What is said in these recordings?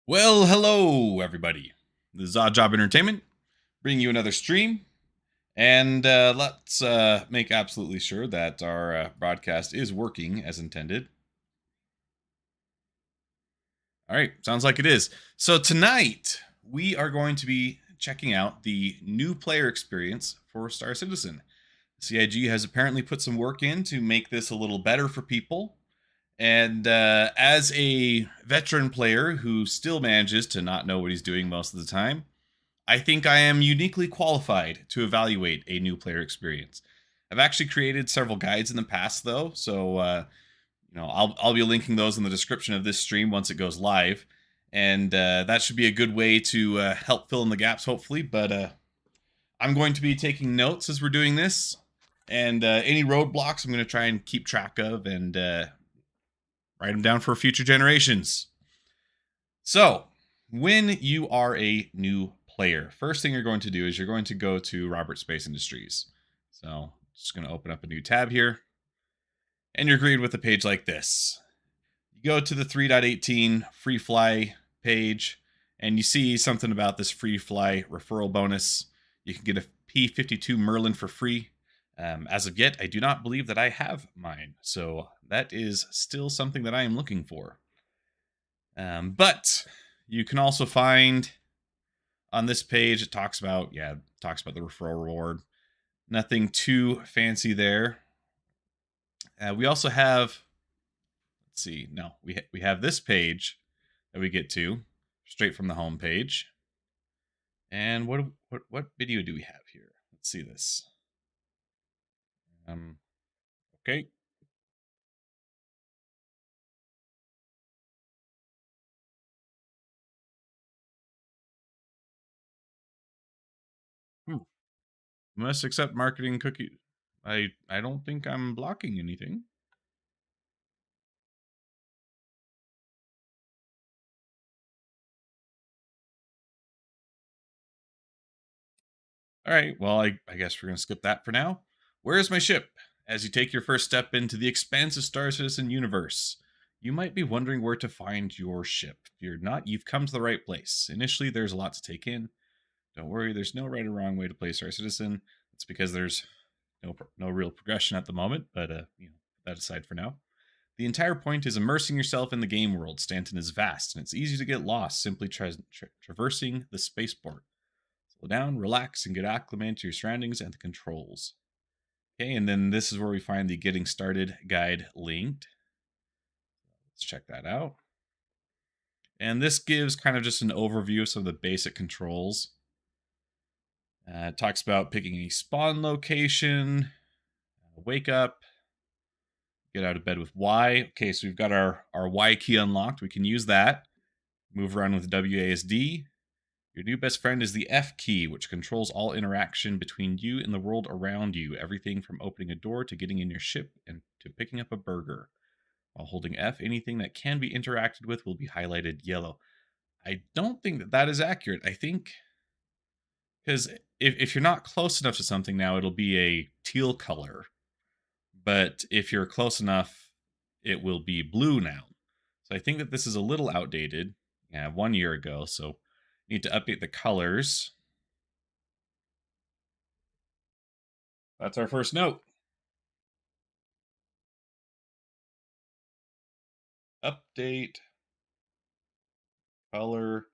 Well, hello, everybody. This is Odd Job Entertainment, bringing you another stream. And let's make absolutely sure that our broadcast is working as intended. All right, sounds like it is. So, tonight, we are going to be checking out the new player experience for Star Citizen. CIG has apparently put some work in to make this a little better for people. And as a veteran player who still manages to not know what he's doing most of the time, I think I am uniquely qualified to evaluate a new player experience. I've actually created several guides in the past, though, so I'll be linking those in the description of this stream once it goes live, and that should be a good way to help fill in the gaps, hopefully. But I'm going to be taking notes as we're doing this, and any roadblocks I'm going to try and keep track of and write them down for future generations. So, when you are a new player, first thing you're going to do is you're going to go to Robert Space Industries. So, just going to open up a new tab here, and you're greeted with a page like this. You go to the 3.18 free fly page, and you see something about this free fly referral bonus. You can get a P-52 Merlin for free. As of yet, I do not believe that I have mine, so that is still something that I am looking for. But you can also find on this page, it talks about the referral reward. Nothing too fancy there. We also have, let's see, no, we have this page that we get to straight from the home page. And what video do we have here? Let's see this. Okay. Must accept marketing cookie. I don't think I'm blocking anything. All right, well, I guess we're going to skip that for now. Where is my ship? As you take your first step into the expansive Star Citizen universe, you might be wondering where to find your ship. Fear not, you've come to the right place. Initially, there's a lot to take in. Don't worry, there's no right or wrong way to play Star Citizen. It's because there's no real progression at the moment, but put that aside for now. The entire point is immersing yourself in the game world. Stanton is vast, and it's easy to get lost simply traversing the spaceport. Slow down, relax, and get acclimated to your surroundings and the controls. Okay, and then this is where we find the Getting Started guide linked. Let's check that out. And this gives kind of just an overview of some of the basic controls. It talks about picking a spawn location, wake up, get out of bed with Y. Okay, so we've got our Y key unlocked. We can use that. Move around with WASD. Your new best friend is the F key, which controls all interaction between you and the world around you. Everything from opening a door to getting in your ship and to picking up a burger. While holding F, anything that can be interacted with will be highlighted yellow. I don't think that that is accurate. I think because if you're not close enough to something now, it'll be a teal color. But if you're close enough, it will be blue now. So I think that this is a little outdated. Yeah, 1 year ago. So need to update the colors. That's our first note. Update color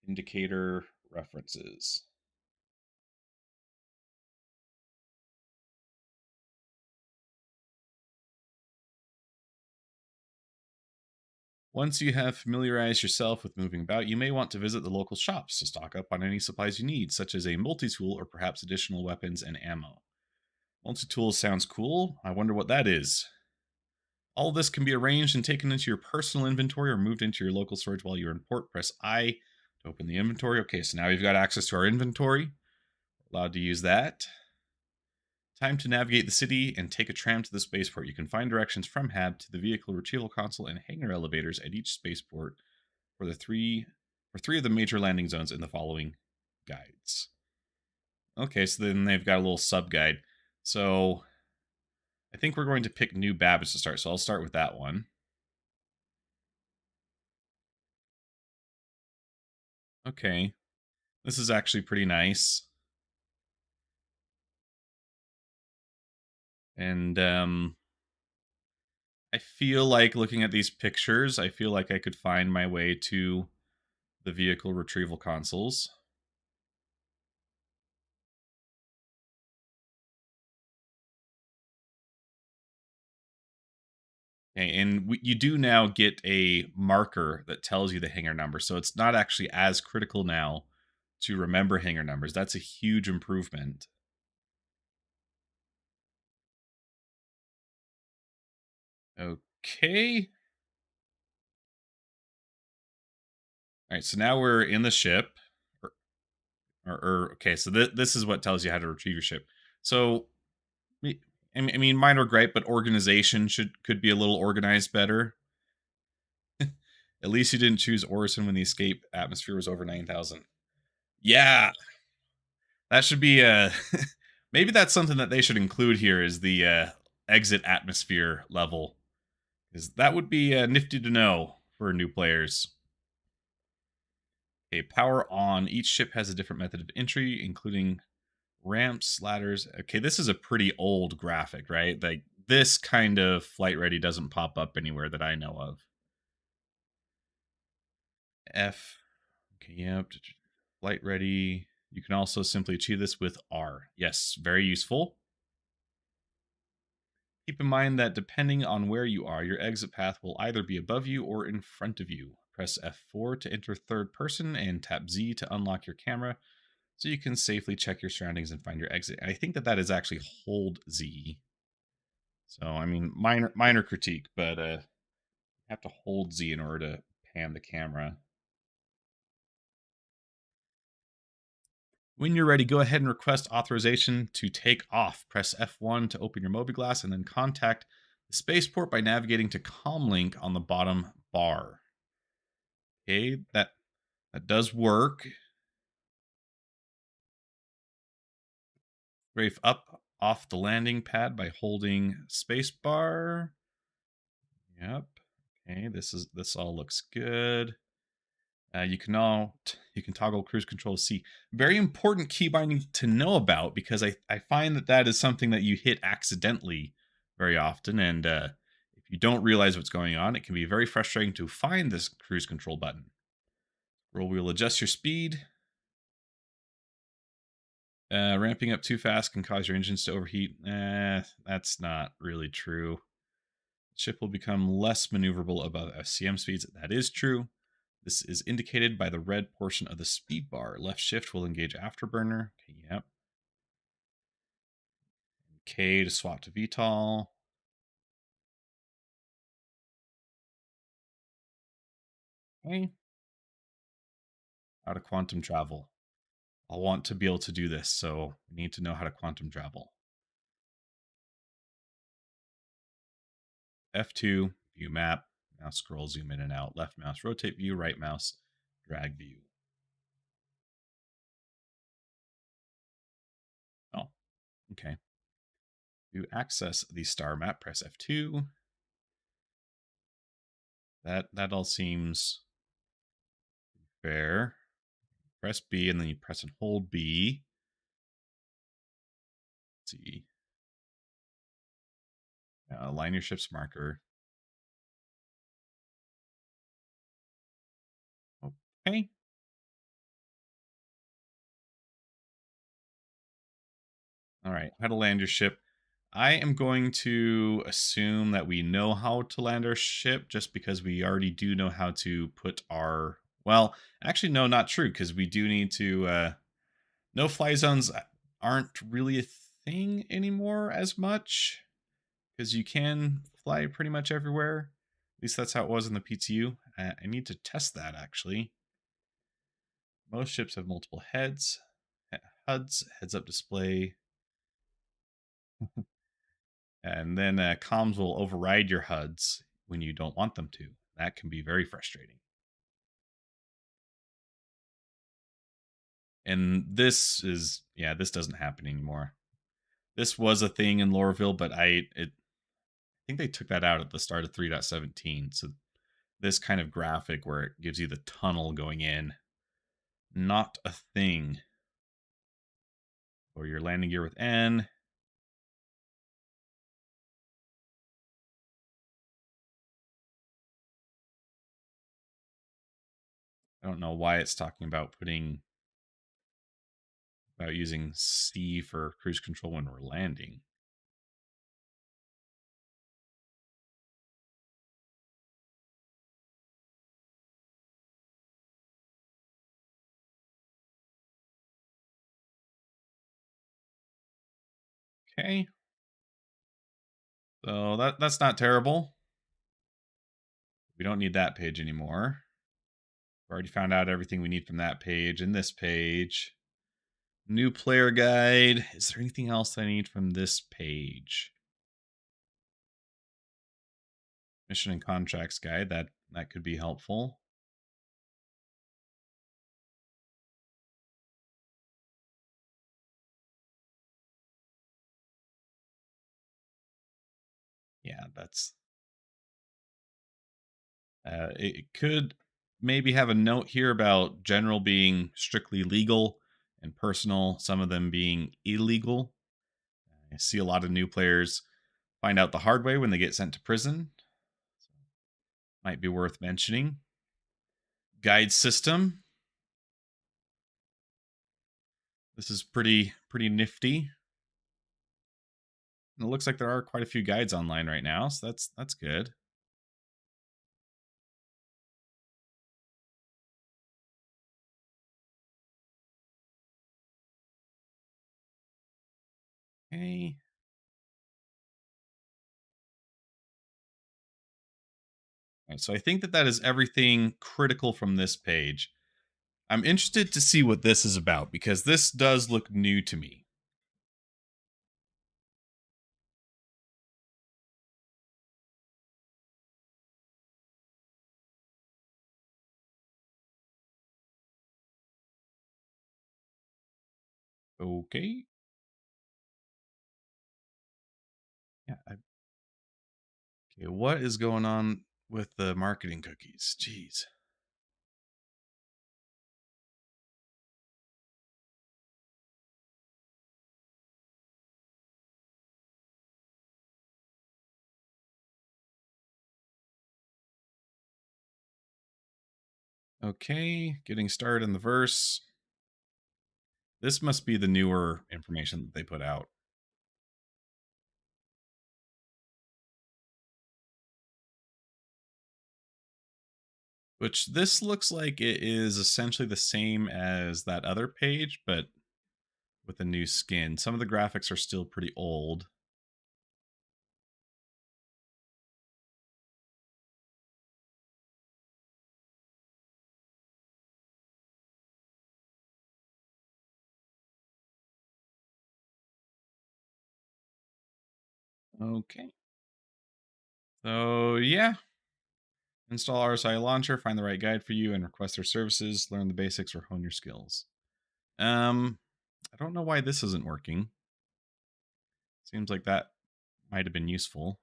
indicator references. Once you have familiarized yourself with moving about, you may want to visit the local shops to stock up on any supplies you need, such as a multi-tool or perhaps additional weapons and ammo. Multi-tool sounds cool. I wonder what that is. All of this can be arranged and taken into your personal inventory or moved into your local storage while you're in port. Press I to open the inventory. Okay, so now we've got access to our inventory. We're allowed to use that. Time to navigate the city and take a tram to the spaceport. You can find directions from HAB to the vehicle retrieval console and hangar elevators at each spaceport for three of the major landing zones in the following guides. Okay, so then they've got a little sub guide. So I think we're going to pick New Babbage to start. So I'll start with that one. Okay. This is actually pretty nice. And I feel like looking at these pictures, I feel like I could find my way to the vehicle retrieval consoles. Okay, and you do now get a marker that tells you the hangar number, so it's not actually as critical now to remember hangar numbers. That's a huge improvement. Okay. All right, so now we're in the ship. Okay, so this is what tells you how to retrieve your ship. So, I mean, mine were great, but organization could be a little organized better. At least you didn't choose Orison when the escape atmosphere was over 9,000. Yeah, that should be maybe that's something that they should include here is the exit atmosphere level, because that would be nifty to know for new players. Okay, power on. Each ship has a different method of entry, including ramps, ladders. Okay, this is a pretty old graphic, right? Like this kind of flight ready doesn't pop up anywhere that I know of. F. Okay, yep. Flight ready. You can also simply achieve this with R. Yes, very useful. Keep in mind that depending on where you are, your exit path will either be above you or in front of you. Press F4 to enter third person and tap Z to unlock your camera so you can safely check your surroundings and find your exit. I think that that is actually hold Z. So, I mean, minor critique, but you have to hold Z in order to pan the camera. When you're ready, go ahead and request authorization to take off. Press F1 to open your Mobiglass and then contact the spaceport by navigating to Comlink on the bottom bar. Okay, that does work. Strafe up off the landing pad by holding spacebar. Yep. Okay, this all looks good. You can toggle cruise control C. Very important key binding to know about because I find that that is something that you hit accidentally very often, and if you don't realize what's going on, it can be very frustrating to find this cruise control button. Roll wheel adjust your speed. Ramping up too fast can cause your engines to overheat. That's not really true. The ship will become less maneuverable above FCM speeds. That is true. This is indicated by the red portion of the speed bar. Left shift will engage afterburner. Okay, yep. K to swap to VTOL. Okay. How to quantum travel. I'll want to be able to do this, so we need to know how to quantum travel. F2, view map. Now scroll, zoom in and out. Left mouse, rotate view. Right mouse, drag view. Oh, okay. To access the star map, press F2. That all seems fair. Press B and then you press and hold B. Let's see. Align your ship's marker. Okay. All right. How to land your ship. I am going to assume that we know how to land our ship just because we already do know how to put our. Well, actually, no, not true because we do need to. No fly zones aren't really a thing anymore as much because you can fly pretty much everywhere. At least that's how it was in the PTU. I need to test that actually. Most ships have multiple heads, HUDs, heads up display, and then comms will override your HUDs when you don't want them to. That can be very frustrating. And this doesn't happen anymore. This was a thing in Lorville, but I think they took that out at the start of 3.17. So this kind of graphic where it gives you the tunnel going in not a thing. Or your landing gear with N. I don't know why it's talking about using C for cruise control when we're landing. Okay. So that's not terrible. We don't need that page anymore. We already found out everything we need from that page and this page. New player guide. Is there anything else I need from this page? Mission and contracts guide. That could be helpful. Yeah, that's it could maybe have a note here about general being strictly legal and personal, some of them being illegal. I see a lot of new players find out the hard way when they get sent to prison. So might be worth mentioning. Guide system. This is pretty nifty. And it looks like there are quite a few guides online right now, so that's good. Okay. All right, so I think that is everything critical from this page. I'm interested to see what this is about because this does look new to me. Okay. Yeah. Okay. What is going on with the marketing cookies? Jeez. Okay. Getting started in the verse. This must be the newer information that they put out. Which this looks like it is essentially the same as that other page, but with a new skin. Some of the graphics are still pretty old. Okay. So, yeah. Install RSI Launcher, find the right guide for you, and request their services. Learn the basics or hone your skills. I don't know why this isn't working. Seems like that might have been useful.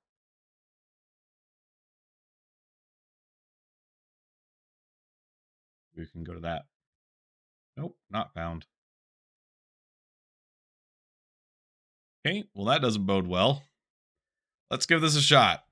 We can go to that. Nope, not found. Okay, well, that doesn't bode well. Let's give this a shot.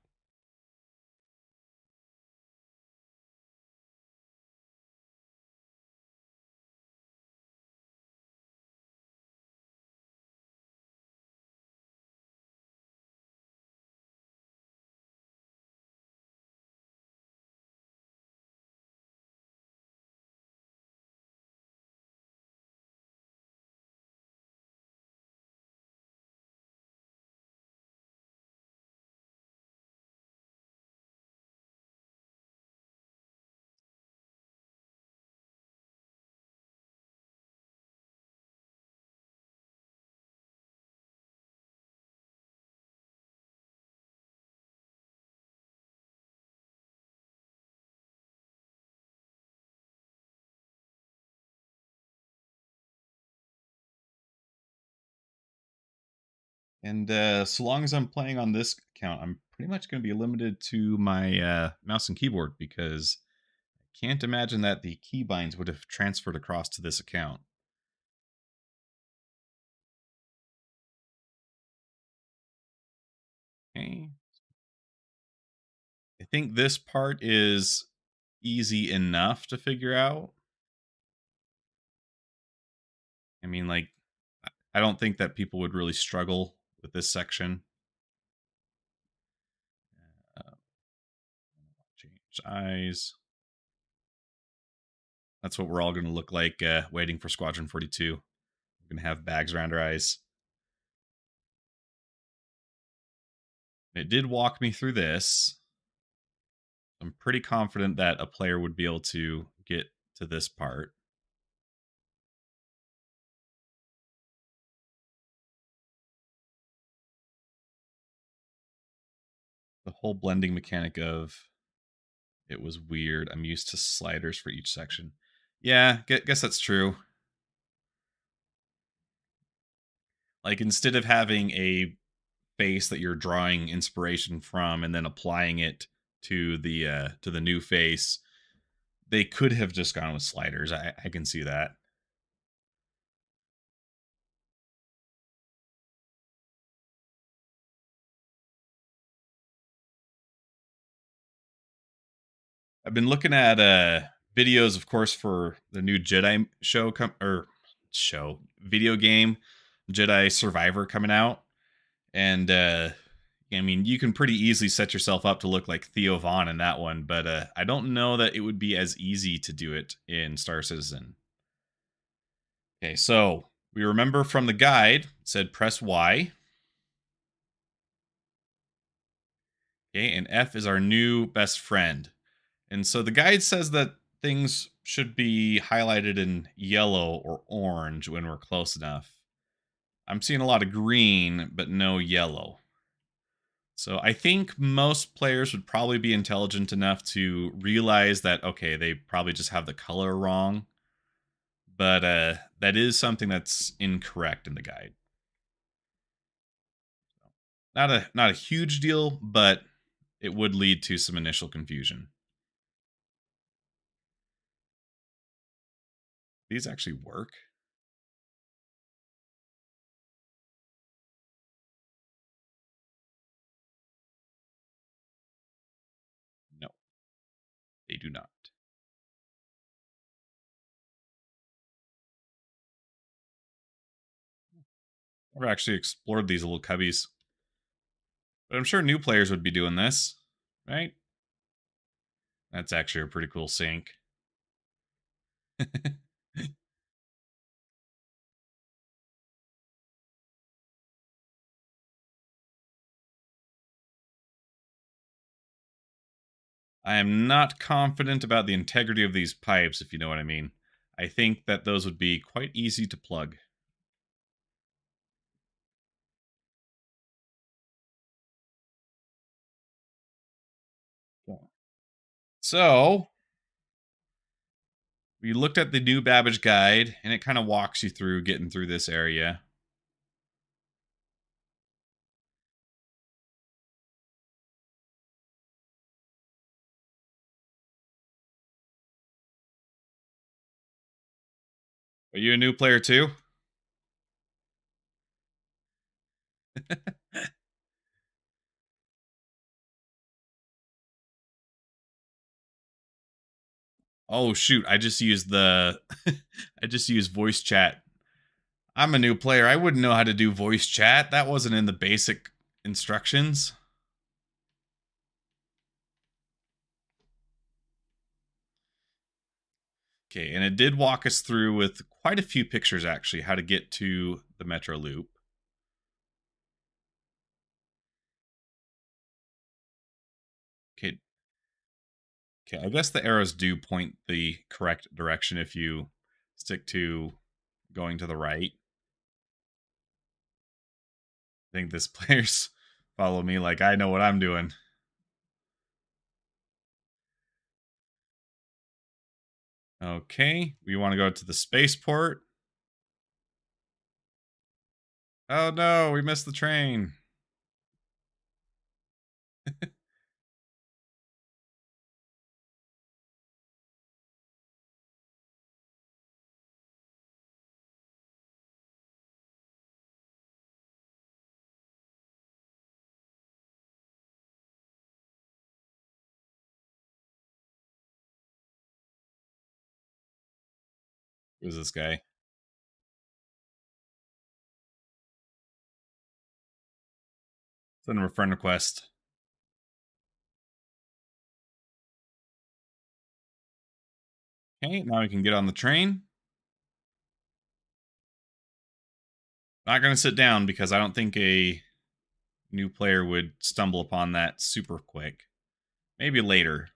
And so long as I'm playing on this account, I'm pretty much going to be limited to my mouse and keyboard because can't imagine that the keybinds would have transferred across to this account. Okay. I think this part is easy enough to figure out. I mean, like, I don't think that people would really struggle with this section. Uh, change eyes. That's what we're all going to look like waiting for Squadron 42. We're going to have bags around our eyes. It did walk me through this. I'm pretty confident that a player would be able to get to this part. The whole blending mechanic of it was weird. I'm used to sliders for each section. Yeah, guess that's true. Like instead of having a face that you're drawing inspiration from and then applying it to the new face, they could have just gone with sliders. I can see that. I've been looking at videos, of course, for the new Jedi show or show video game Jedi Survivor coming out, and I mean you can pretty easily set yourself up to look like Theo Vaughn in that one, but I don't know that it would be as easy to do it in Star Citizen. Okay, so we remember from the guide it said press Y. Okay, and F is our new best friend. And so the guide says that things should be highlighted in yellow or orange when we're close enough. I'm seeing a lot of green, but no yellow. So I think most players would probably be intelligent enough to realize that, okay, they probably just have the color wrong. But that is something that's incorrect in the guide. Not a huge deal, but it would lead to some initial confusion. These actually work. No, they do not. I've actually explored these little cubbies. But I'm sure new players would be doing this, right? That's actually a pretty cool sync. I am not confident about the integrity of these pipes, if you know what I mean. I think that those would be quite easy to plug. So, we looked at the new Babbage guide, and it kind of walks you through getting through this area. Are you a new player too? Oh shoot, I just used the I just used voice chat. I'm a new player. I wouldn't know how to do voice chat. That wasn't in the basic instructions. Okay, and it did walk us through with quite a few pictures actually how to get to the Metro Loop. Okay, okay, I guess the arrows do point the correct direction if you stick to going to the right. I think this player's follow me like I know what I'm doing. Okay, we want to go to the spaceport. Oh no, we missed the train. Who's this guy? Send him a friend request. Okay, now we can get on the train. Not going to sit down because I don't think a new player would stumble upon that super quick. Maybe later.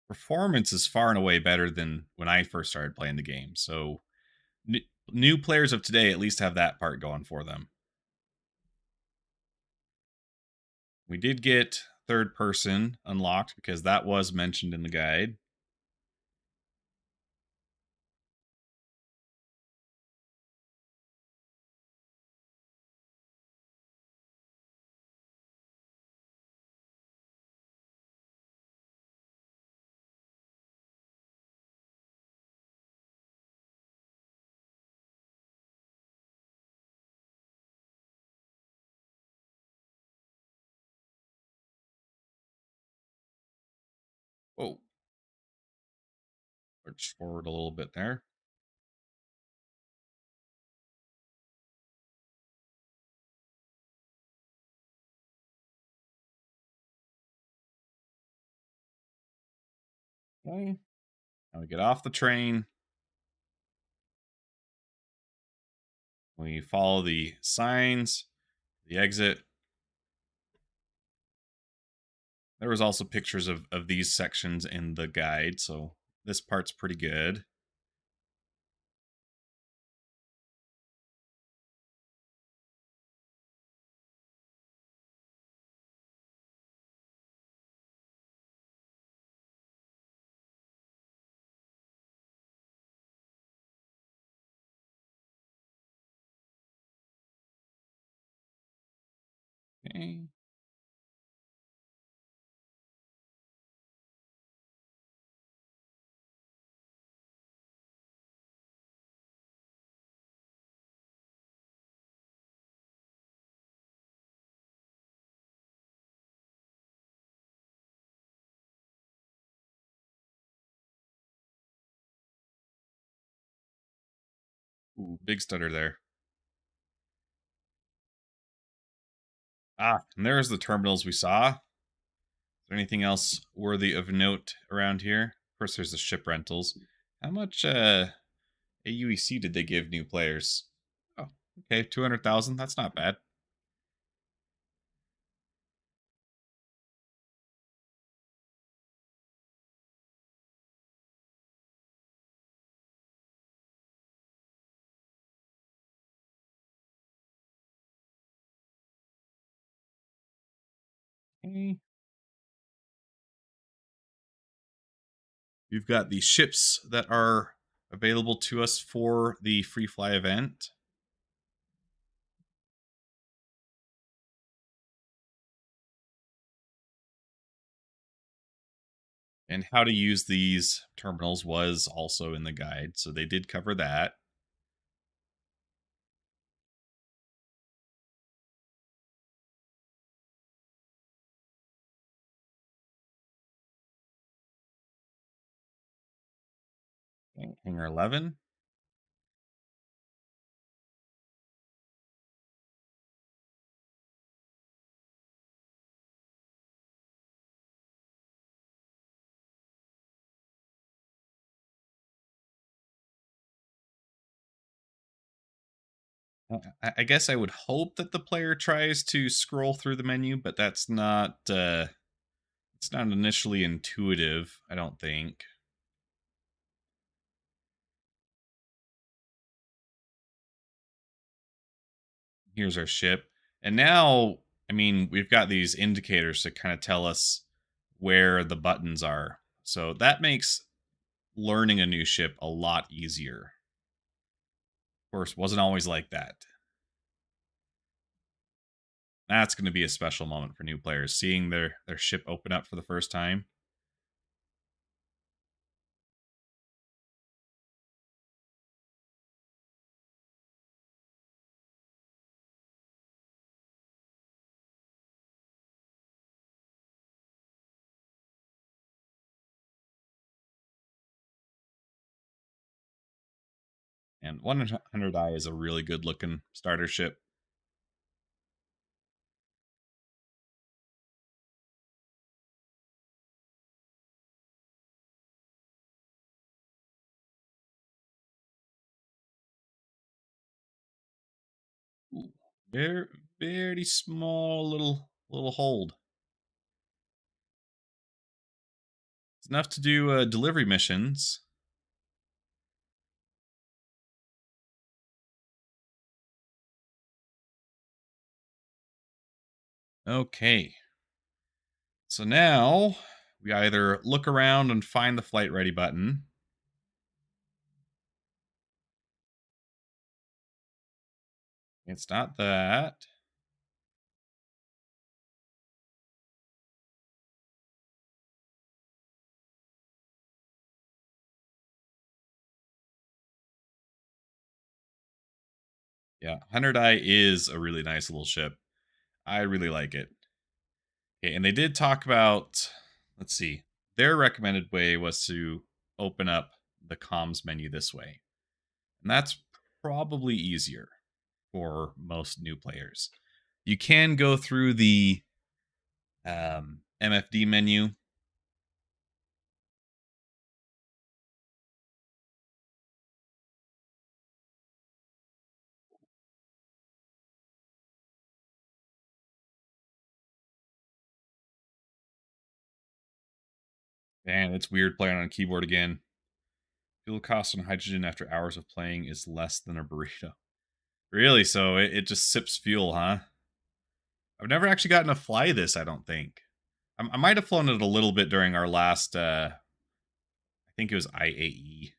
Performance is far and away better than when I first started playing the game. So new players of today at least have that part going for them. We did get third person unlocked because that was mentioned in the guide. Oh, push forward a little bit there. Okay. Now we get off the train. We follow the signs, the exit. There was also pictures of these sections in the guide, so this part's pretty good. Okay. Ooh, big stutter there. Ah, and there's the terminals we saw. Is there anything else worthy of note around here? Of course, there's the ship rentals. How much AUEC did they give new players? Oh, okay, 200,000. That's not bad. Okay. We've got the ships that are available to us for the free fly event. And how to use these terminals was also in the guide, so they did cover that. Okay, Hangar 11. I guess I would hope that the player tries to scroll through the menu, but that's not it's not initially intuitive, I don't think. Here's our ship. And now, I mean, we've got these indicators to kind of tell us where the buttons are. So that makes learning a new ship a lot easier. Of course, wasn't always like that. That's going to be a special moment for new players, seeing their ship open up for the first time. And 100i is a really good looking starter ship. Ooh, very, very small little hold. It's enough to do delivery missions. Okay. So now we either look around and find the flight ready button. It's not that. Yeah, 100i is a really nice little ship. I really like it. Okay, and they did talk about, let's see, their recommended way was to open up the comms menu this way. And that's probably easier for most new players. You can go through the MFD menu. Man, it's weird playing on a keyboard again. Fuel cost on hydrogen after hours of playing is less than a burrito. Really? So it just sips fuel, huh? I've never actually gotten to fly this, I don't think. I might have flown it a little bit during our last, I think it was IAE.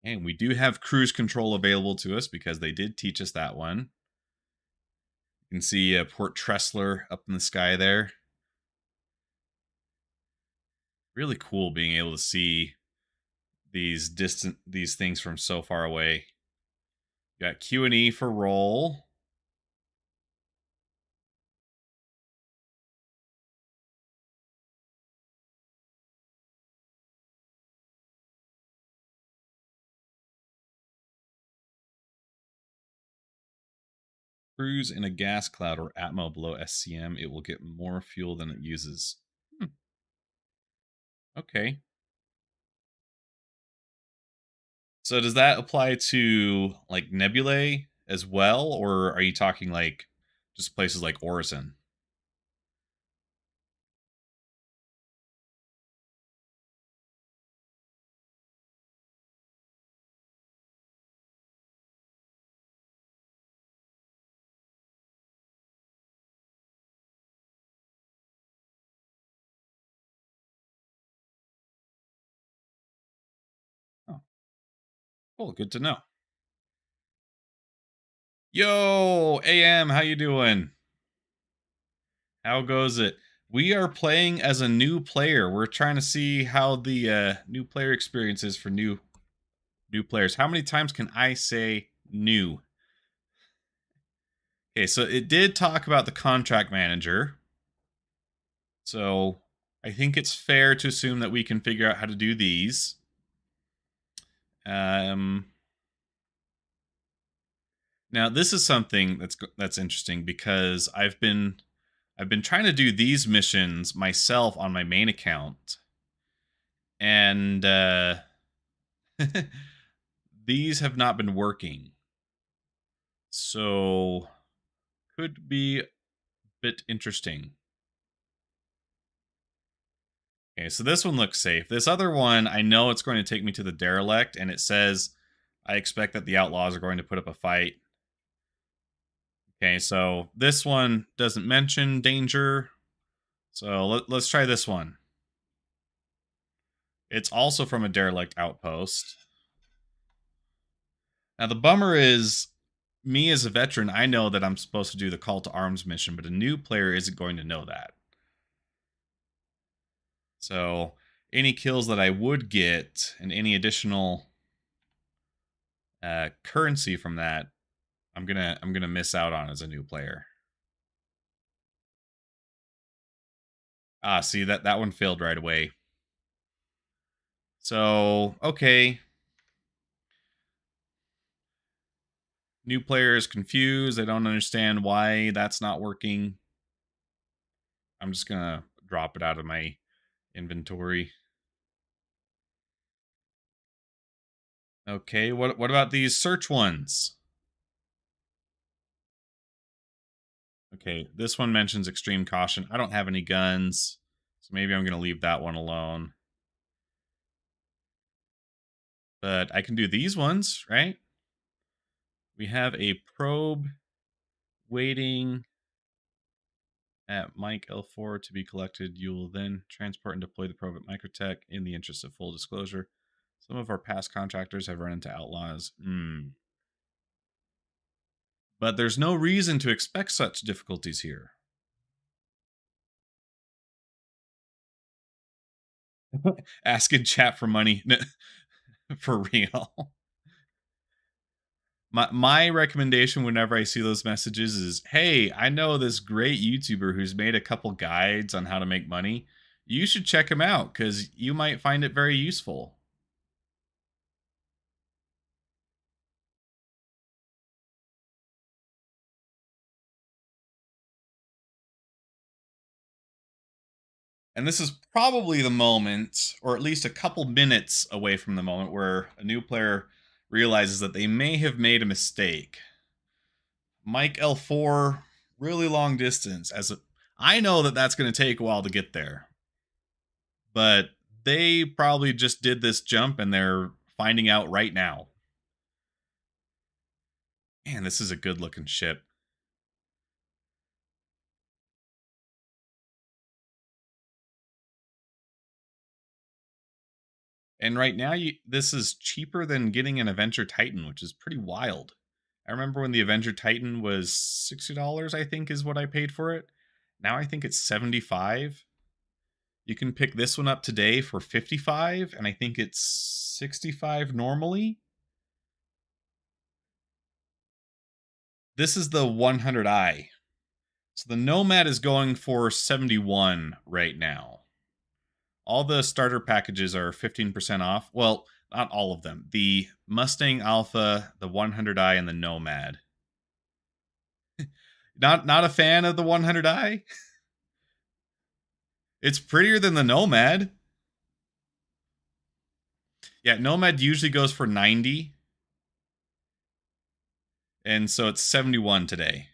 And we do have cruise control available to us because they did teach us that one. You can see Port Tressler up in the sky there. Really cool being able to see these things from so far away. You got Q and E for roll. Cruise in a gas cloud or atmo below SCM. It will get more fuel than it uses. Okay. So does that apply to like nebulae as well, or are you talking like just places like Orison? Oh, cool. Good to know. Yo, AM, how you doing? How goes it? We are playing as a new player. We're trying to see how the new player experience is for new players. How many times can I say new? Okay, so it did talk about the contract manager. So I think it's fair to assume that we can figure out how to do these. Um, Now this is something that's interesting because I've been trying to do these missions myself on my main account, and these have not been working. So could be a bit interesting. Okay, so this one looks safe. This other one, I know it's going to take me to the derelict, and it says I expect that the outlaws are going to put up a fight. Okay, so this one doesn't mention danger. So let's try this one. It's also from a derelict outpost. Now, the bummer is, me as a veteran, I know that I'm supposed to do the call to arms mission, but a new player isn't going to know that. So, any kills that I would get and any additional currency from that, I'm gonna miss out on as a new player. Ah, see, that one failed right away. So, okay. New player is confused. They don't understand why that's not working. I'm just gonna drop it out of my inventory. Okay, what about these search ones? Okay, this one mentions extreme caution. I don't have any guns, so maybe I'm gonna leave that one alone. But I can do these ones, right? We have a probe waiting at Mike L4 to be collected. You will then transport and deploy the probe at Microtech in the interest of full disclosure. Some of our past contractors have run into outlaws. But there's no reason to expect such difficulties here. Ask in chat for money. For real. My recommendation whenever I see those messages is, hey, I know this great YouTuber who's made a couple guides on how to make money. You should check him out because you might find it very useful. And this is probably the moment, or at least a couple minutes away from the moment, where a new player realizes that they may have made a mistake. Mike L4, really long distance. I know that that's going to take a while to get there, but they probably just did this jump and they're finding out right now. Man, this is a good looking ship. And right now, this is cheaper than getting an Avenger Titan, which is pretty wild. I remember when the Avenger Titan was $60, I think is what I paid for it. Now I think it's 75. You can pick this one up today for 55, and I think it's 65 normally. This is the 100i. So the Nomad is going for 71 right now. All the starter packages are 15% off. Well, not all of them. The Mustang Alpha, the 100i, and the Nomad. Not a fan of the 100i? It's prettier than the Nomad. Yeah, Nomad usually goes for 90. And so it's 71 today.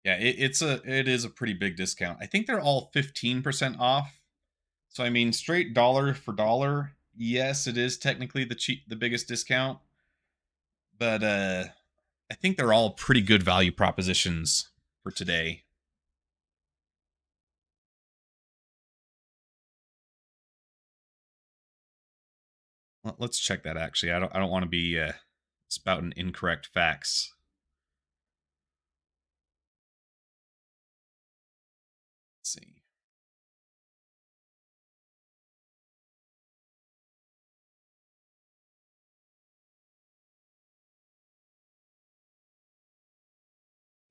Yeah, it is a pretty big discount. I think they're all 15% off. So I mean, straight dollar for dollar, yes, it is technically the biggest discount, but I think they're all pretty good value propositions for today. Let's check that. Actually, I don't want to be spouting incorrect facts. Let's see.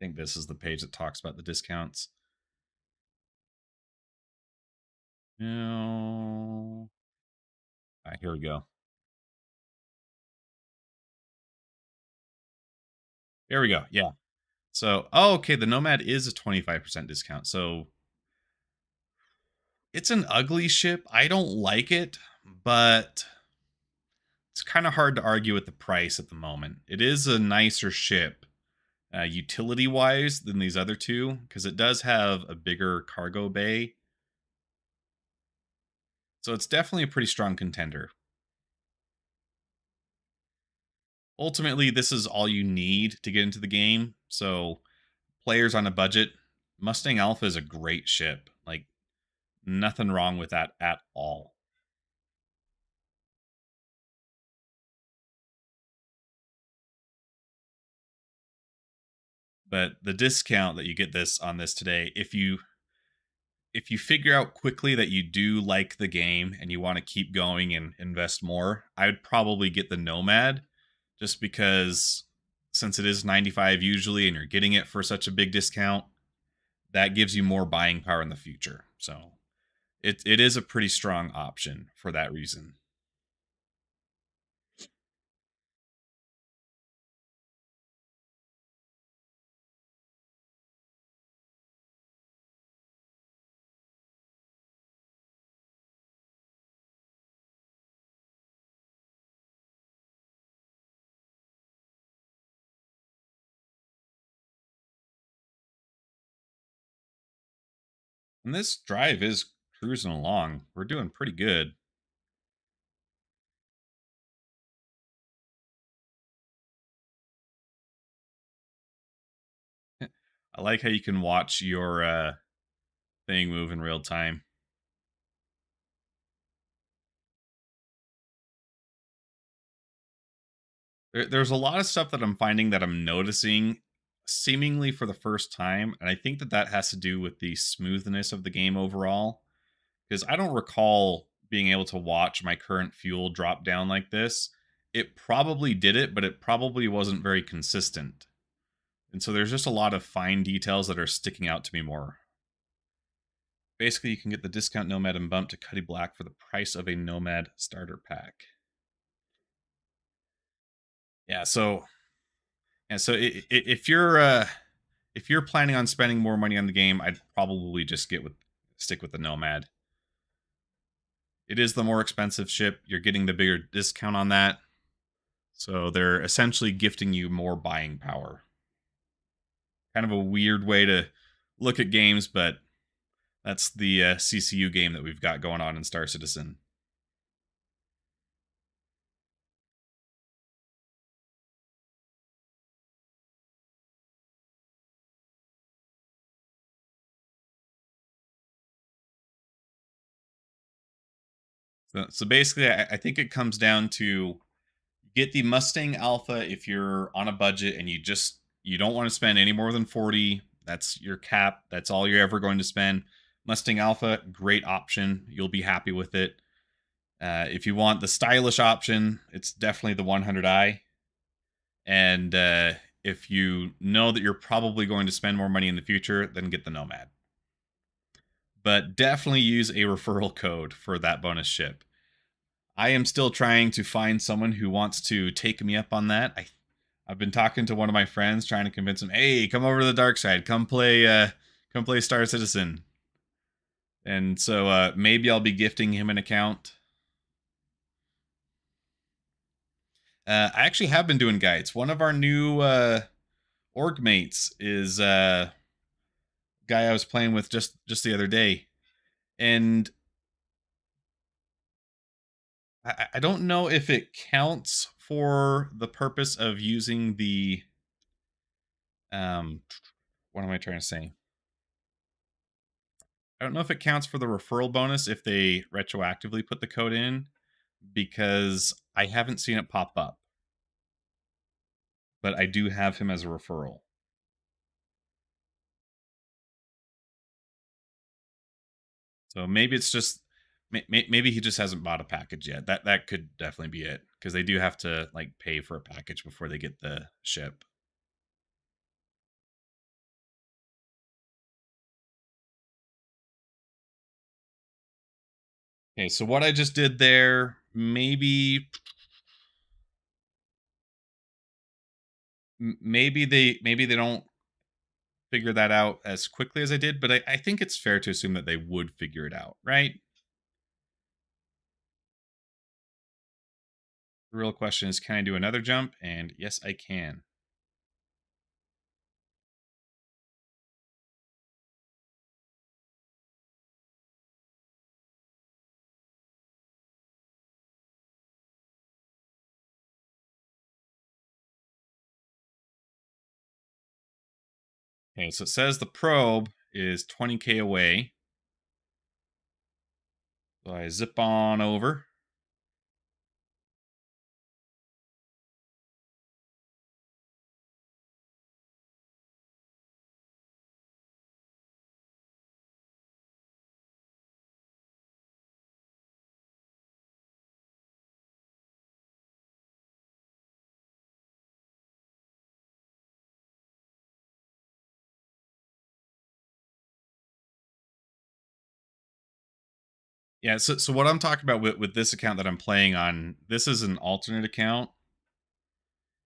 I think this is the page that talks about the discounts. No. All right, here we go. There we go. Yeah. So, oh, okay, the Nomad is a 25% discount. So it's an ugly ship. I don't like it, but it's kind of hard to argue with the price at the moment. It is a nicer ship, utility wise, than these other two, because it does have a bigger cargo bay. So it's definitely a pretty strong contender. Ultimately, this is all you need to get into the game. So, players on a budget, Mustang Alpha is a great ship. Like, nothing wrong with that at all. But the discount that you get this on this today, if you figure out quickly that you do like the game and you want to keep going and invest more, I would probably get the Nomad just because since it is 95 usually and you're getting it for such a big discount, that gives you more buying power in the future. So it is a pretty strong option for that reason. And this drive is cruising along. We're doing pretty good. I like how you can watch your thing move in real time. There's a lot of stuff that I'm finding that I'm noticing seemingly for the first time, and I think that that has to do with the smoothness of the game overall. Because I don't recall being able to watch my current fuel drop down like this. It probably did it, but it probably wasn't very consistent. And so there's just a lot of fine details that are sticking out to me more. Basically, you can get the discount Nomad and bump to Cuddy Black for the price of a Nomad starter pack. Yeah, so if you're planning on spending more money on the game, I'd probably just stick with the Nomad. It is the more expensive ship. You're getting the bigger discount on that. So they're essentially gifting you more buying power. Kind of a weird way to look at games, but that's the CCU game that we've got going on in Star Citizen. So basically, I think it comes down to get the Mustang Alpha if you're on a budget and you don't want to spend any more than 40. That's your cap. That's all you're ever going to spend. Mustang Alpha, great option. You'll be happy with it. If you want the stylish option, it's definitely the 100i. And if you know that you're probably going to spend more money in the future, then get the Nomad. But definitely use a referral code for that bonus ship. I am still trying to find someone who wants to take me up on that. I've been talking to one of my friends, trying to convince him, "Hey, come over to the dark side. Come play Star Citizen." And so maybe I'll be gifting him an account. I actually have been doing guides. One of our new org mates is a guy I was playing with just the other day, and I don't know if it counts for the purpose of using the what am I trying to say? I don't know if it counts for the referral bonus if they retroactively put the code in because I haven't seen it pop up. But I do have him as a referral. So maybe it's just maybe he just hasn't bought a package yet. That could definitely be it because they do have to like pay for a package before they get the ship. Okay, so what I just did there, maybe they don't figure that out as quickly as I did, but I think it's fair to assume that they would figure it out, right? The real question is, can I do another jump? And yes, I can. Okay, so it says the probe is 20k away. So I zip on over. Yeah, so what I'm talking about with this account that I'm playing on, this is an alternate account,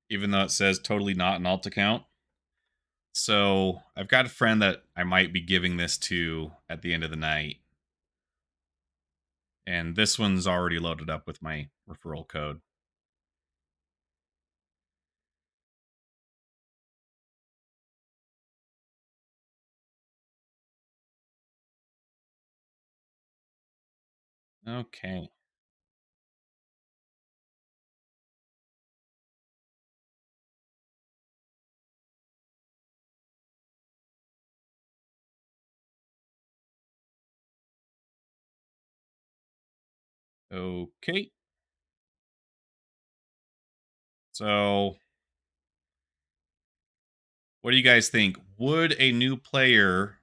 even though it says totally not an alt account. So I've got a friend that I might be giving this to at the end of the night. And this one's already loaded up with my referral code. Okay. Okay. So what do you guys think? Would a new player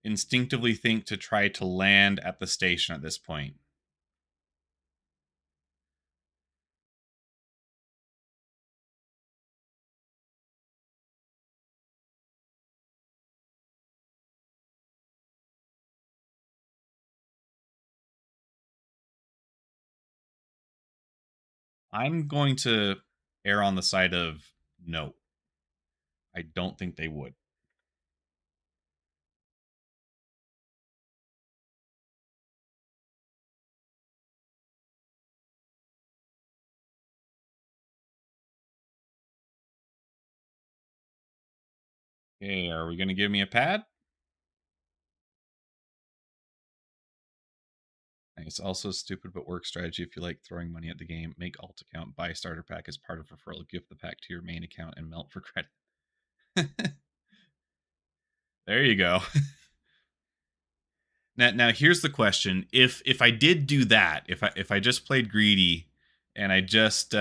instinctively think to try to land at the station at this point? I'm going to err on the side of no. I don't think they would. Okay, are we going to give me a pad? Nice. Also, stupid but work strategy. If you like throwing money at the game, make alt account, buy starter pack as part of referral, gift the pack to your main account, and melt for credit. There you go. Now here's the question: if I did do that, if I just played greedy and I just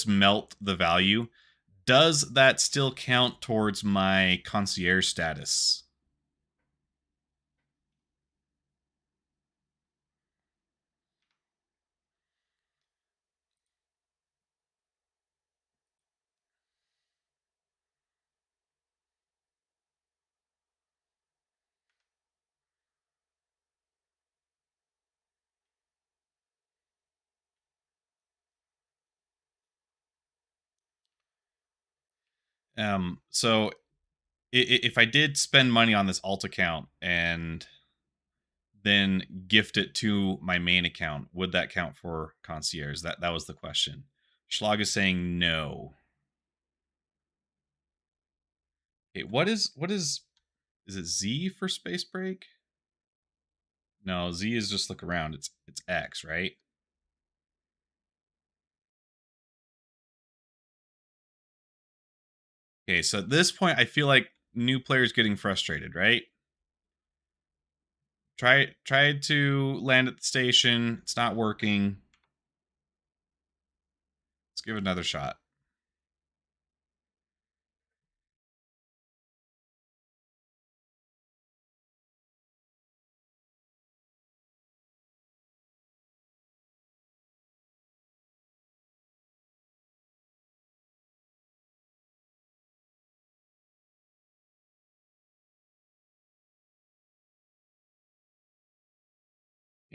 melt the value, does that still count towards my concierge status? So if I did spend money on this alt account and then gift it to my main account, would that count for concierge? That was the question. Schlag is saying no. Okay, what is it Z for space break? No, Z is just look around. It's X, right? Okay, so at this point I feel like new players getting frustrated, right? Try to land at the station. It's not working. Let's give it another shot.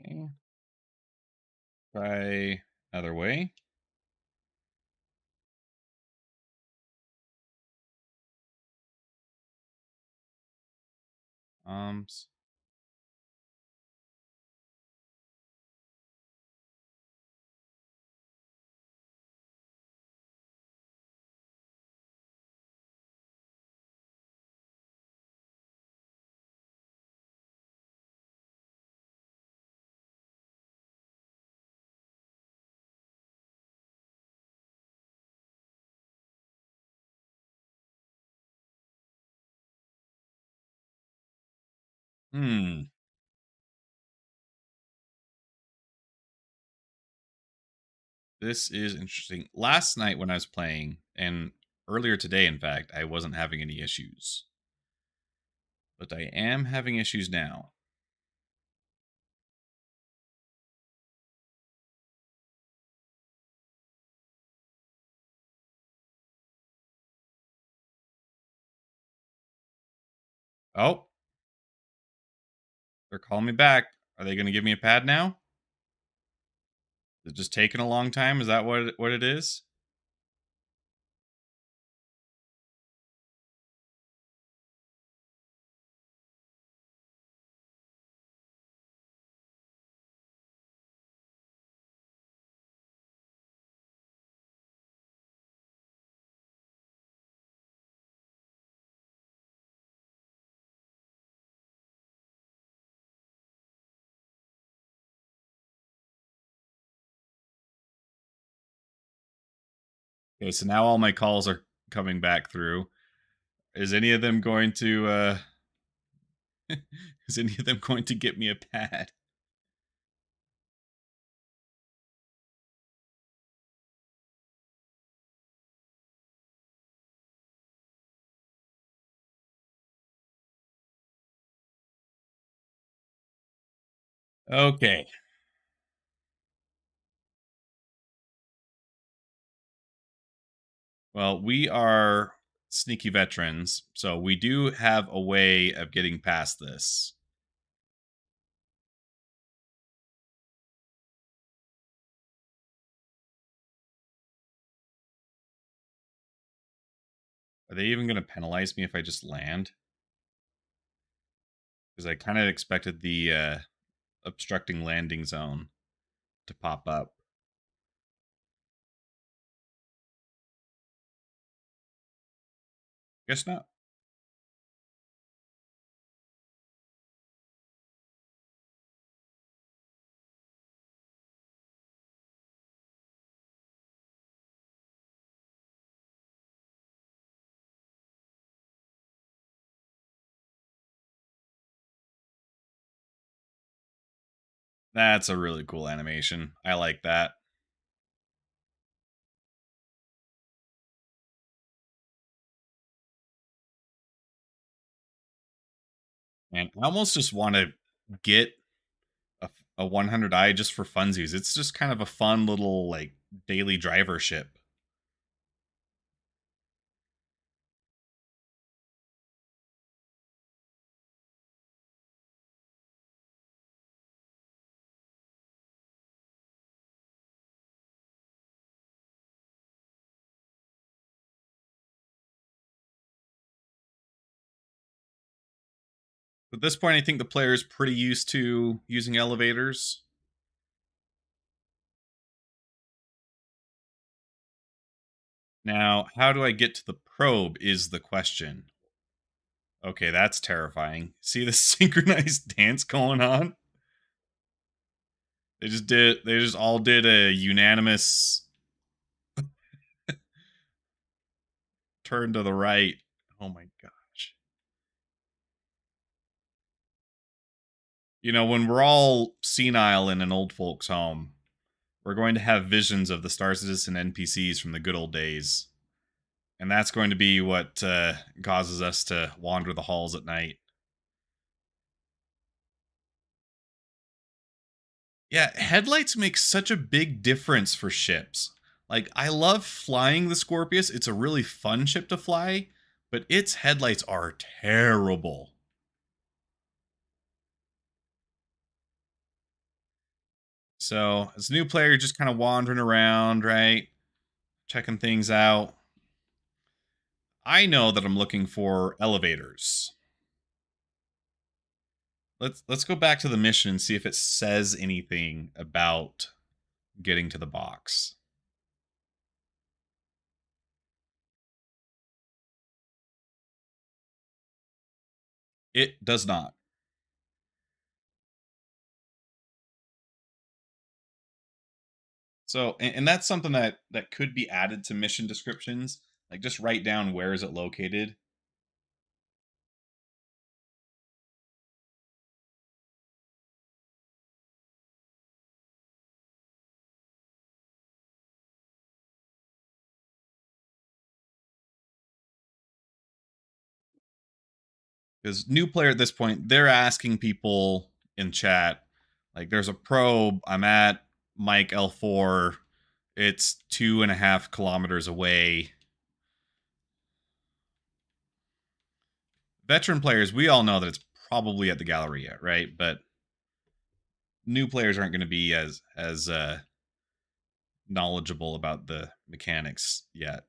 Okay. Try other way. Um, Hmm. This is interesting. Last night when I was playing, and earlier today, in fact, I wasn't having any issues, but I am having issues now. Oh, they're calling me back. Are they going to give me a pad now? Is it just taking a long time? Is that what it is? Okay, so now all my calls are coming back through. Is any of them going to is any of them going to get me a pad? Okay. Well, we are sneaky veterans, so we do have a way of getting past this. Are they even going to penalize me if I just land? Because I kind of expected the obstructing landing zone to pop up. Guess not. That's a really cool animation. I like that. And I almost just want to get a 100i just for funsies. It's just kind of a fun little like daily driver ship. At this point, I think the player is pretty used to using elevators. Now, how do I get to the probe is the question. Okay, that's terrifying. See the synchronized dance going on? They just all did a unanimous turn to the right. Oh my gosh. You know, when we're all senile in an old folks home, we're going to have visions of the Star Citizen NPCs from the good old days. And that's going to be what causes us to wander the halls at night. Yeah, headlights make such a big difference for ships. Like, I love flying the Scorpius. It's a really fun ship to fly, but its headlights are terrible. So, as a new player, just kind of wandering around, right? Checking things out. I know that I'm looking for elevators. Let's go back to the mission and see if it says anything about getting to the box. It does not. So, and that's something that could be added to mission descriptions. Like, just write down where is it located. Because new player at this point, they're asking people in chat, like, there's a probe. I'm at Mike L4. It's 2.5 kilometers away. Veteran players, we all know that it's probably at the Galleria, right? But new players aren't going to be as knowledgeable about the mechanics yet.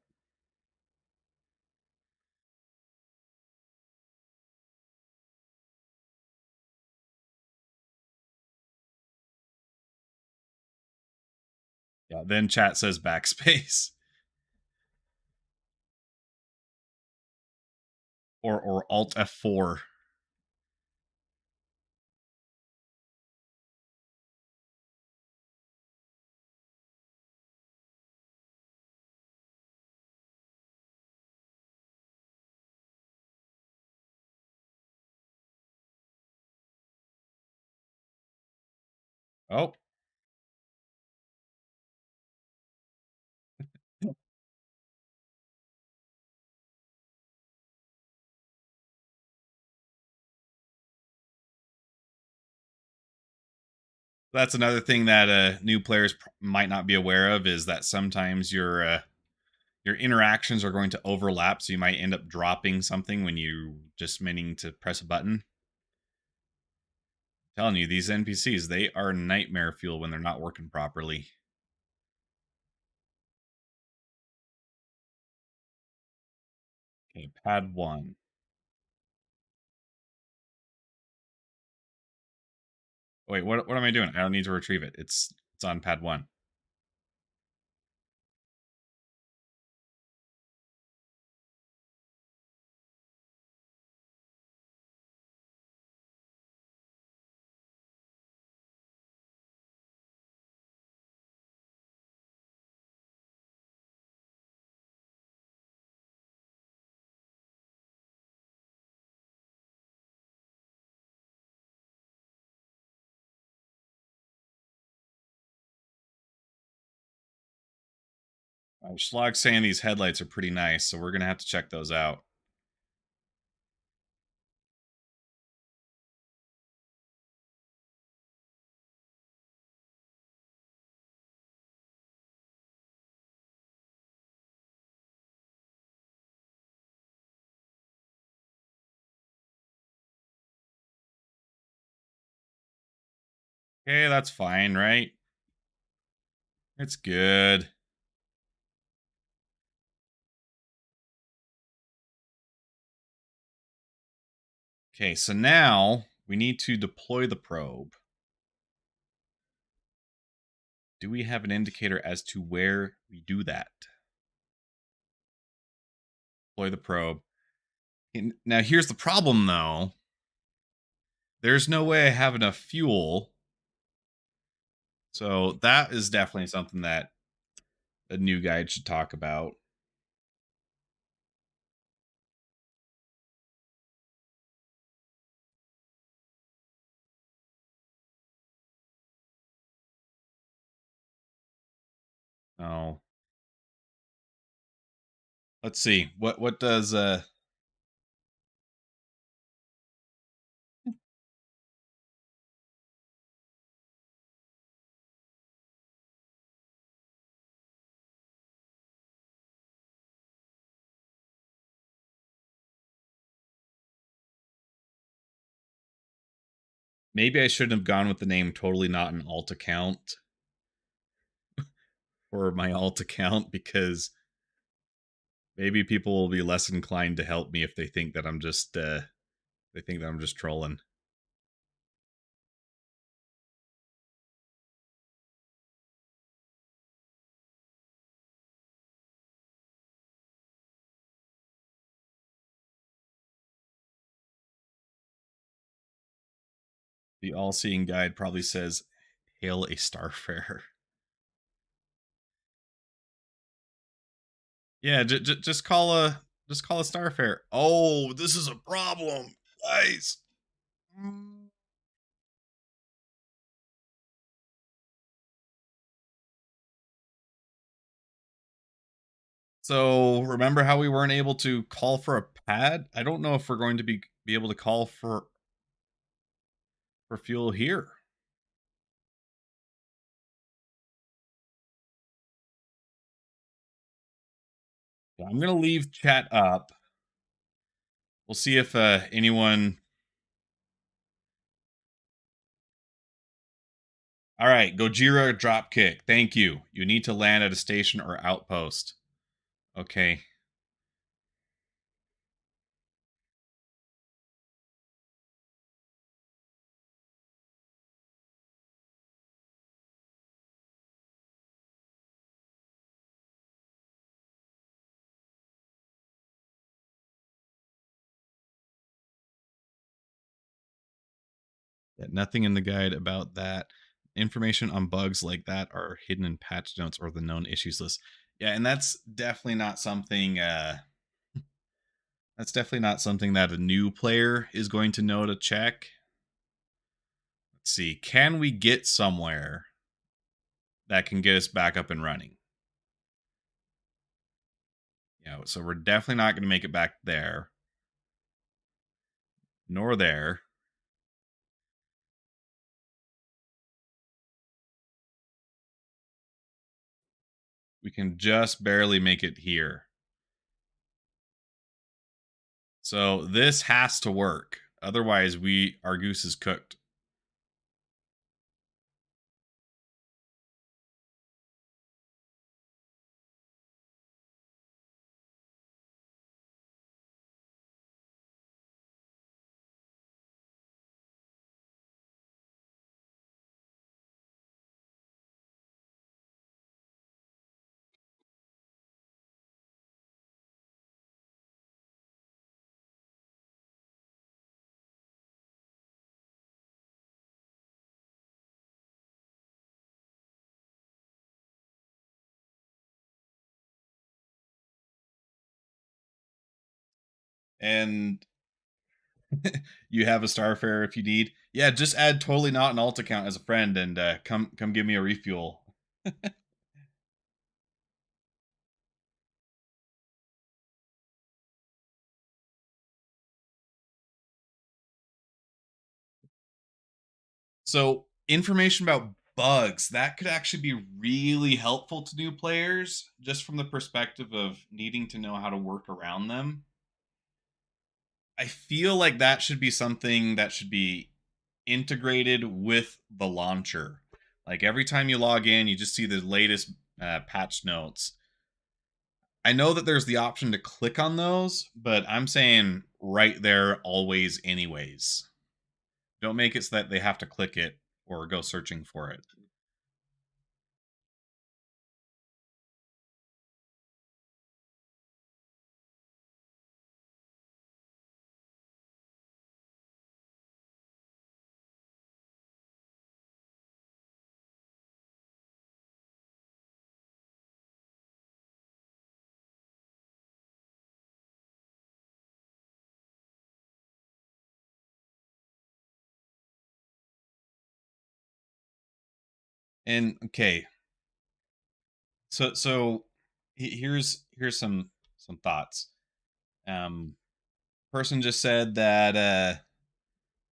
Yeah. Then chat says backspace or Alt F4. Oh, that's another thing that new players might not be aware of is that sometimes your interactions are going to overlap, so you might end up dropping something when you just meaning to press a button. I'm telling you, these NPCs, they are nightmare fuel when they're not working properly. Okay, pad 1. Wait, what am I doing? I don't need to retrieve it. It's on pad 1. Schlog's saying these headlights are pretty nice, so we're gonna have to check those out. Okay, that's fine, right? It's good. Okay, so now we need to deploy the probe. Do we have an indicator as to where we do that? Deploy the probe. Now, here's the problem, though. There's no way I have enough fuel. So that is definitely something that a new guide should talk about. Oh. Let's see. What does maybe I shouldn't have gone with the name totally not an alt account for my alt account because maybe people will be less inclined to help me if they think that I'm just trolling. The all-seeing guide probably says hail a starfarer. Yeah, just call a starfarer. Oh, this is a problem, guys. So remember how we weren't able to call for a pad. I don't know if we're going to be able to call for fuel here. Yeah, I'm gonna leave chat up. We'll see if anyone. All right, Gojira dropkick. Thank you. You need to land at a station or outpost. Okay. Yeah, nothing in the guide about that. Information on bugs like that are hidden in patch notes or the known issues list. Yeah, and that's definitely not something. That's definitely not something that a new player is going to know to check. Let's see. Can we get somewhere that can get us back up and running? Yeah, so we're definitely not going to make it back there, nor there. We can just barely make it here. So this has to work. Otherwise, our goose is cooked. And you have a Starfarer if you need. Yeah, just add totally not an alt account as a friend and come give me a refuel. So information about bugs that could actually be really helpful to new players, just from the perspective of needing to know how to work around them. I feel like that should be something that should be integrated with the launcher. Like every time you log in, you just see the latest patch notes. I know that there's the option to click on those, but I'm saying right there always anyways. Don't make it so that they have to click it or go searching for it. And okay, so here's some thoughts. Um Person just said that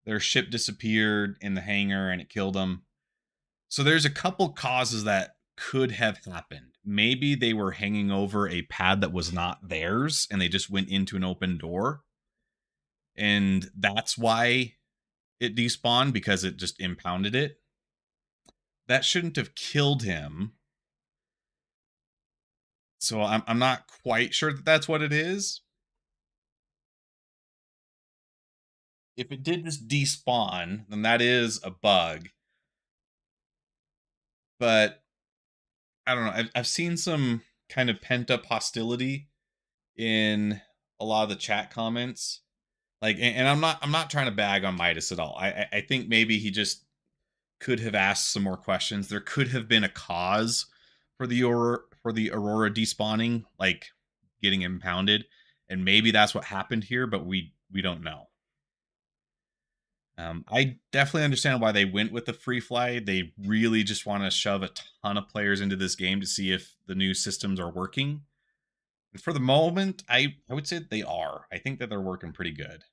their ship disappeared in the hangar and it killed them. So there's a couple causes that could have happened. Maybe they were hanging over a pad that was not theirs and they just went into an open door. And that's why it despawned, because it just impounded it. That shouldn't have killed him. So I'm not quite sure that that's what it is. If it did just despawn, then that is a bug. But I don't know. I've seen some kind of pent up hostility in a lot of the chat comments. Like, and I'm not trying to bag on Midas at all. I think maybe he just could have asked some more questions. There could have been a cause for the Aurora despawning, like getting impounded, and maybe that's what happened here. But we don't know. I definitely understand why they went with the free fly. They really just want to shove a ton of players into this game to see if the new systems are working. And for the moment, I would say that they are. I think that they're working pretty good.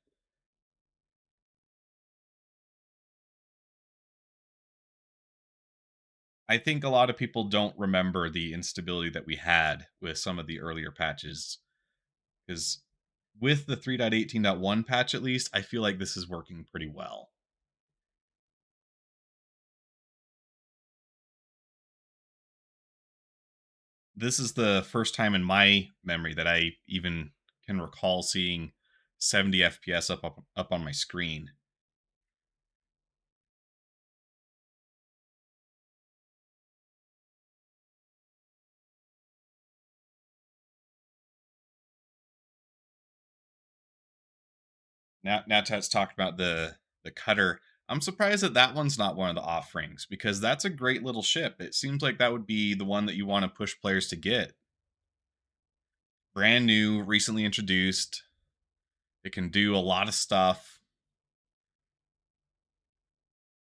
I think a lot of people don't remember the instability that we had with some of the earlier patches, because with the 3.18.1 patch at least, I feel like this is working pretty well. This is the first time in my memory that I even can recall seeing 70 FPS up on my screen. Now Ted's talked about the cutter. I'm surprised that that one's not one of the offerings, because that's a great little ship. It seems like that would be the one that you want to push players to get. Brand new, recently introduced. It can do a lot of stuff.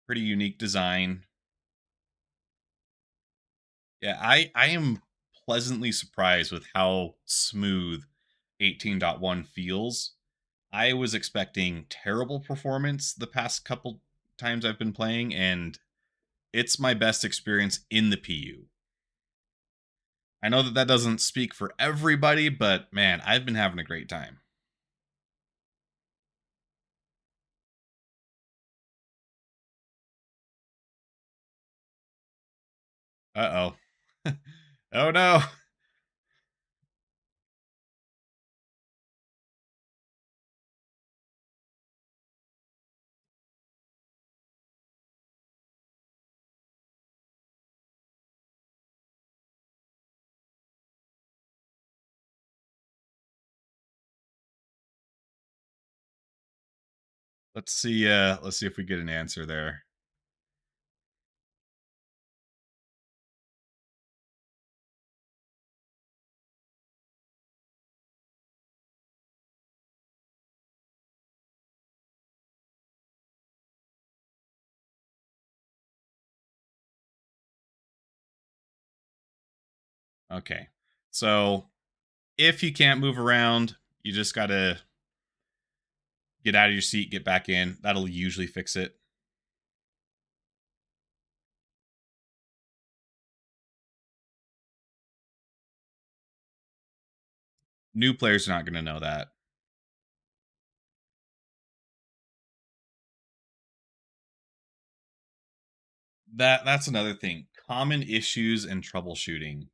Pretty unique design. Yeah, I am pleasantly surprised with how smooth 18.1 feels. I was expecting terrible performance the past couple times I've been playing, and it's my best experience in the PU. I know that that doesn't speak for everybody, but man, I've been having a great time. Uh oh. Oh no. Let's see if we get an answer there. Okay. So, if you can't move around, you just got to get out of your seat, get back in. That'll usually fix it. New players are not going to know that. That's another thing. Common issues and troubleshooting.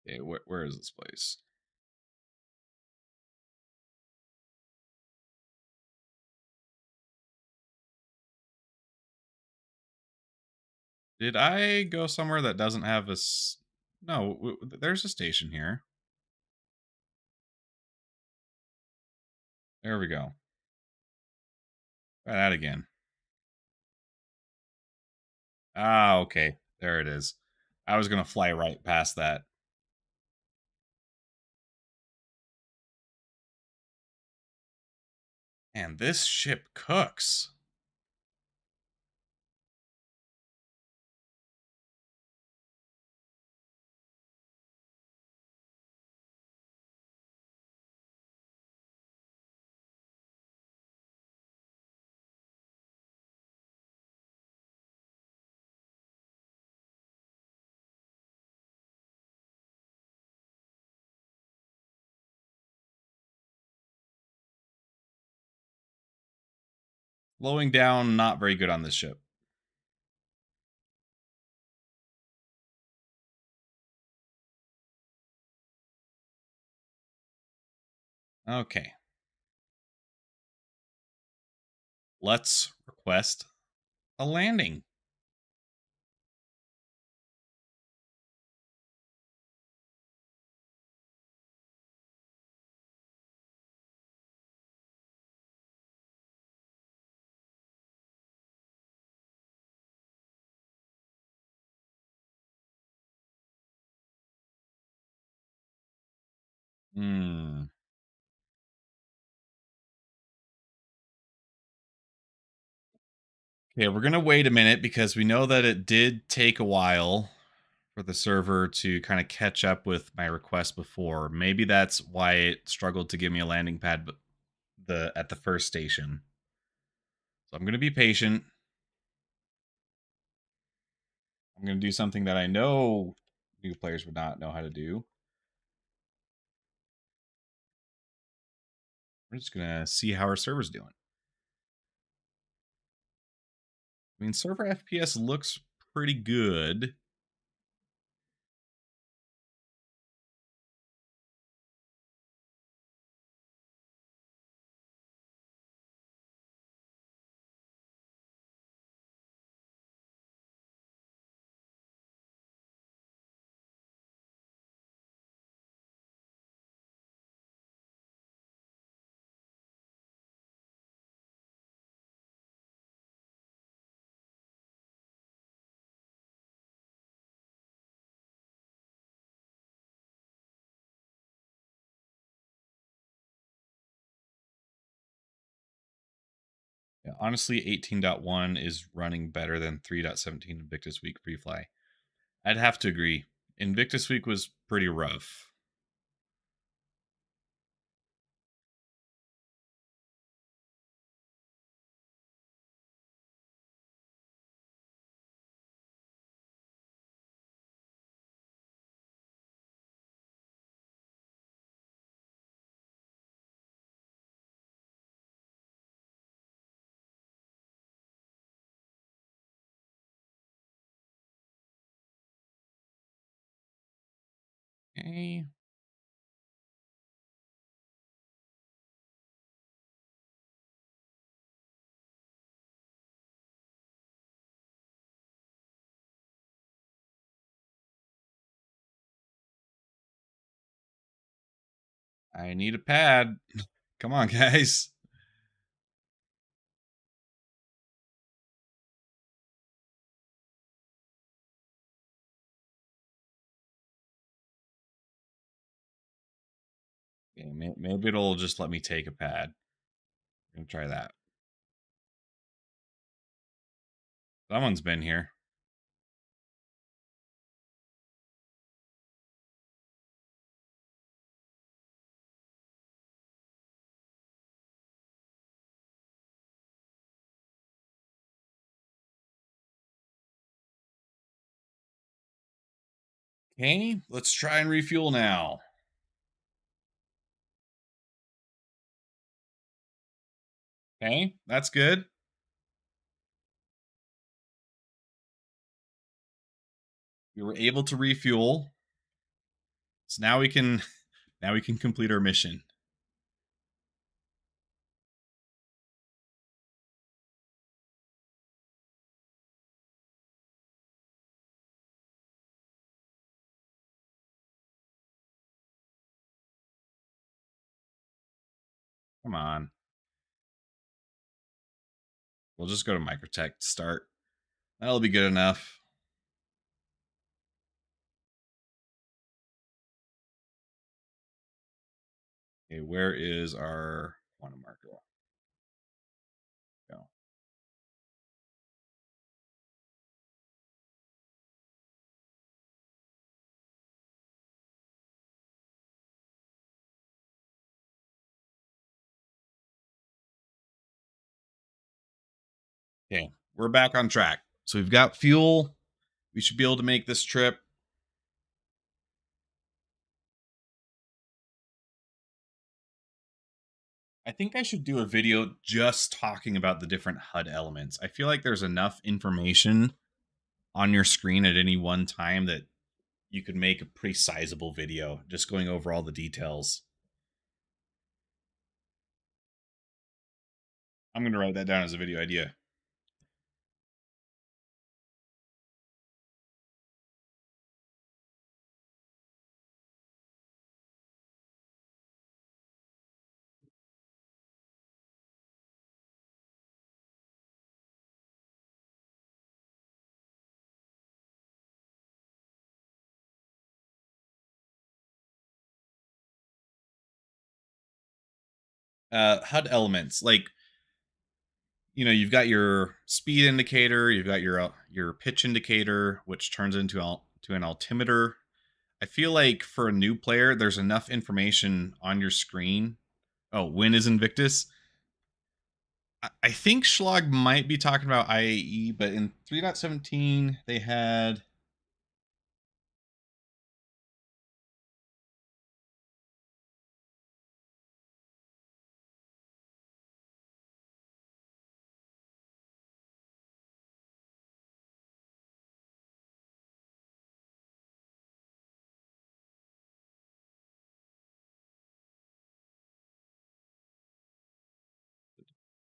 Okay, where is this place? Did I go somewhere that doesn't have a No, there's a station here. There we go. Try that again. Ah, okay. There it is. I was going to fly right past that. And this ship cooks. Slowing down, not very good on this ship. Okay. Let's request a landing. Hmm. Okay, we're gonna wait a minute because we know that it did take a while for the server to kind of catch up with my request before. Maybe that's why it struggled to give me a landing pad at the first station. So I'm gonna be patient. I'm gonna do something that I know new players would not know how to do. We're just gonna see how our server's doing. I mean, server FPS looks pretty good. Yeah, honestly, 18.1 is running better than 3.17 Invictus Week Free Fly. I'd have to agree. Invictus Week was pretty rough. Okay. I need a pad. Come on, guys. Okay, maybe it'll just let me take a pad. I'm gonna try that. Someone's been here. Okay, let's try and refuel now. Okay, that's good. We were able to refuel. So now we can complete our mission. Come on. We'll just go to Microtech to start. That'll be good enough. Okay, where is our quantum marker? Go. Okay, we're back on track. So we've got fuel. We should be able to make this trip. I think I should do a video just talking about the different HUD elements. I feel like there's enough information on your screen at any one time that you could make a pretty sizable video just going over all the details. I'm going to write that down as a video idea. HUD elements, like, you've got your speed indicator, you've got your pitch indicator, which turns into to an altimeter. I feel like for a new player, there's enough information on your screen. Oh, when is Invictus? I think Schlag might be talking about IAE, but in 3.17 they had.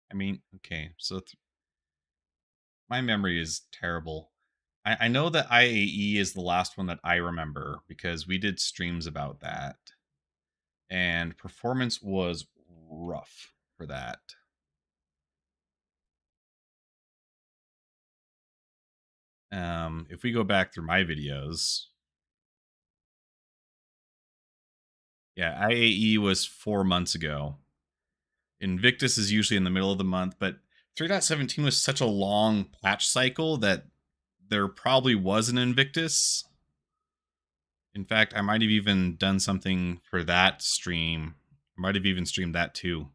I mean, okay, so my memory is terrible. I know that IAE is the last one that I remember because we did streams about that, and performance was rough for that. If we go back through my videos, yeah, IAE was 4 months ago. Invictus is usually in the middle of the month, but 3.17 was such a long patch cycle that there probably was an Invictus. In fact, I might have even done something for that stream. I might have even streamed that too.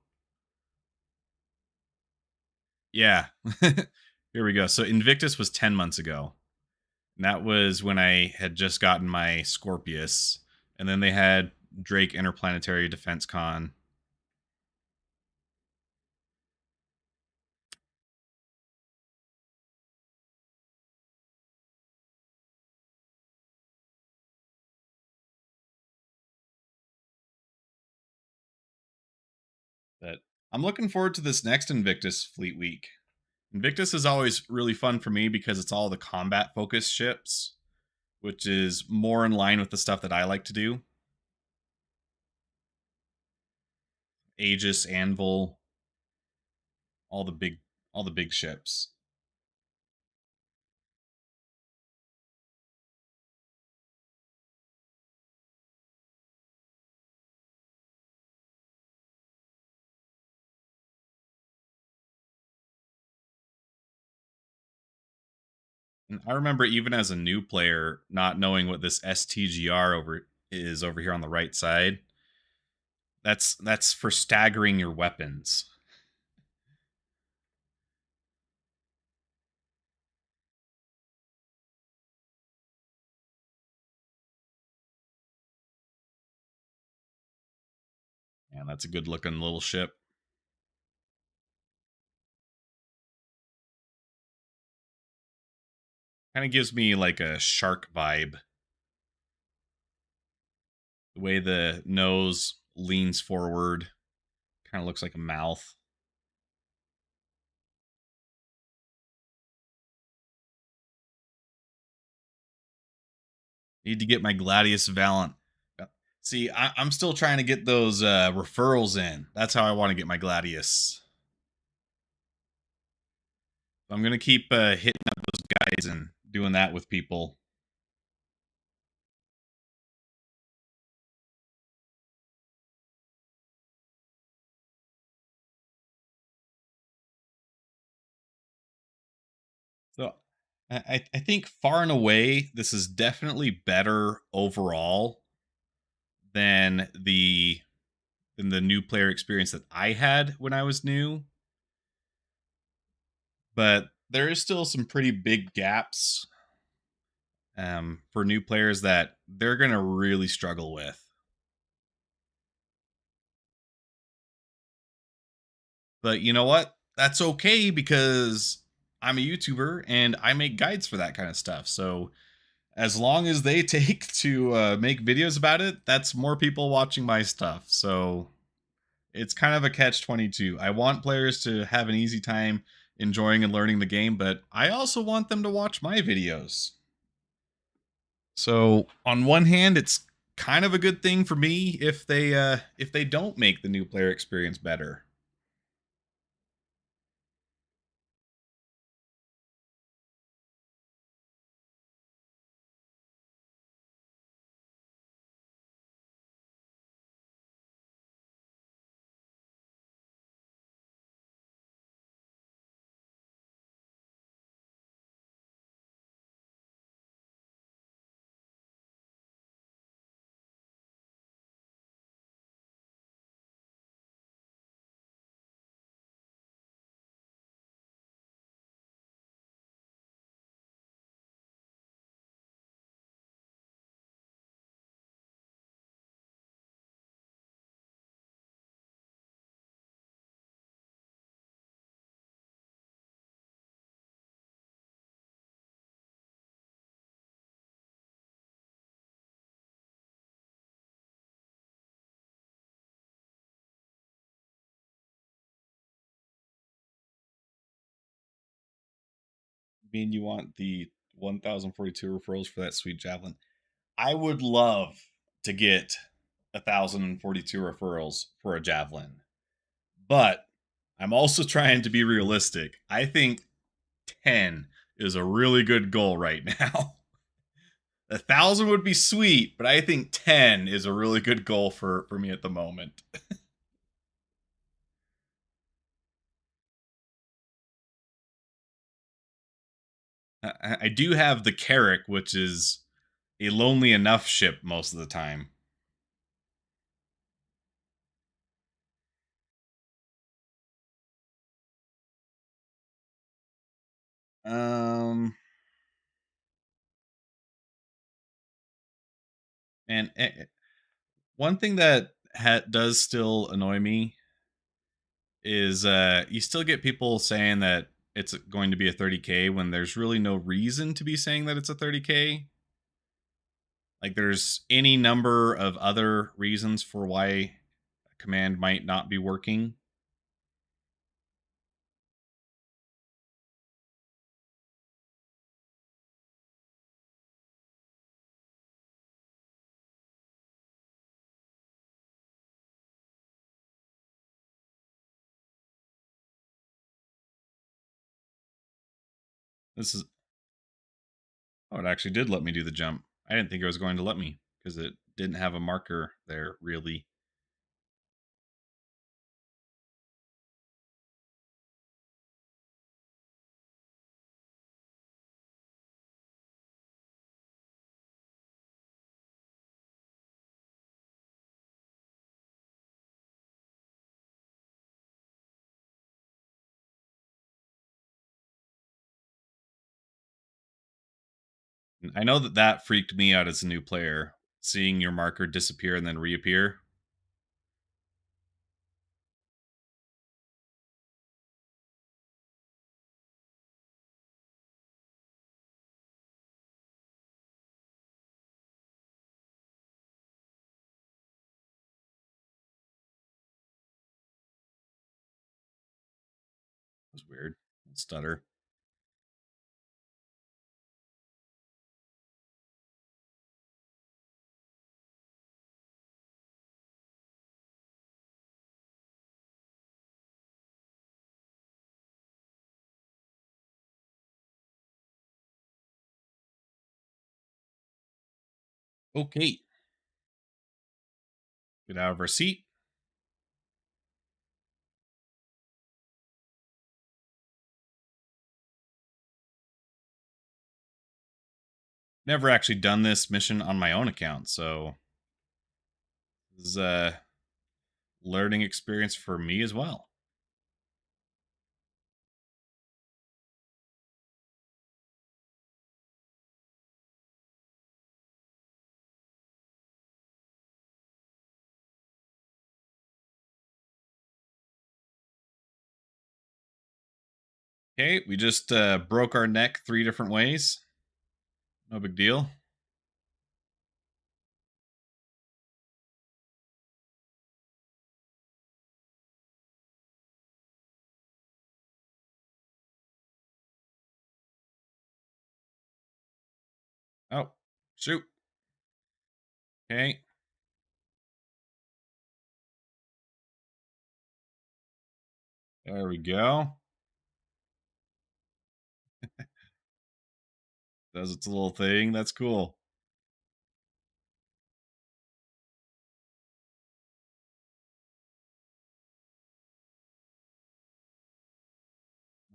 Yeah. Here we go. So Invictus was 10 months ago. And that was when I had just gotten my Scorpius. And then they had Drake Interplanetary Defense Con. But I'm looking forward to this next Invictus Fleet Week. Invictus is always really fun for me because it's all the combat focused ships, which is more in line with the stuff that I like to do. Aegis, Anvil, all the big all the big ships. And I remember even as a new player not knowing what this STGR over here on the right side. That's for staggering your weapons. Man, that's a good looking little ship. Kind of gives me like a shark vibe. The way the nose leans forward, kind of looks like a mouth. Need to get my Gladius Valiant. See, I'm still trying to get those referrals in. That's how I want to get my Gladius. I'm gonna keep hitting up those guys and doing that with people. So I think far and away this is definitely better overall than the new player experience that I had when I was new. But there is still some pretty big gaps for new players that they're gonna really struggle with. But you know what? That's okay because I'm a YouTuber and I make guides for that kind of stuff. So as long as they take to make videos about it, that's more people watching my stuff. So it's kind of a catch 22. I want players to have an easy time enjoying and learning the game, but I also want them to watch my videos. So on one hand, it's kind of a good thing for me if they don't make the new player experience better. mean you want the 1,042 referrals for that sweet javelin? I would love to get 1,042 referrals for a javelin, but I'm also trying to be realistic. I think 10 is a really good goal right now. 1,000 would be sweet, but I think 10 is a really good goal for me at the moment. I do have the Carrick, which is a lonely enough ship most of the time. Um, and one thing that does still annoy me is you still get people saying that it's going to be a 30k when there's really no reason to be saying that it's a 30k. Like there's any number of other reasons for why a command might not be working. This is Oh, it actually did let me do the jump. I didn't think it was going to let me because it didn't have a marker there really. I know that that freaked me out as a new player, seeing your marker disappear and then reappear. It was weird. Stutter. Okay. Get out of our seat. Never actually done this mission on my own account, so this is a learning experience for me as well. Okay, we just broke our neck 3 different ways. No big deal. Oh, shoot. Okay. There we go. Does its little thing. That's cool.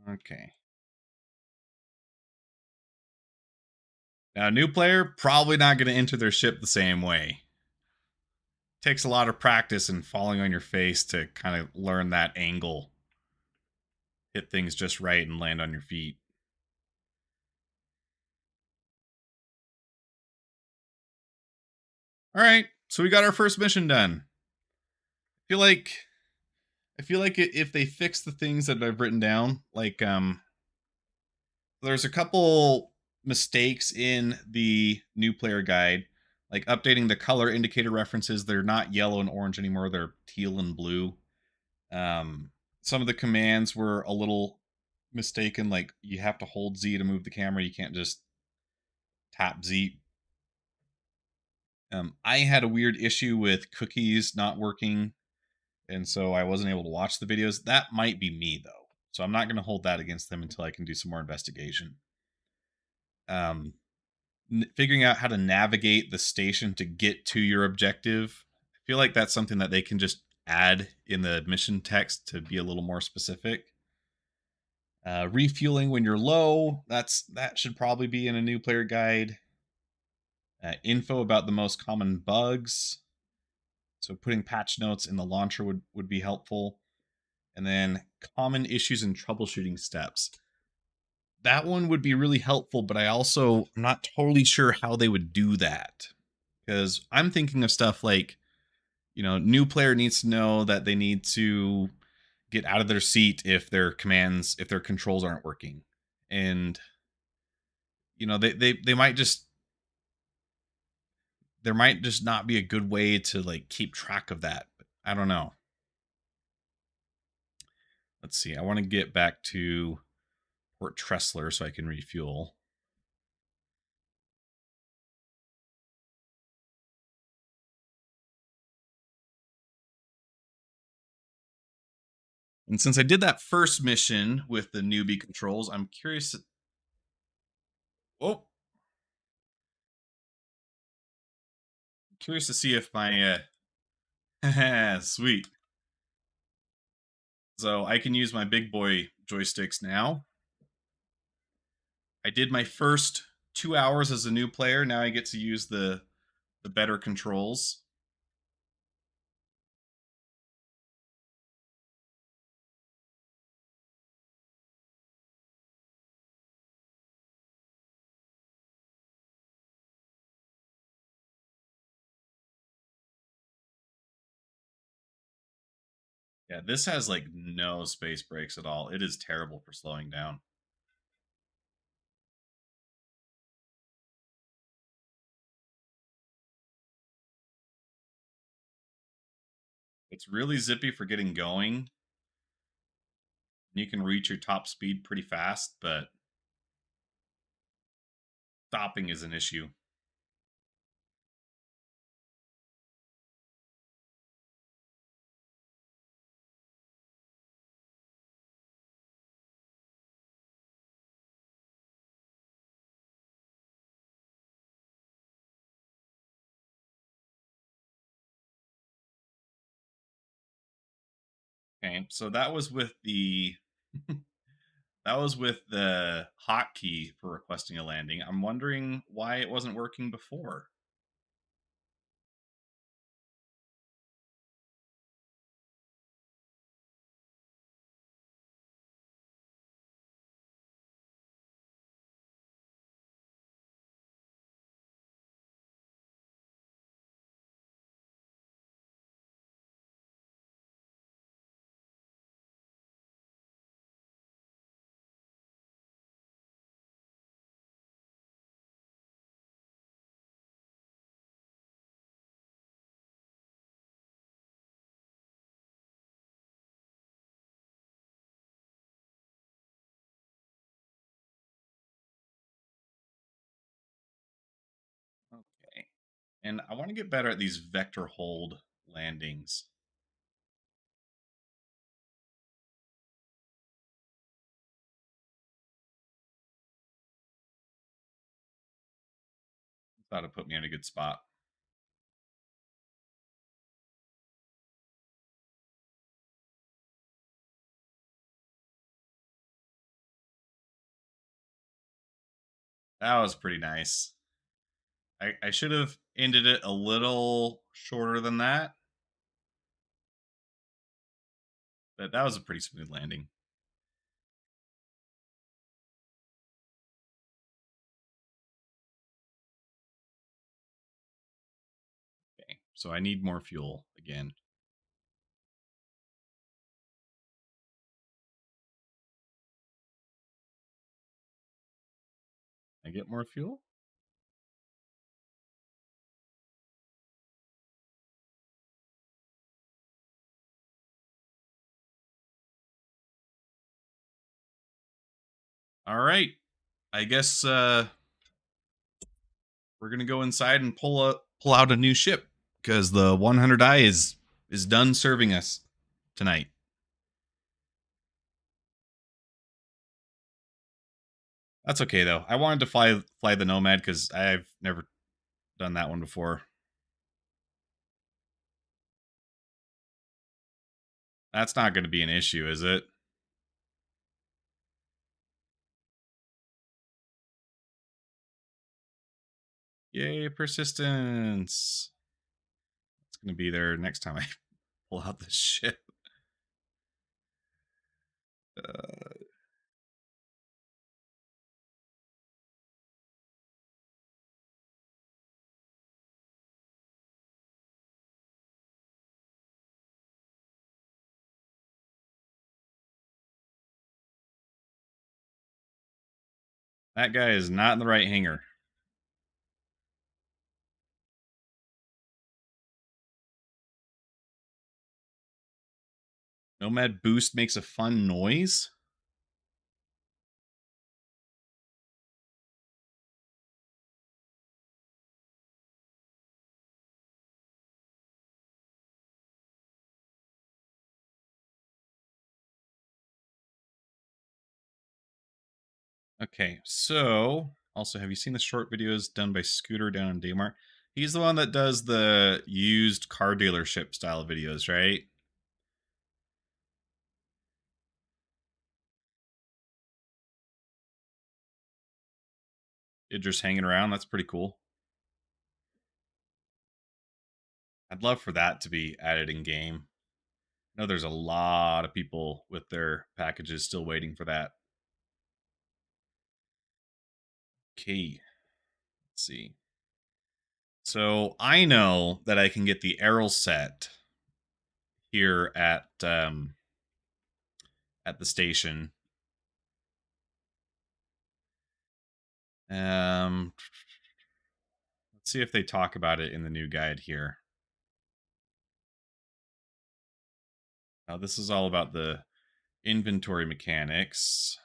Okay. Now, a new player probably not going to enter their ship the same way. Takes a lot of practice and falling on your face to kind of learn that angle, hit things just right, and land on your feet. All right, so we got our first mission done. I feel like if they fix the things that I've written down, like there's a couple mistakes in the new player guide, like updating the color indicator references. They're not yellow and orange anymore; they're teal and blue. Some of the commands were a little mistaken. Like you have to hold Z to move the camera. You can't just tap Z. I had a weird issue with cookies not working, and so I wasn't able to watch the videos. That might be me though, so I'm not going to hold that against them until I can do some more investigation. Um, Figuring out how to navigate the station to get to your objective, I feel like that's something that they can just add in the mission text to be a little more specific. Refueling when you're low, that should probably be in a new player guide. Info about the most common bugs, so putting patch notes in the launcher would be helpful. And then common issues and troubleshooting steps, that one would be really helpful, but I also am not totally sure how they would do that, because I'm thinking of stuff like, new player needs to know that they need to get out of their seat if if their controls aren't working. And they might just there might just not be a good way to like keep track of that. I don't know. Let's see. I want to get back to Port Tressler so I can refuel. And since I did that first mission with the newbie controls, I'm curious. Oh, curious to see if my sweet. So I can use my big boy joysticks now. I did my first 2 hours as a new player. Now I get to use the better controls. Yeah, this has like no space brakes at all. It is terrible for slowing down. It's really zippy for getting going. You can reach your top speed pretty fast, but stopping is an issue. Okay, so that was with the that was with the hotkey for requesting a landing. I'm wondering why it wasn't working before. Okay. And I want to get better at these vector hold landings. Thought it put me in a good spot. That was pretty nice. I should have ended it a little shorter than that, but that was a pretty smooth landing. Okay, so I need more fuel again. I get more fuel? All right. I guess we're gonna go inside and pull out a new ship because the 100i is done serving us tonight. That's okay though. I wanted to fly the Nomad because I've never done that one before. That's not going to be an issue, is it? Yay, persistence. It's going to be there next time I pull out this ship. That guy is not in the right hangar. Nomad boost makes a fun noise. Okay, so also, have you seen the short videos done by Scooter down in Daymar? He's the one that does the used car dealership style videos, right? Idris hanging around. That's pretty cool. I'd love for that to be added in game. I know there's a lot of people with their packages still waiting for that. Okay, let's see. So I know that I can get the Errol set here at the station. Let's see if they talk about it in the new guide here. Now this is all about the inventory mechanics.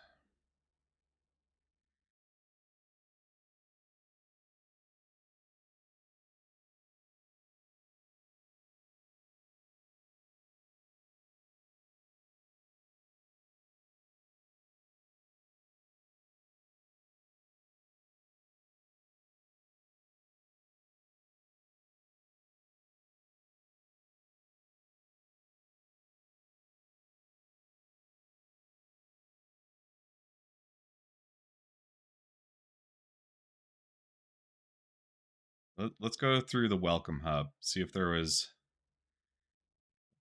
Let's go through the welcome hub, see if there was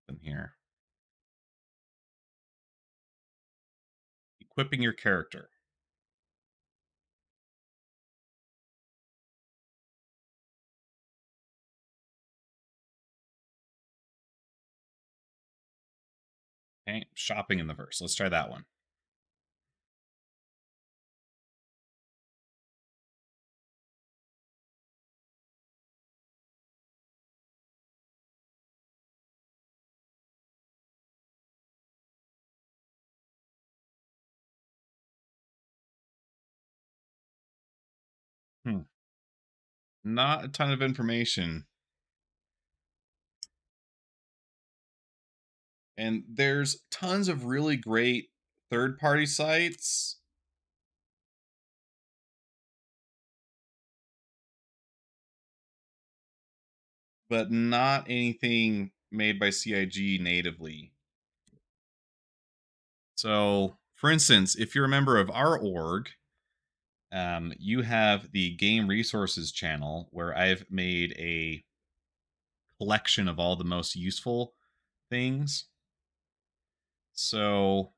something here. Equipping your character. Okay, shopping in the verse. Let's try that one. Not a ton of information. And there's tons of really great third-party sites. But not anything made by CIG natively. So, for instance, if you're a member of our org, you have the Game Resources channel where I've made a collection of all the most useful things. So,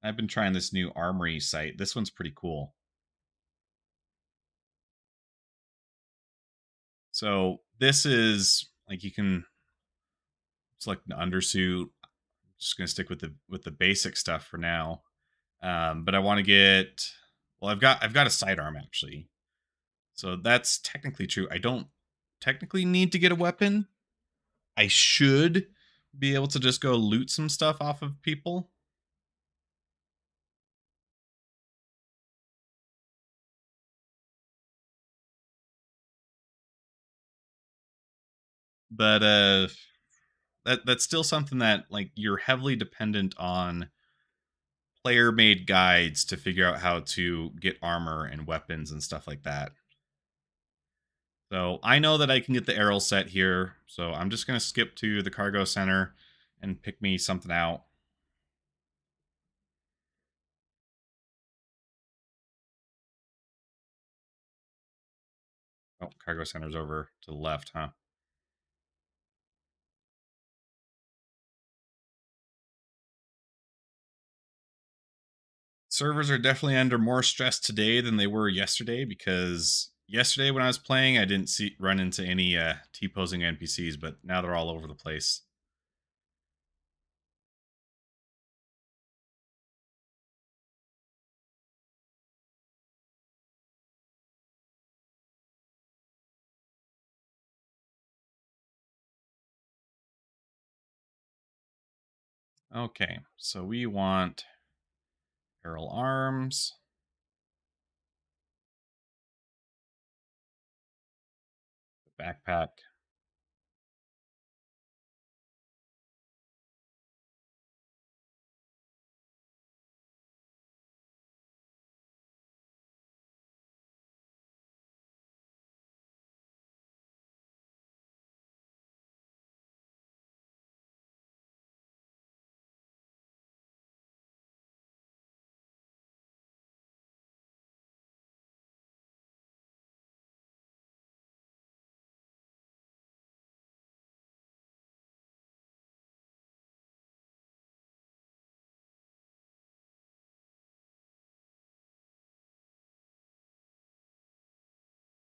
I've been trying this new Armory site. This one's pretty cool. So, this is like you can select an undersuit. Just gonna stick with the basic stuff for now. But I want to get. Well, I've got a sidearm actually, so that's technically true. I don't technically need to get a weapon. I should be able to just go loot some stuff off of people. But that's still something that like you're heavily dependent on player made guides to figure out how to get armor and weapons and stuff like that. So I know that I can get the arrow set here, so I'm just going to skip to the cargo center and pick me something out. Oh, cargo center's over to the left, huh? Servers are definitely under more stress today than they were yesterday, because yesterday when I was playing, I didn't run into any T-posing NPCs, but now they're all over the place. Okay, so we want barrel arms, backpack.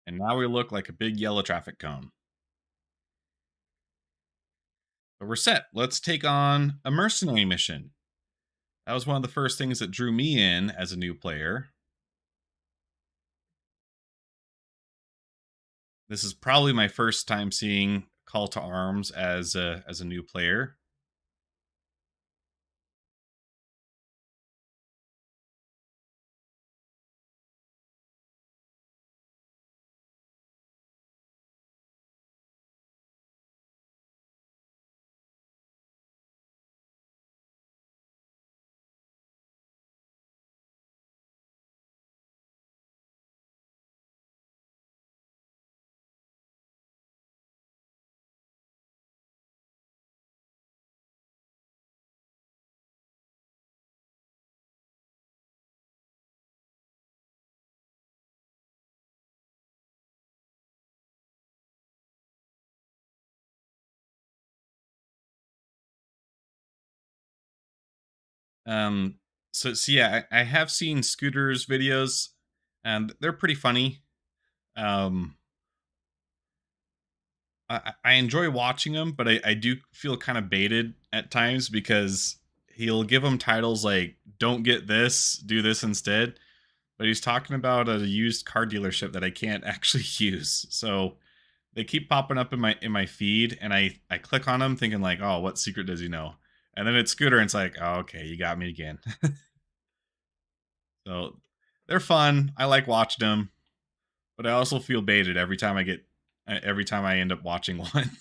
And now we look like a big yellow traffic cone. But we're set. Let's take on a mercenary mission. That was one of the first things that drew me in as a new player. This is probably my first time seeing Call to Arms as a new player. Um, so yeah, I have seen Scooter's videos, and they're pretty funny. Um, I enjoy watching him, but I do feel kind of baited at times because he'll give them titles like "Don't get this, do this instead," but he's talking about a used car dealership that I can't actually use. So they keep popping up in my feed, and I click on them thinking like, "Oh, what secret does he know?" And then it's Scooter, and it's like, "Oh, okay, you got me again." So they're fun. I like watching them, but I also feel baited every time I end up watching one.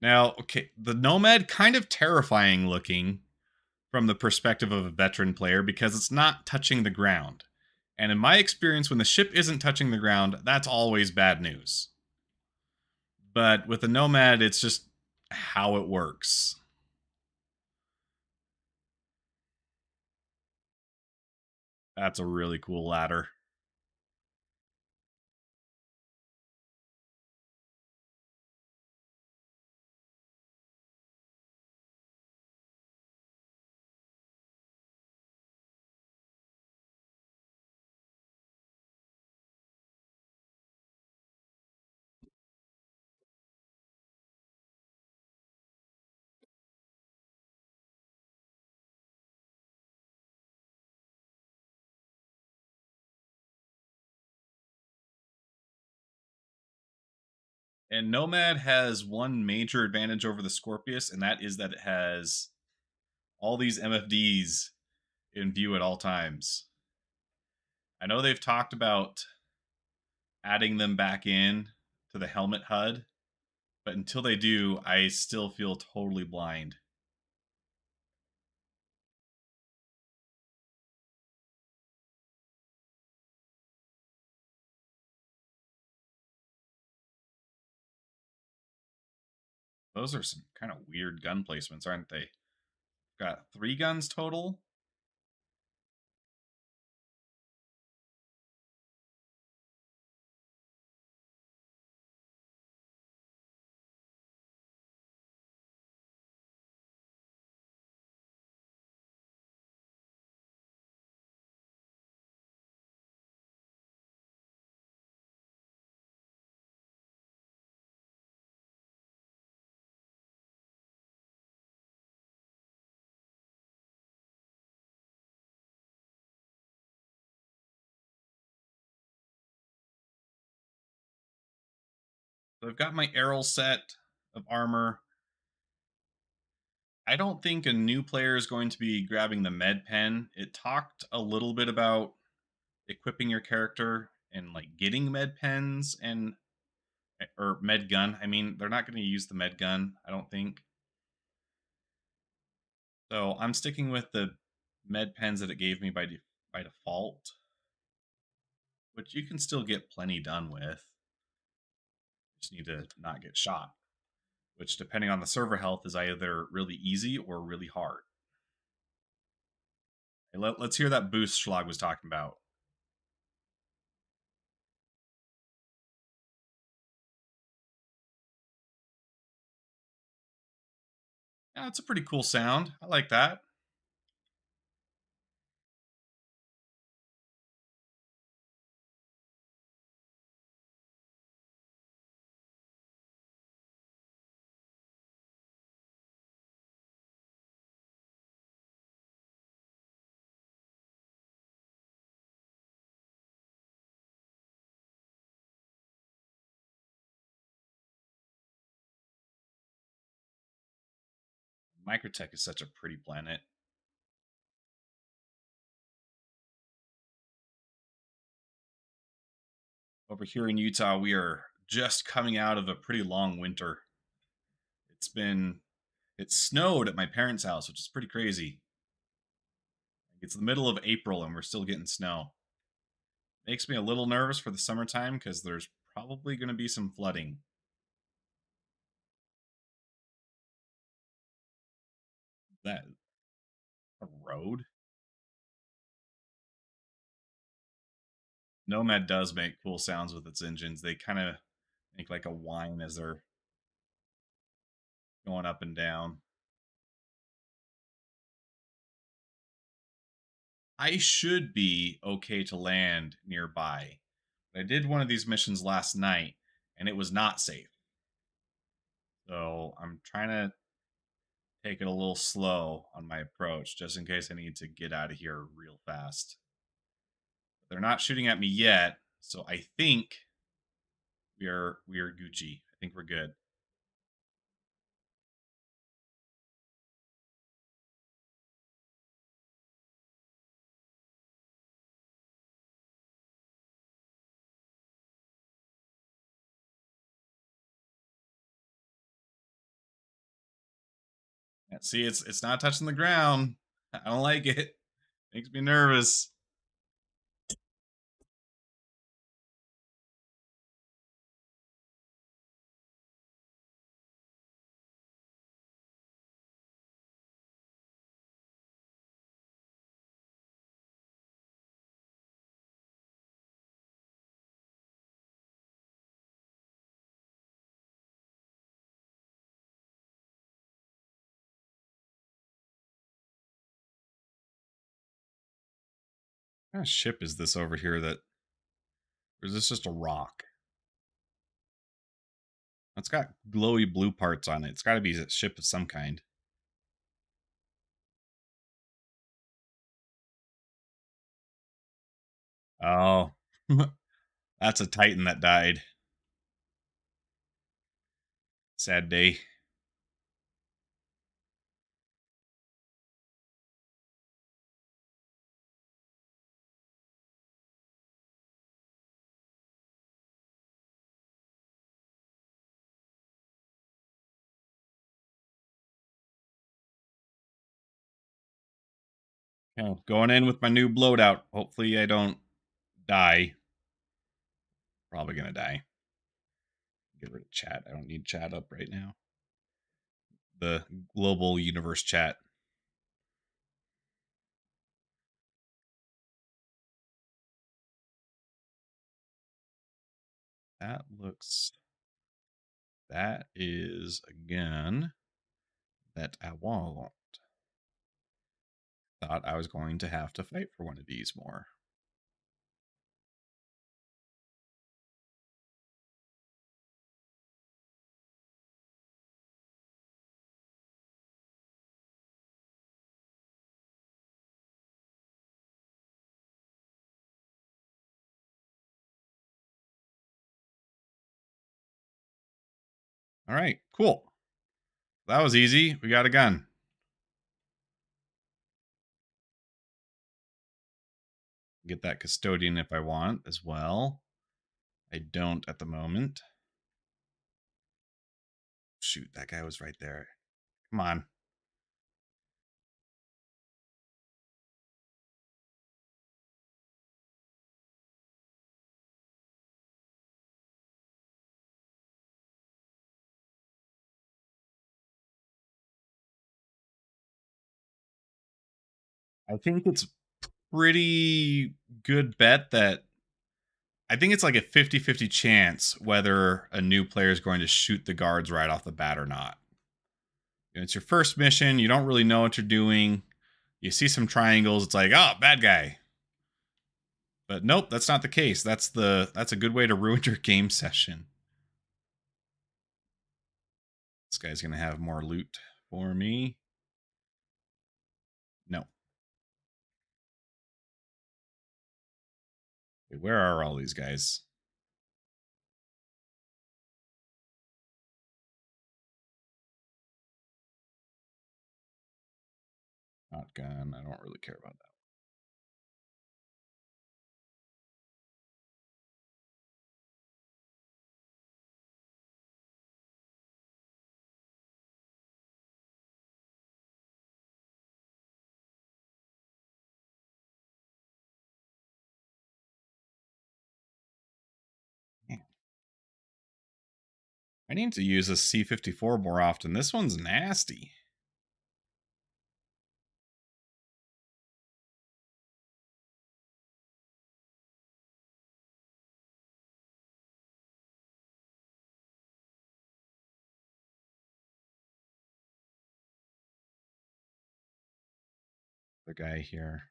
Now, okay, the Nomad kind of terrifying looking from the perspective of a veteran player because it's not touching the ground. And in my experience, when the ship isn't touching the ground, that's always bad news. But with the Nomad, it's just how it works. That's a really cool ladder. And Nomad has one major advantage over the Scorpius, and that is that it has all these MFDs in view at all times. I know they've talked about adding them back in to the helmet HUD, but until they do, I still feel totally blind. Those are some kind of weird gun placements, aren't they? Got 3 guns total. So I've got my Errol set of armor. I don't think a new player is going to be grabbing the med pen. It talked a little bit about equipping your character and like getting med pens and or med gun. I mean, they're not going to use the med gun, I don't think. So I'm sticking with the med pens that it gave me by default, which you can still get plenty done with. Just need to not get shot, which depending on the server health is either really easy or really hard. Hey, let's hear that boost Schlag was talking about. Yeah, it's a pretty cool sound. I like that. Microtech is such a pretty planet. Over here in Utah, we are just coming out of a pretty long winter. It snowed at my parents' house, which is pretty crazy. It's the middle of April and we're still getting snow. Makes me a little nervous for the summertime because there's probably going to be some flooding. That a road? Nomad does make cool sounds with its engines. They kind of make like a whine as they're going up and down. I should be okay to land nearby. I did one of these missions last night and it was not safe. So I'm trying to take it a little slow on my approach just in case I need to get out of here real fast. But they're not shooting at me yet, so I think we are Gucci. I think we're good. Yeah, see, it's not touching the ground. I don't like it. Makes me nervous. What kind of ship is this over here that or is this just a rock? It's got glowy blue parts on it. It's got to be a ship of some kind. Oh, that's a Titan that died. Sad day. Okay, going in with my new bloat. Hopefully I don't die. Probably gonna die. Get rid of chat. I don't need chat up right now. The global universe chat. That is a gun that I want. Thought I was going to have to fight for one of these more. All right, cool. That was easy. We got a gun. Get that custodian if I want as well. I don't at the moment. Shoot, that guy was right there. Come on. I think it's pretty good bet that I think it's like a 50-50 chance whether a new player is going to shoot the guards right off the bat or not. It's your first mission. You don't really know what you're doing. You see some triangles. It's like, oh, bad guy. But nope, that's not the case. That's a good way to ruin your game session. This guy's gonna have more loot for me. No. Okay, where are all these guys? Not gun. I don't really care about that. I need to use a C-54 more often. This one's nasty. The guy here.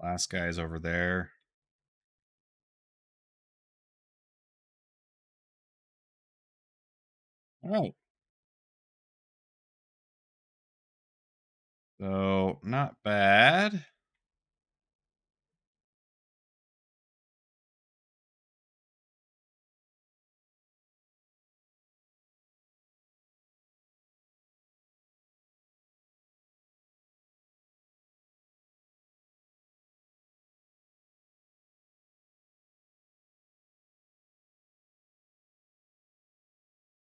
Last guy's over there. All right. So, not bad.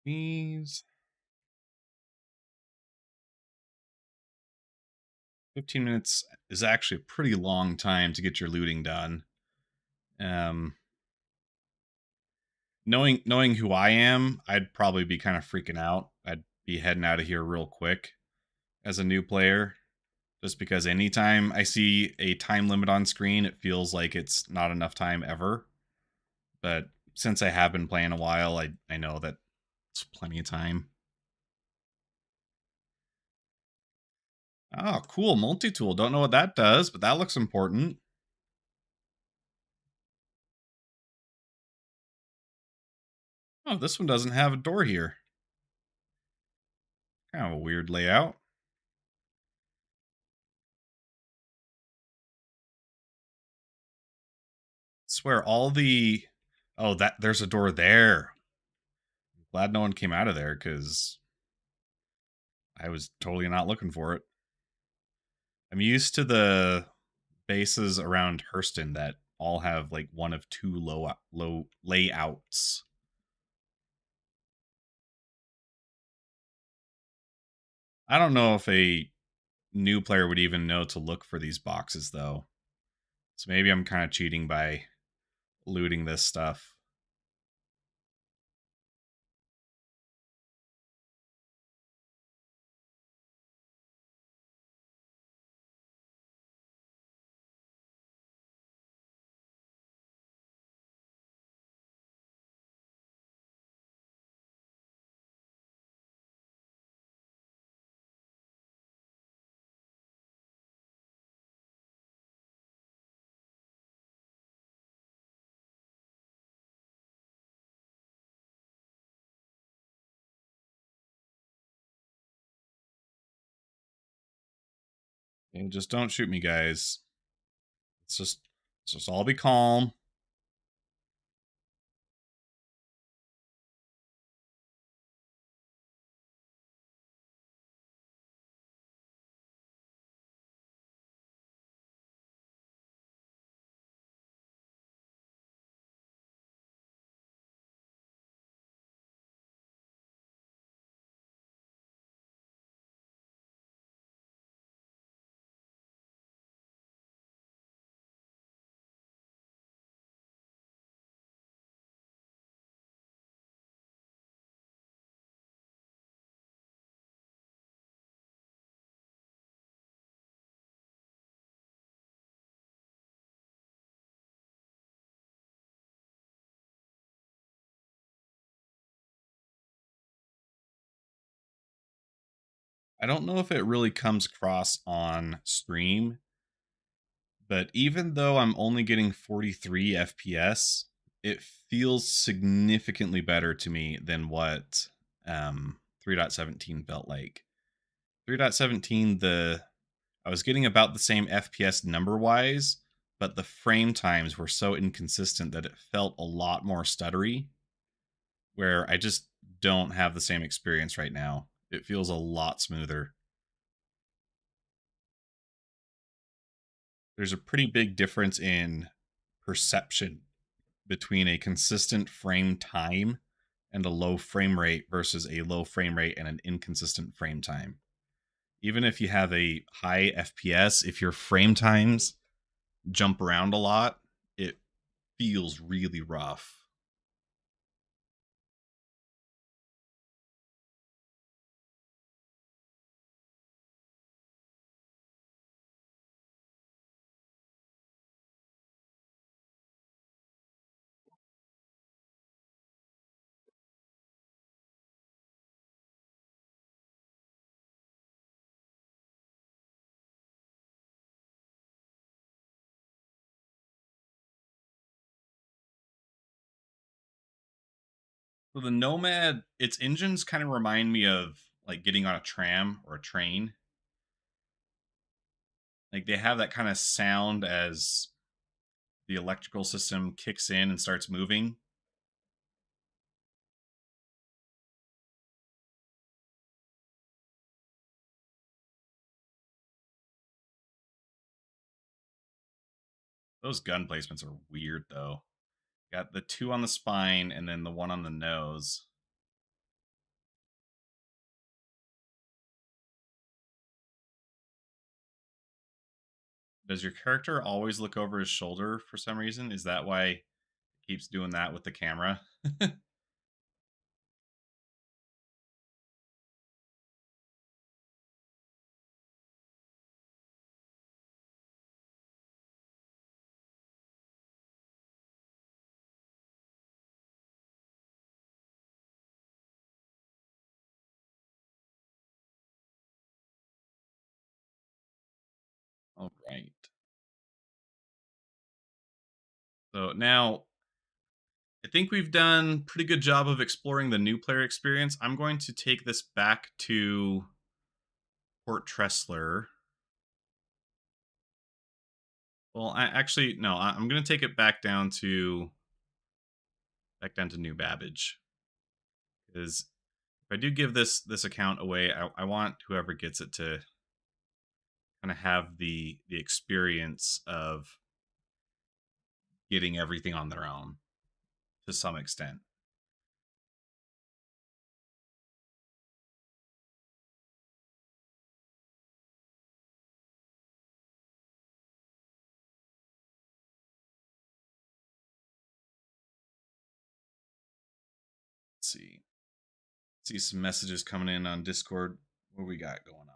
These 15 minutes is actually a pretty long time to get your looting done. Knowing who I am, I'd probably be kind of freaking out. I'd be heading out of here real quick as a new player, just because anytime I see a time limit on screen, it feels like it's not enough time ever. But since I have been playing a while, I know that it's plenty of time. Oh, cool. Multi-tool. Don't know what that does, but that looks important. Oh, this one doesn't have a door here. Kind of a weird layout. Swear all the... Oh, there's a door there. Glad no one came out of there, because I was totally not looking for it. I'm used to the bases around Hurston that all have like one of two low layouts. I don't know if a new player would even know to look for these boxes though. So maybe I'm kind of cheating by looting this stuff. And just don't shoot me, guys. Let's just all be calm. I don't know if it really comes across on stream, but even though I'm only getting 43 FPS, it feels significantly better to me than what 3.17 felt like. 3.17, I was getting about the same FPS number wise, but the frame times were so inconsistent that it felt a lot more stuttery, where I just don't have the same experience right now. It feels a lot smoother. There's a pretty big difference in perception between a consistent frame time and a low frame rate versus a low frame rate and an inconsistent frame time. Even if you have a high FPS, if your frame times jump around a lot, it feels really rough. So the Nomad, its engines kind of remind me of like getting on a tram or a train. Like they have that kind of sound as the electrical system kicks in and starts moving. Those gun placements are weird though. Got the two on the spine and then the one on the nose. Does your character always look over his shoulder for some reason? Is that why it keeps doing that with the camera? All right. So now I think we've done pretty good job of exploring the new player experience. I'm going to take this back to Port Tressler. Well, I actually no, I'm going to take it back down to New Babbage because if I do give this account away, I want whoever gets it to kind of have the experience of getting everything on their own to some extent. Let's see some messages coming in on Discord. What we got going on?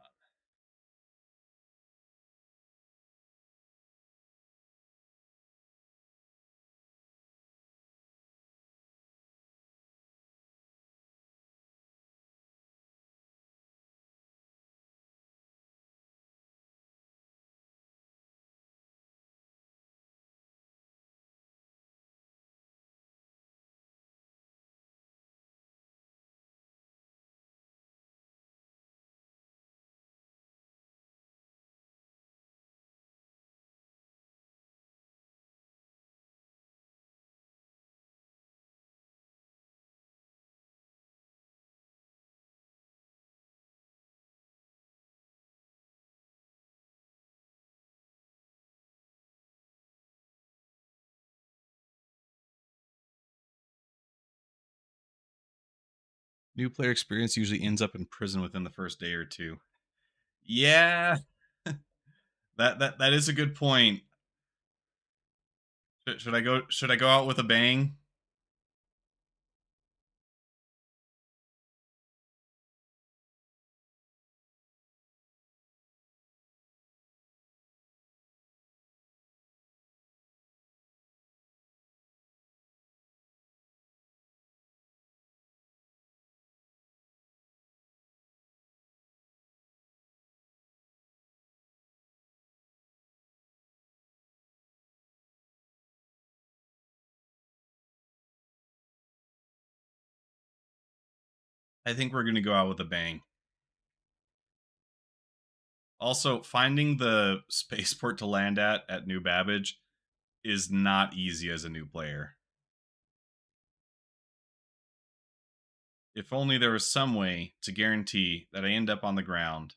New player experience usually ends up in prison within the first day or two. Yeah, that is a good point. Should I go? Should I go out with a bang? I think we're gonna go out with a bang. Also, finding the spaceport to land at New Babbage is not easy as a new player. If only there was some way to guarantee that I end up on the ground.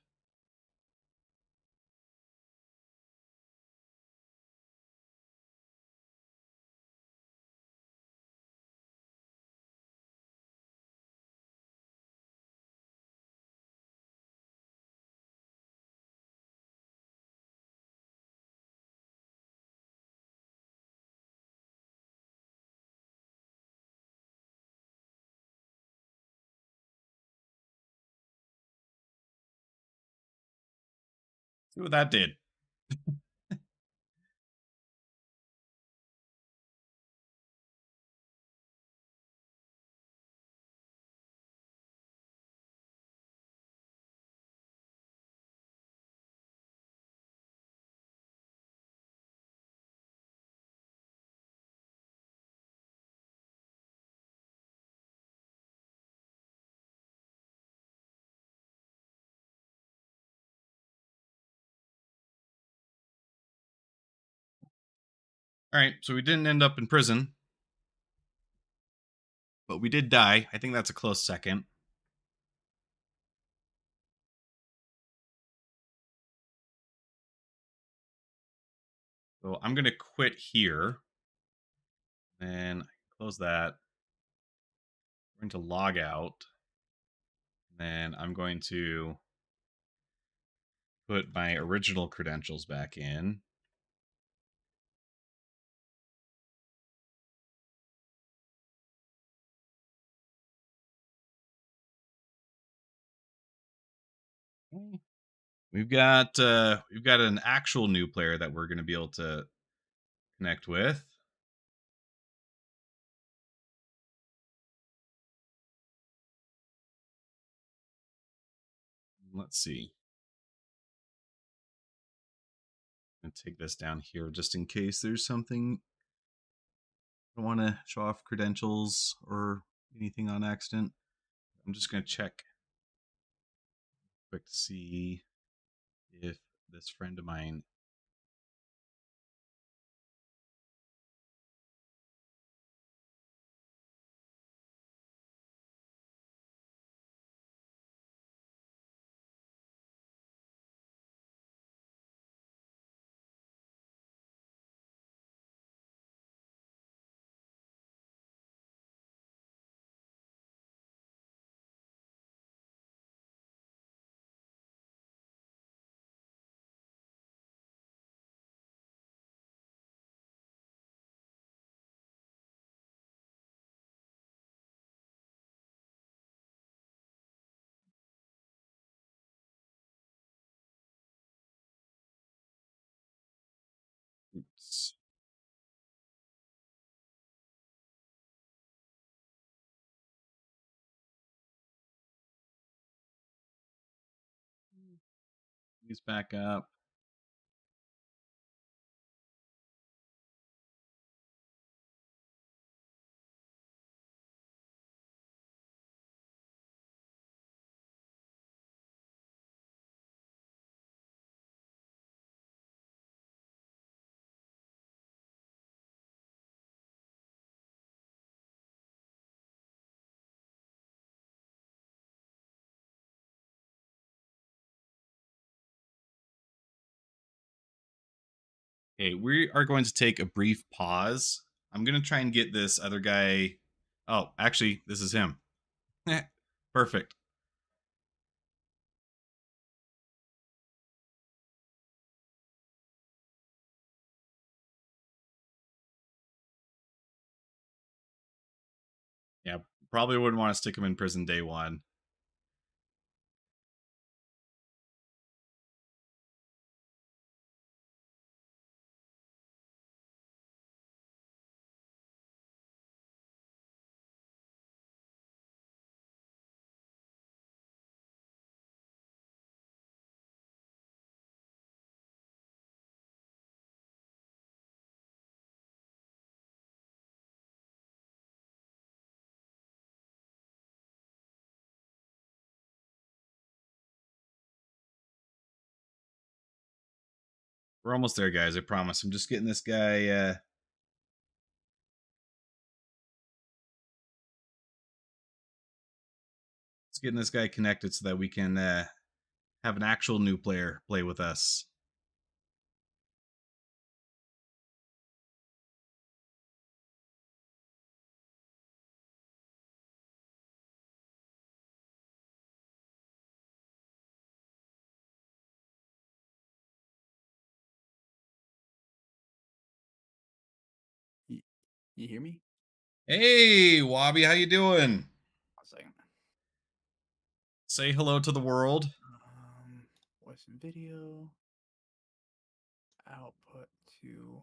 See what that did. All right, so we didn't end up in prison, but we did die. I think that's a close second. So I'm gonna quit here. Then close that. I'm going to log out. Then I'm going to put my original credentials back in. We've got an actual new player that we're going to be able to connect with. Let's see. I'm going to take this down here just in case there's something. I don't want to show off credentials or anything on accident. I'm just going to check quick to see if this friend of mine. He's back up. Okay, we are going to take a brief pause. I'm going to try and get this other guy. Oh, actually, this is him. Perfect. Yeah, probably wouldn't want to stick him in prison day one. We're almost there, guys. I promise. I'm just getting this guy. Just getting this guy connected so that we can have an actual new player play with us. You, you hear me? Hey, Wabi, how you doing? One second. Say hello to the world. Voice and video. Output to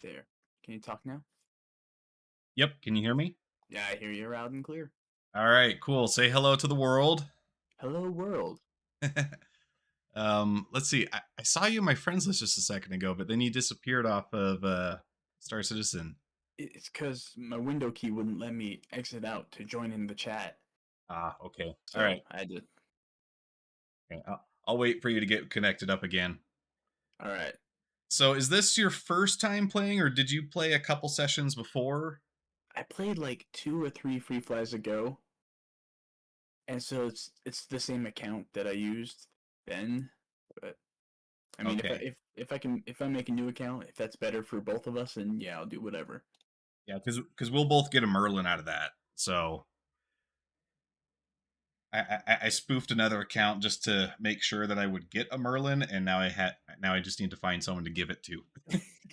there. Can you talk now? Yep, can you hear me? Yeah, I hear you loud and clear. All right, cool. Say hello to the world. Hello, world. Let's see. I saw you in my friends list just a second ago, but then you disappeared off of Star Citizen. It's because my window key wouldn't let me exit out to join in the chat. Ah, okay. All So right. I had to. Okay. I'll wait for you to get connected up again. All right. So, is this your first time playing, or did you play a couple sessions before? I played like 2 or 3 free flies ago, and so it's the same account that I used then. But I mean, Okay. if I make a new account, if that's better for both of us, then yeah, I'll do whatever. Yeah, because we'll both get a Merlin out of that. So I spoofed another account just to make sure that I would get a Merlin, and now I just need to find someone to give it to.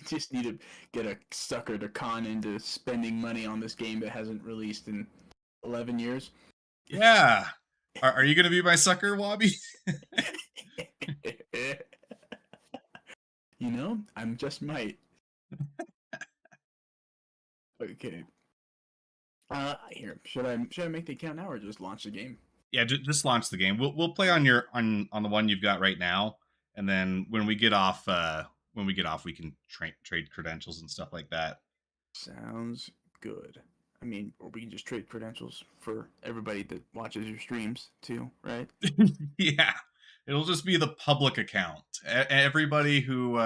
Just need to get a sucker to con into spending money on this game that hasn't released in 11 years. Yeah. Are you gonna be my sucker, Wabi? You know, I'm just might. Okay. Here, should I make the account now or just launch the game? Yeah, just launch the game. We'll play on your on the one you've got right now, and then when we get off, we can trade credentials and stuff like that. Sounds good. I mean, or we can just trade credentials for everybody that watches your streams too, right? Yeah, it'll just be the public account. Everybody who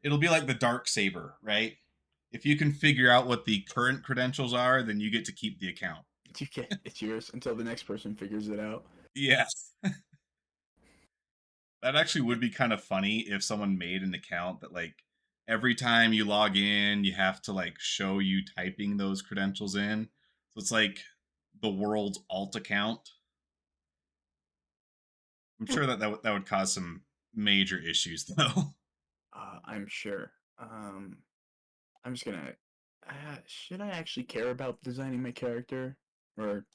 it'll be like the dark saber, right? If you can figure out what the current credentials are, then you get to keep the account. It's yours until the next person figures it out. Yes. That actually would be kind of funny if someone made an account that like every time you log in, you have to like show you typing those credentials in. So it's like the world's alt account. I'm sure that would cause some major issues though. I'm sure. I'm just gonna. Should I actually care about designing my character, or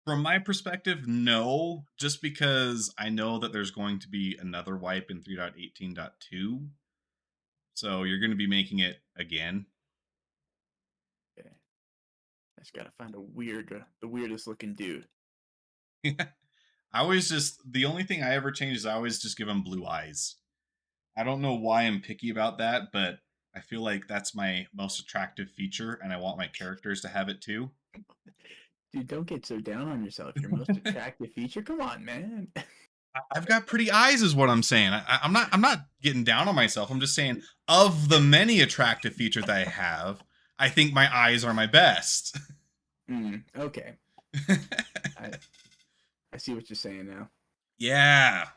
From my perspective, no, just because I know that there's going to be another wipe in 3.18.2. So you're going to be making it again. okay. I just gotta find the weirdest looking dude. I always just the only thing I ever change is I always just give him blue eyes. I don't know why I'm picky about that, but I feel like that's my most attractive feature, and I want my characters to have it too. Dude, don't get so down on yourself. Your most attractive feature? Come on, man. I've got pretty eyes, is what I'm saying. I'm not. I'm not getting down on myself. I'm just saying, of the many attractive features that I have, I think my eyes are my best. Okay. I I see what you're saying now. Yeah.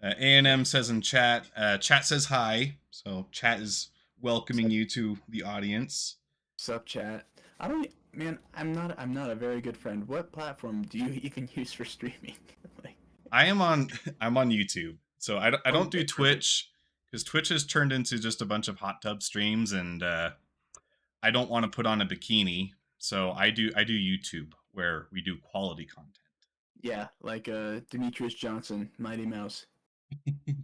A&M says in chat. Chat says hi. So chat is welcoming Sup, you to the audience. sup chat. I don't man, I'm not a very good friend. What platform do you even use for streaming? Like, I am on. I'm on YouTube. So I don't do okay, perfect. Twitch because Twitch has turned into just a bunch of hot tub streams, and I don't want to put on a bikini. So I do YouTube where we do quality content. Yeah, like Demetrius Johnson, Mighty Mouse.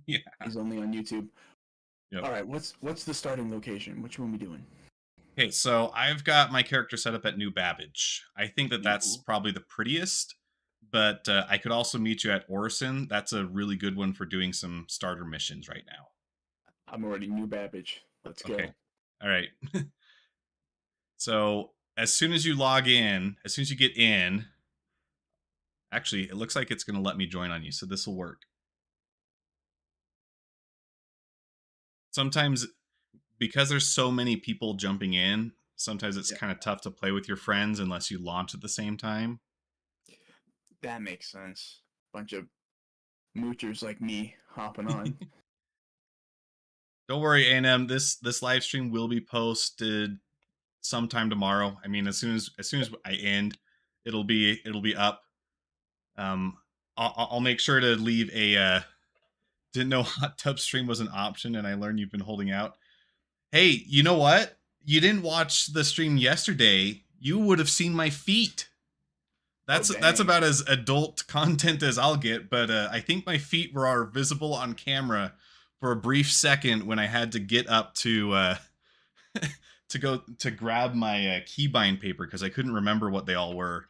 Yeah. He's only on YouTube. Yep. All right, what's the starting location? Which one we doing? Okay, so I've got my character set up at New Babbage. I think that that's Ooh, probably the prettiest, but I could also meet you at Orison. That's a really good one for doing some starter missions right now. I'm already New Babbage. Let's Okay. go. All right. So as soon as you log in, as soon as you get in, actually, it looks like it's going to let me join on you, so this will work. Sometimes, because there's so many people jumping in, sometimes it's Yeah, kind of tough to play with your friends unless you launch at the same time. that makes sense. Bunch of moochers like me hopping on. Don't worry, A&M. This live stream will be posted sometime tomorrow. I mean, as soon as I end, it'll be up. Um, I'll make sure to leave a. Didn't know hot tub stream was an option, and I learned you've been holding out. Hey, you know what? You didn't watch the stream yesterday. You would have seen my feet. Oh That's dang. about as adult content as I'll get, but I think my feet were visible on camera for a brief second when I had to get up to go to grab my keybind paper because I couldn't remember what they all were.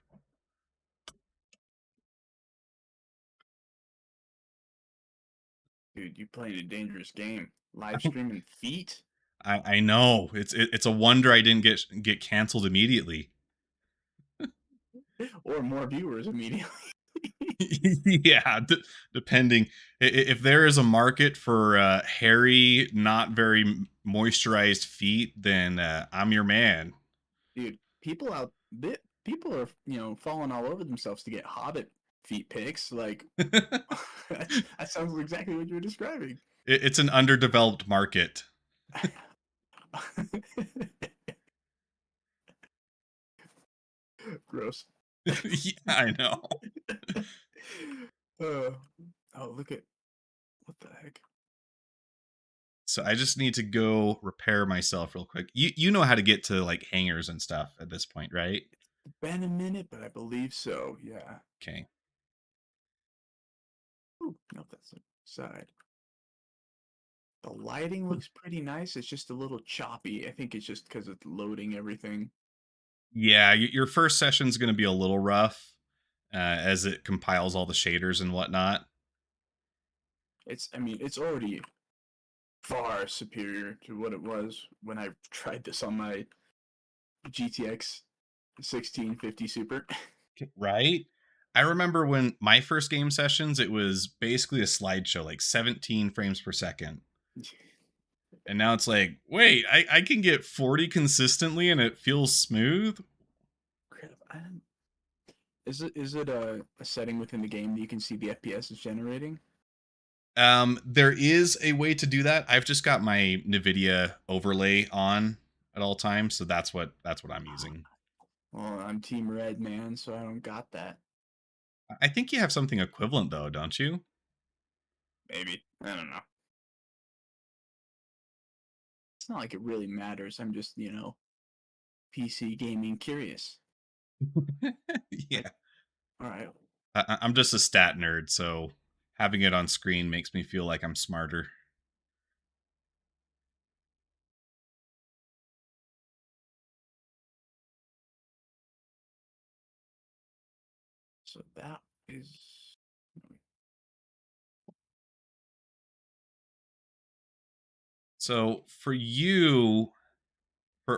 Dude, you playing a dangerous game. Live streaming feet? I know it's a wonder I didn't get canceled immediately. Or more viewers immediately. Yeah, depending if there is a market for hairy, not very moisturized feet, then I'm your man. Dude, people are, falling all over themselves to get Hobbit feet pics. Like, that sounds exactly what you're describing. It's an underdeveloped market. Gross. Yeah, I know. uh, oh, look at what the heck. So I just need to go repair myself real quick. You know how to get to like hangars and stuff at this point, right? Been a minute, but I believe so. Yeah. Okay. Ooh, no, that's the side. The lighting looks pretty nice. It's just a little choppy. I think it's just because it's loading everything. Yeah, your first session's going to be a little rough as it compiles all the shaders and whatnot. I mean, it's already far superior to what it was when I tried this on my GTX 1650 Super. Right? I remember when my first game sessions, it was basically a slideshow, like 17 frames per second. And now it's like, wait, I can get 40 consistently and it feels smooth? Crap, is it a setting within the game that you can see the FPS is generating? There is a way to do that. I've just got my NVIDIA overlay on at all times, so that's what I'm using. Well, I'm Team Red, man, so I don't got that. I think you have something equivalent though, don't you? Maybe. I don't know. It's not like it really matters. I'm just, PC gaming curious. Yeah. Like, all right, I'm just a stat nerd, so having it on screen makes me feel like I'm smarter. So that is. So for you,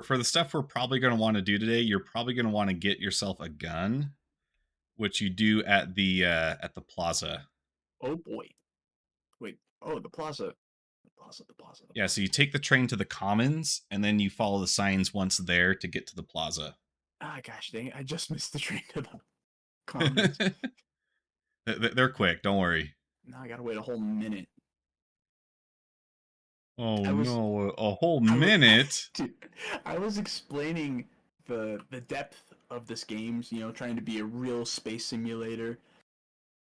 for the stuff we're probably going to want to do today, you're probably going to want to get yourself a gun, which you do at the plaza. Oh boy. Wait. Oh, the plaza. The plaza. The plaza. The Yeah, so plaza. you take the train to the commons, and then you follow the signs once there to get to the plaza. Ah, gosh dang it. I just missed the train to the commons. They're quick. Don't worry. Now I gotta wait a whole minute. Oh I was no, a whole I was, minute. dude, I was explaining the depth of this game's, trying to be a real space simulator,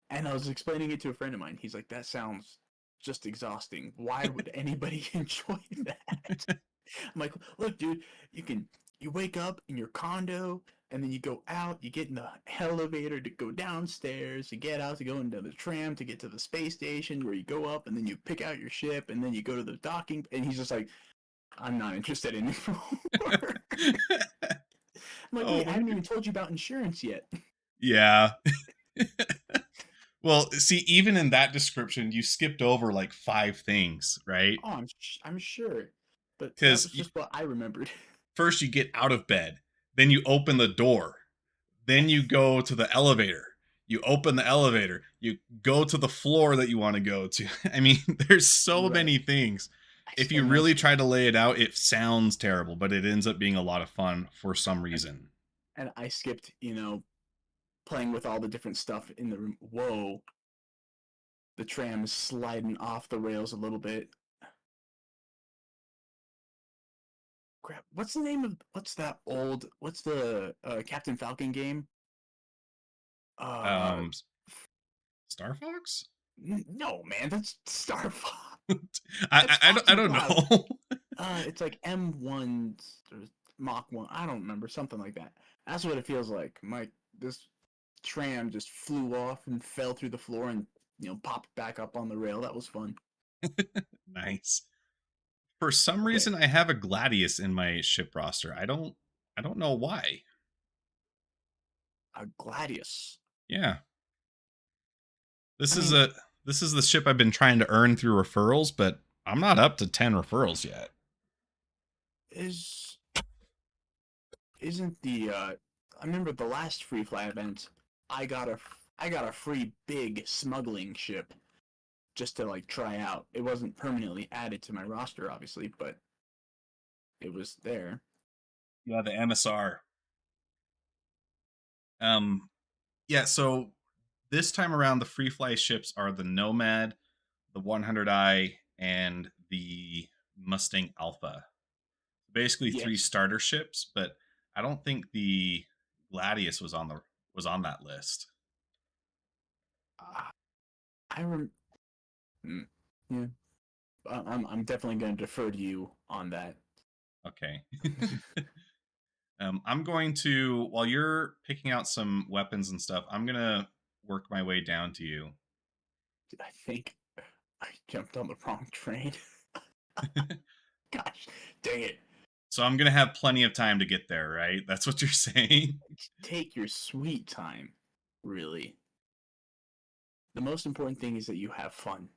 and I was explaining it to a friend of mine. He's like, "That sounds just exhausting. Why would anybody enjoy that?" I'm like, "Look, dude, you wake up in your condo, and then you go out, you get in the elevator to go downstairs, you get out to go into the tram to get to the space station where you go up, and then you pick out your ship, and then you go to the docking." And he's just like, "I'm not interested anymore." I'm like, Oh "Wait, I my haven't god. even told you about insurance yet." Yeah. Well, see, even in that description, you skipped over like five things, right? Oh, I'm sure, but that Because was just what I remembered. first you get out of bed, then you open the door, then you go to the elevator. You open the elevator, you go to the floor that you want to go to. I mean, there's so Right. many things. I If you spent really most try to lay it out, it sounds terrible, but it ends up being a lot of fun for some and, reason. and I skipped, playing with all the different stuff in the room. Whoa, the tram is sliding off the rails a little bit. Crap, what's the name of what's the Captain Falcon game? Uh, Um, Star Fox? no, man, that's Star Fox. I, That's I, I don't, I Foxy don't Cloud. know. It's like M1 or Mach 1. I don't remember, something like that. That's what it feels like. This tram just flew off and fell through the floor and popped back up on the rail. That was fun. Nice. For some Okay, reason, I have a Gladius in my ship roster. I don't know why. a Gladius. Yeah, I this is mean, a this is the ship I've been trying to earn through referrals, but I'm not up to 10 referrals yet. is isn't the I remember the last free fly event. I got a free big smuggling ship just to like try out. It wasn't permanently added to my roster, obviously, but it was there. Yeah, the MSR. Um, yeah. So this time around, the free fly ships are the Nomad, the 100i, and the Mustang Alpha. Basically, three Yes, starter ships, but I don't think the Gladius was on that list. uh, I rem. Mm, yeah, I'm definitely going to defer to you on that. Okay. I'm going to, while you're picking out some weapons and stuff, I'm going to work my way down to you. I think I jumped on the wrong train. Gosh, dang it! So I'm going to have plenty of time to get there, right? That's what you're saying? Take your sweet time. Really, the most important thing is that you have fun.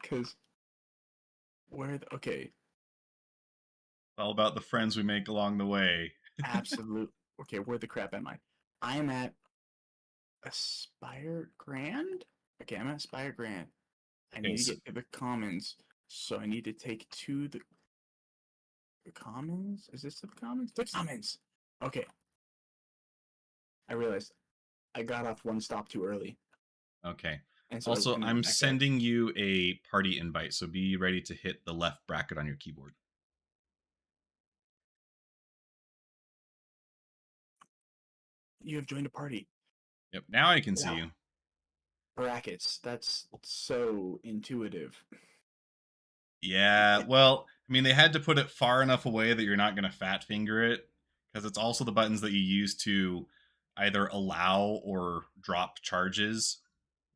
Because okay, All about the friends we make along the way. absolute. Okay, where the crap am I? I am at Aspire Grand. Okay, I'm at Aspire Grand. I Okay, need to so, get to the Commons, so I need to take to the Commons. Is this the Commons? The Commons. Okay, I realized I got off one stop too early, okay. and so I Also, ended up I'm back there. sending you a party invite, so be ready to hit the left bracket on your keyboard. You have joined a party. Yep, now I can see Wow, you. brackets. That's so intuitive. Yeah, well, I mean, they had to put it far enough away that you're not going to fat finger it, because it's also the buttons that you use to either allow or drop charges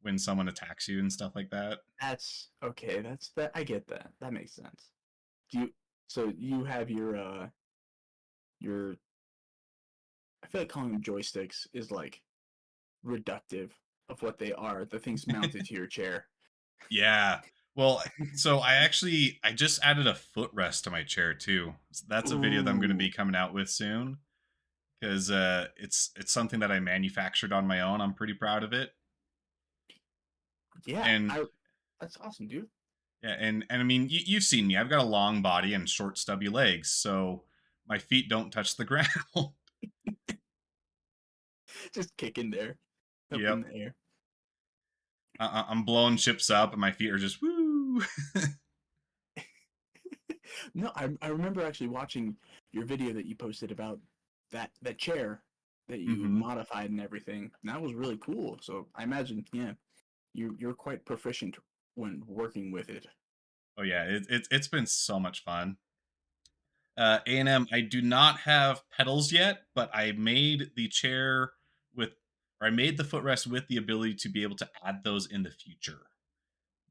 when someone attacks you and stuff like that. That's okay. That's that. I get that. That makes sense. Do you? So you have your I feel like calling them joysticks is like reductive of what they are. The things mounted to your chair. Yeah. Well, so I just added a footrest to my chair too. So that's a video that I'm going to be Ooh, coming out with soon because it's something that I manufactured on my own. I'm pretty proud of it. yeah, And I. That's awesome, dude. yeah, and I mean you've seen me. I've got a long body and short stubby legs, so my feet don't touch the ground. Just kicking there, up Yep. in the air. I'm blowing ships up, and my feet are just woo. No, I remember actually watching your video that you posted about that chair that you hmm modified and everything. And that was really cool. So I imagine, yeah, you're quite proficient when working with it. Oh yeah, it's been so much fun. A&M, I do not have pedals yet, but I made the chair with, or I made the footrest with the ability to be able to add those in the future.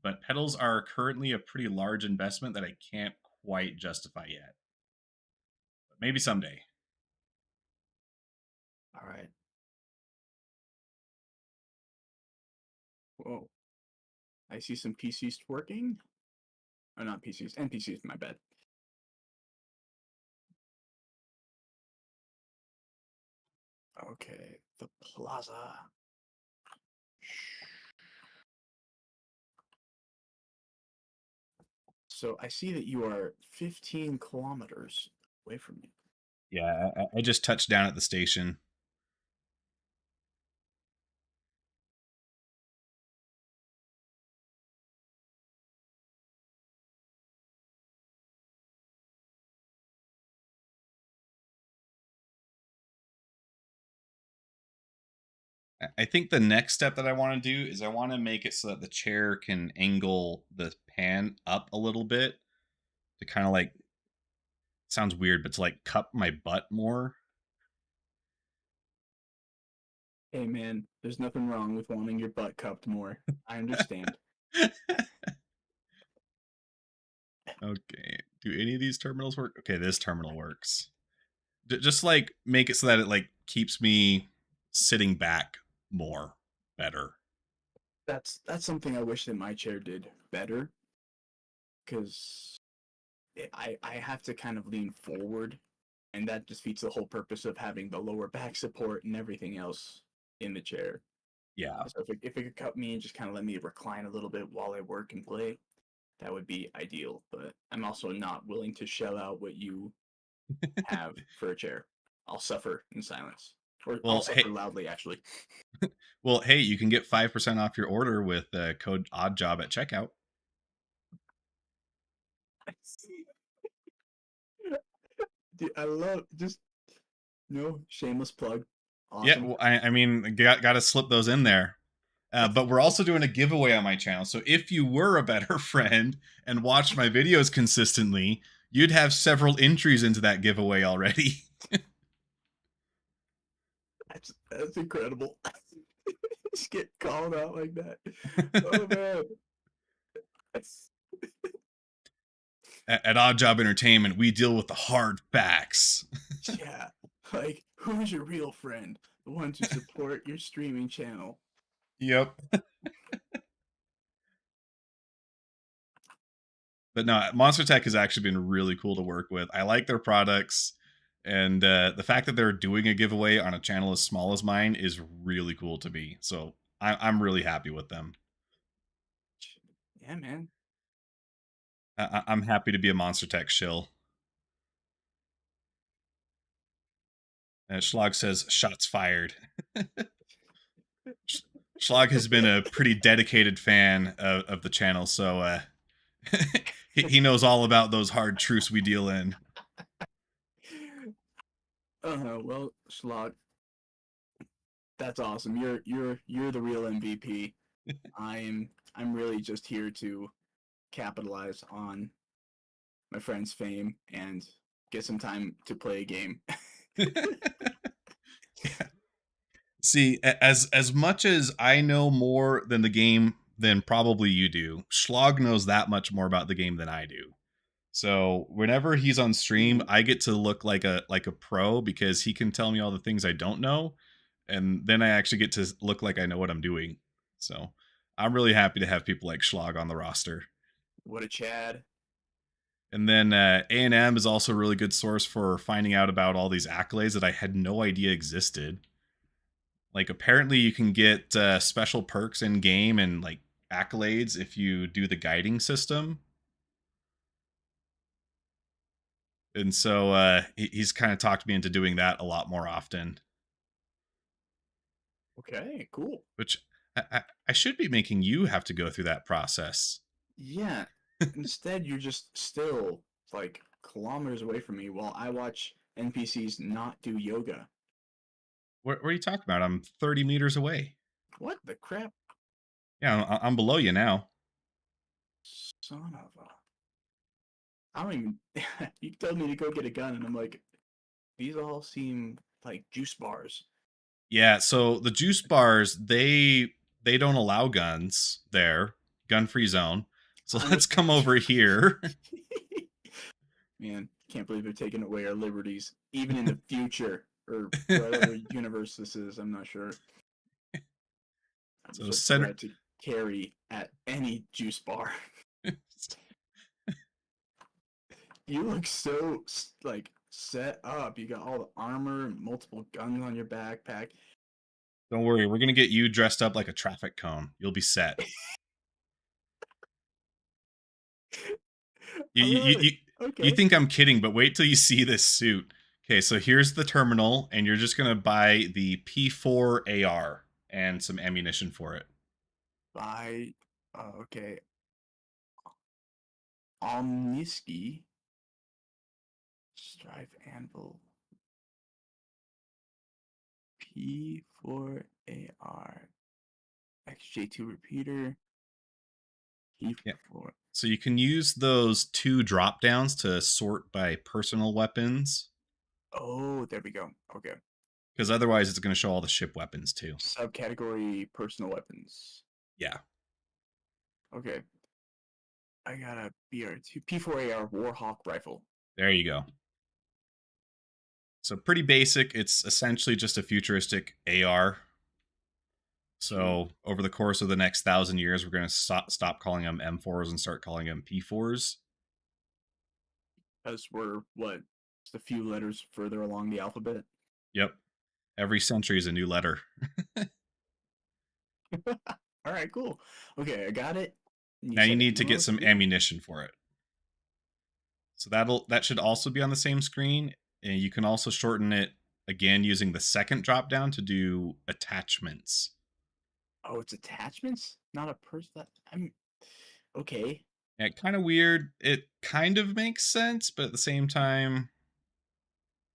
But pedals are currently a pretty large investment that I can't quite justify yet. But maybe someday. All right. Whoa. I see some PCs working. Oh, not PCs. NPCs, my bad. Okay. The plaza. So I see that you are 15 kilometers away from me. Yeah, I just touched down at the station. I think the next step that I want to do is I want to make it so that the chair can angle the pan up a little bit to kind of like, sounds weird, but to like cup my butt more. Hey man, there's nothing wrong with wanting your butt cupped more. I understand. Okay. Do any of these terminals work? Okay, this terminal works. Just like make it so that it like keeps me sitting back more better. That's something I wish that my chair did better because I have to kind of lean forward, and that defeats the whole purpose of having the lower back support and everything else in the chair. Yeah. So if it could cut me and just kind of let me recline a little bit while I work and play, that would be ideal. But I'm also not willing to shell out what you have for a chair. I'll suffer in silence, or I'll Well, suffer hey, loudly. Actually, you can get 5% off your order with code OddJob at checkout. dude, I love just no shameless plug. Yeah, Awesome. well, I mean, got to slip those in there. But we're also doing a giveaway on my channel. So if you were a better friend and watched my videos consistently, you'd have several entries into that giveaway already. That's incredible. Just get called out like that. Oh man. That's, At Odd Job Entertainment, we deal with the hard facts. yeah. Like, who's your real friend? The one to support your streaming channel. Yep. But no, Monster Tech has actually been really cool to work with. I like their products, and the fact that they're doing a giveaway on a channel as small as mine is really cool to me. So I'm really happy with them. Yeah, man. I'm happy to be a Monster Tech shill. Schlag says shots fired. Schlag has been a pretty dedicated fan of the channel, so he knows all about those hard truths we deal in. Well, Schlag, that's awesome. You're the real MVP. I'm really just here to capitalize on my friend's fame and get some time to play a game. See, as much as I know more than the game than probably you do, Schlag knows that much more about the game than I do. So whenever he's on stream, Ooh, I get to look like a pro because he can tell me all the things I don't know, and then I actually get to look like I know what I'm doing. So I'm really happy to have people like Schlag on the roster. what a Chad. And then A&M is also a really good source for finding out about all these accolades that I had no idea existed. Like apparently you can get special perks in game and like accolades if you do the guiding system. And so he's kind of talked me into doing that a lot more often, Okay, cool. which I should be making you have to go through that process. Yeah. Instead, you're just still like kilometers away from me while I watch NPCs not do yoga. What are you talking about? I'm 30 meters away. What the crap? Yeah, I'm below you now. Son of a. I don't even. You told me to go get a gun, and I'm like, these all seem like juice bars. Yeah, so the juice bars, they don't allow guns there. Gun free zone. So I'm let's with. come over here. Man, can't believe they're taking away our liberties, even in the future or whatever universe this is. I'm not sure. I'm So just a center threat to carry at any juice bar. You look so like set up. You got all the armor and multiple guns on your backpack. don't worry, we're gonna get you dressed up like a traffic cone. You'll be set. You All you you, right. you you Okay. think I'm kidding, but wait till you see this suit. Okay, so here's the terminal, and you're just gonna buy the P4 AR and some ammunition for it. By okay. Omniski Strife Anvil P4AR XJ2 repeater Yeah. P4. So you can use those two drop downs to sort by personal weapons, Oh, there we go. Okay. because otherwise it's going to show all the ship weapons too. Subcategory personal weapons. Yeah, Okay. I got a BR2 P4AR Warhawk rifle. there you go. So pretty basic. It's essentially just a futuristic AR. Sweet. So over the course of the next 1,000 years, we're going to stop calling them M4s and start calling them P4s. Because we're what? Just a few letters further along the alphabet. Yep. Every century is a new letter. All right, cool. Okay, I got it. You Now you said need to ammo, get some sweet. ammunition for it. So that should also be on the same screen. And you can also shorten it again using the second drop down to do attachments. Oh, it's attachments, not a person. I'm okay. Yeah, kind of weird. It kind of makes sense, but at the same time,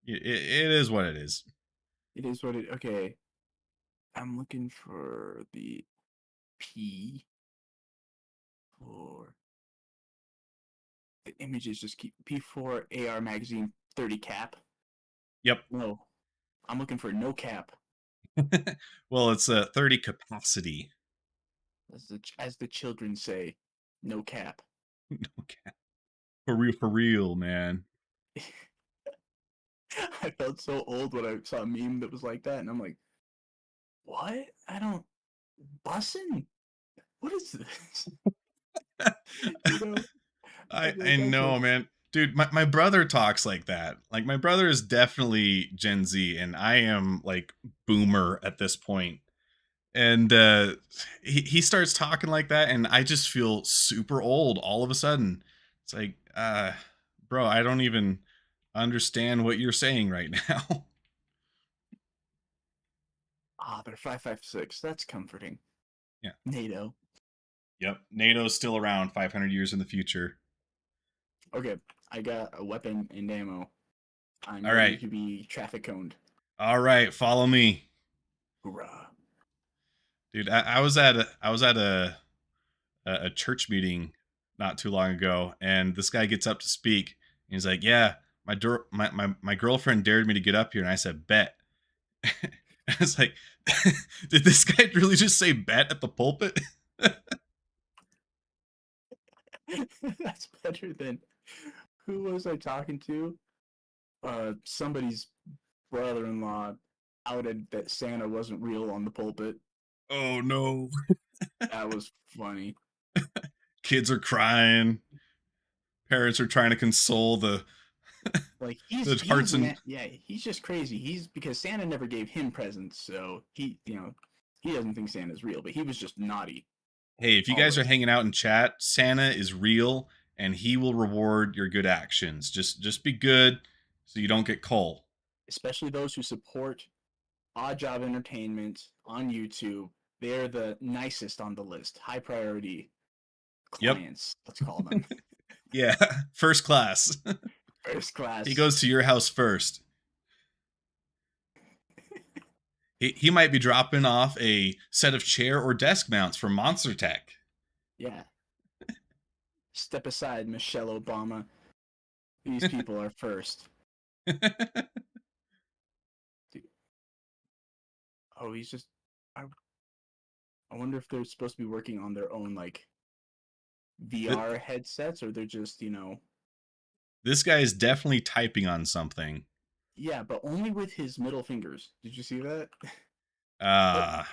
it is what it is. It is what it. Okay, I'm looking for the P for the images. Just keep P4 AR magazine 30 cap. Yep. No, I'm looking for no cap. Well, it's a 30 capacity. As the children say, no cap. Okay. For real, man. I felt so old when I saw a meme that was like that, and I'm like, what? I don't bussin. What is this? You know, I feel I like that's know, like, man. Dude, my brother talks like that. Like my brother is definitely Gen Z, and I am like boomer at this point. And he starts talking like that, and I just feel super old all of a sudden. It's like, bro, I don't even understand what you're saying right now. they're 556. That's comforting. Yeah. NATO. Yep. NATO's still around 500 years in the future. Okay, I got a weapon and ammo. I'm All ready right. to be traffic coned. All right. Follow me. Hoorah. Dude, I was at a church meeting not too long ago, and this guy gets up to speak. And he's like, "Yeah, my girlfriend dared me to get up here," and I said, "Bet." I was like, "Did this guy really just say bet at the pulpit?" That's better than Who was I talking to? Somebody's brother-in-law outed that Santa wasn't real on the pulpit. Oh no. That was funny. Kids are crying. Parents are trying to console Like the he's hearts and yeah, he's just crazy. He's because Santa never gave him presents, so he doesn't think Santa's real, but he was just naughty hey, if you guys are always. hanging out in chat, Santa is real and he will reward your good actions. Just be good so you don't get coal. Especially those who support Odd Job Entertainment on YouTube. They're the nicest on the list. High priority Yep. clients, let's call them. Yeah. First class. First He class. goes to your house first. He might be dropping off a set of chair or desk mounts from Monster Tech. Yeah. Step aside, Michelle Obama. These people are first. Dude. Oh, he's just. I wonder if they're supposed to be working on their own like VR headsets, or they're just This guy is definitely typing on something. yeah, but only with his middle fingers. Did you see that? Oh, Ah,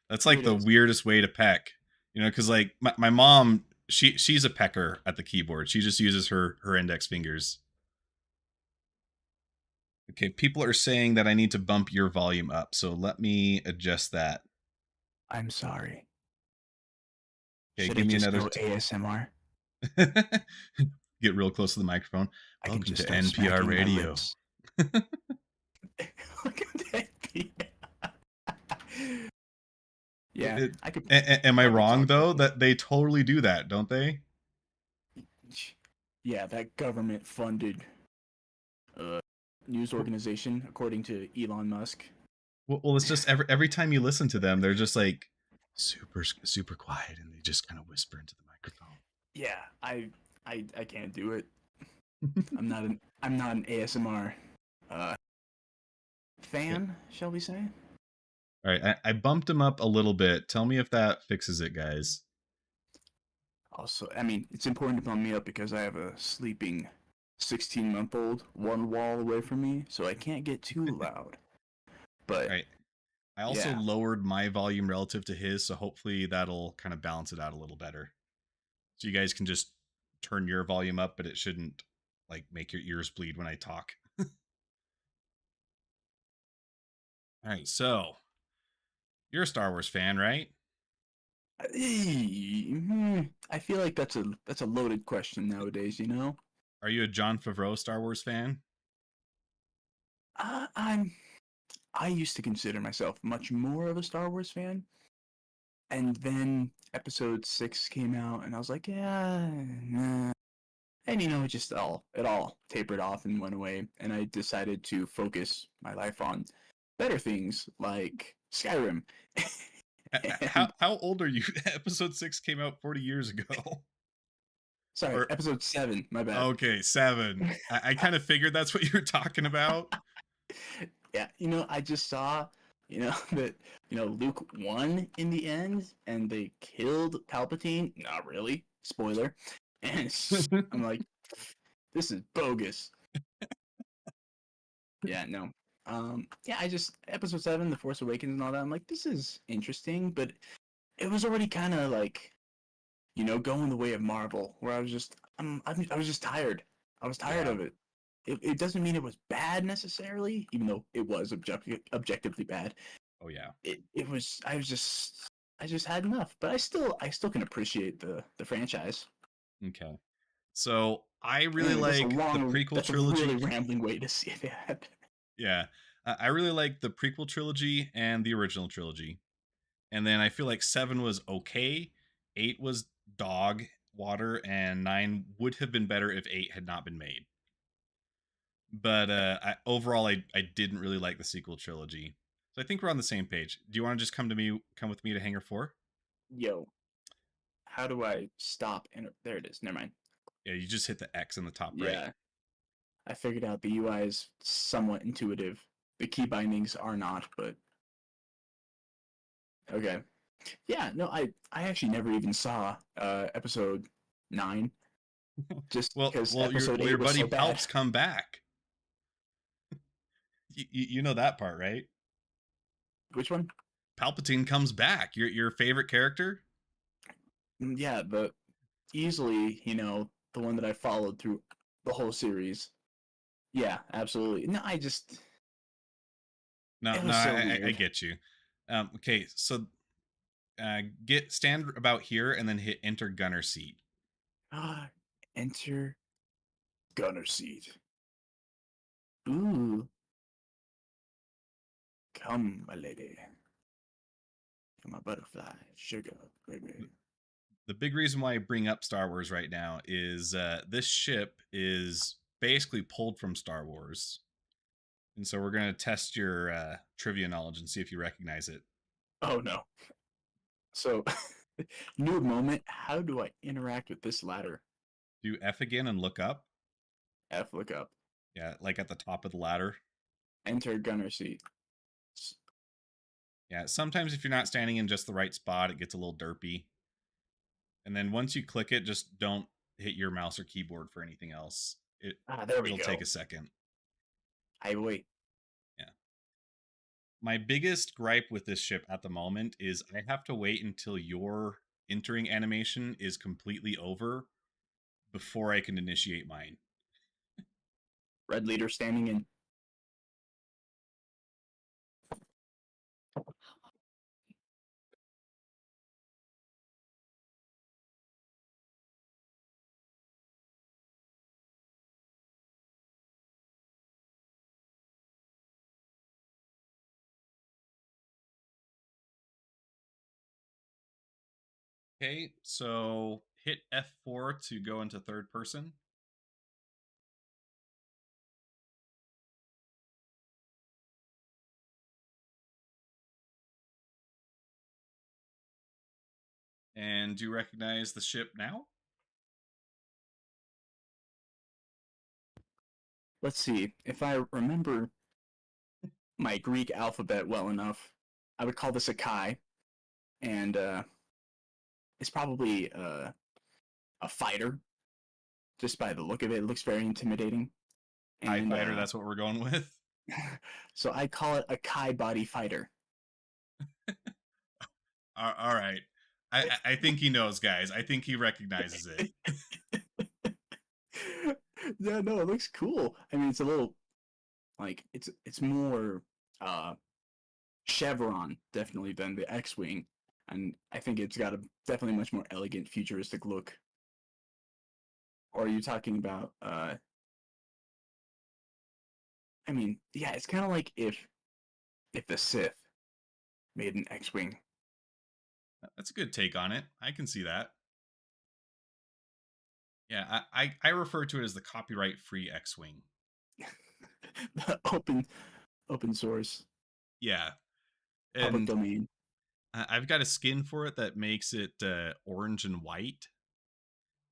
that's here like it the is. weirdest way to peck. Because like my mom, she's a pecker at the keyboard. She just uses her index fingers. Okay, people are saying that I need to bump your volume up, so let me adjust that. I'm sorry. Okay, Should give it me just another. go ASMR? Get real close to the microphone. I can Welcome to just start NPR smacking my Radio. lips. Look at that. Yeah, I could. Am I I could wrong talk like though this. that they totally do that, don't they? Yeah, that government-funded uh, news organization, according to Elon Musk. Well, it's just every time you listen to them, they're just like super quiet, and they just kind of whisper into the microphone. Yeah, I can't do it. I'm not an ASMR uh, Okay. fan, shall we say? All right, I bumped him up a little bit. Tell me if that fixes it, guys. Also, I mean, it's important to bump me up because I have a sleeping 16-month-old one wall away from me, so I can't get too loud. But All right. I also yeah, lowered my volume relative to his, so hopefully that'll kind of balance it out a little better. So you guys can just turn your volume up, but it shouldn't like make your ears bleed when I talk. All right, so you're a Star Wars fan, right? I feel like that's a loaded question nowadays. Are you a Jon Favreau Star Wars fan? Uh, I'm I used to consider myself much more of a Star Wars fan, and then Episode 6 came out, and I was like, yeah, nah. And it all tapered off and went away, and I decided to focus my life on better things like Skyrim. How And how old are you? Episode 6 came out 40 years ago. sorry, Or Episode 7, my bad. okay, 7. I kind of figured that's what you were talking about. Yeah, I just saw, that Luke won in the end, and they killed Palpatine. Not really, spoiler. And I'm like, this is bogus. Yeah, no. Yeah, I just Episode 7, The Force Awakens, and all that. I'm like, this is interesting, but it was already kind of like, going the way of Marvel, where I was just tired. I was tired Yeah. of it. It doesn't mean it was bad necessarily, even though it was objectively bad. Oh yeah. It was I just had enough, but I still can appreciate the franchise. Okay. So I really Anyway, like the prequel that's a really trilogy. rambling way to see that. Yeah. I really like the prequel trilogy and the original trilogy. And then I feel like 7 was okay. 8 was dog water, and 9 would have been better if 8 had not been made. But overall, I didn't really like the sequel trilogy. So I think we're on the same page. Do you want to just come with me to Hangar 4? Yo, how do I stop? And there it is. Never mind. Yeah, you just hit the X in the top right. Yeah, I figured out the UI is somewhat intuitive. The key bindings are not, but okay. Yeah, no, I actually never even saw Episode 9. just Well, because episode your 8 was buddy so bad. Palp's come back. You know that part, right? Which one? Palpatine comes back. Your favorite character. Yeah, the easily, the one that I followed through the whole series. Yeah, absolutely. No, No, it no, was so I weird. get you. Okay, so get stand about here and then hit enter gunner seat. Ah, enter gunner seat. Ooh, come, my lady. Come, my butterfly. Sugar, baby. The big reason why I bring up Star Wars right now is this ship is basically pulled from Star Wars, and so we're going to test your trivia knowledge and see if you recognize it. Oh, no. So, new moment. How do I interact with this ladder? Do F again and look up. F, look up. Yeah, like at the top of the ladder. Enter gunner seat. Yeah, sometimes if you're not standing in just the right spot, it gets a little derpy. And then once you click it, just don't hit your mouse or keyboard for anything else. There we It'll take go. a second. I wait. Yeah. My biggest gripe with this ship at the moment is I have to wait until your entering animation is completely over before I can initiate mine. Red leader standing in. Okay, so hit F4 to go into third person. And do you recognize the ship now? Let's see. If I remember my Greek alphabet well enough, I would call this a Kai, and it's probably a fighter. Just by the look of it, it looks very intimidating. TIE And fighter, that's what we're going with. so I call it a Kai body fighter. All right. I think he knows, guys. I think he recognizes it. Yeah, no, it looks cool. I mean, it's a little like it's more uh chevron definitely than the X-wing, and I think it's got a definitely much more elegant, futuristic look. Or are you talking about? I mean, yeah, it's kind of like if the Sith made an X-wing. That's a good take on it. I can see that. Yeah, I refer to it as the copyright free X Wing. The open source, Yeah. public And domain. I've got a skin for it that makes it orange and white,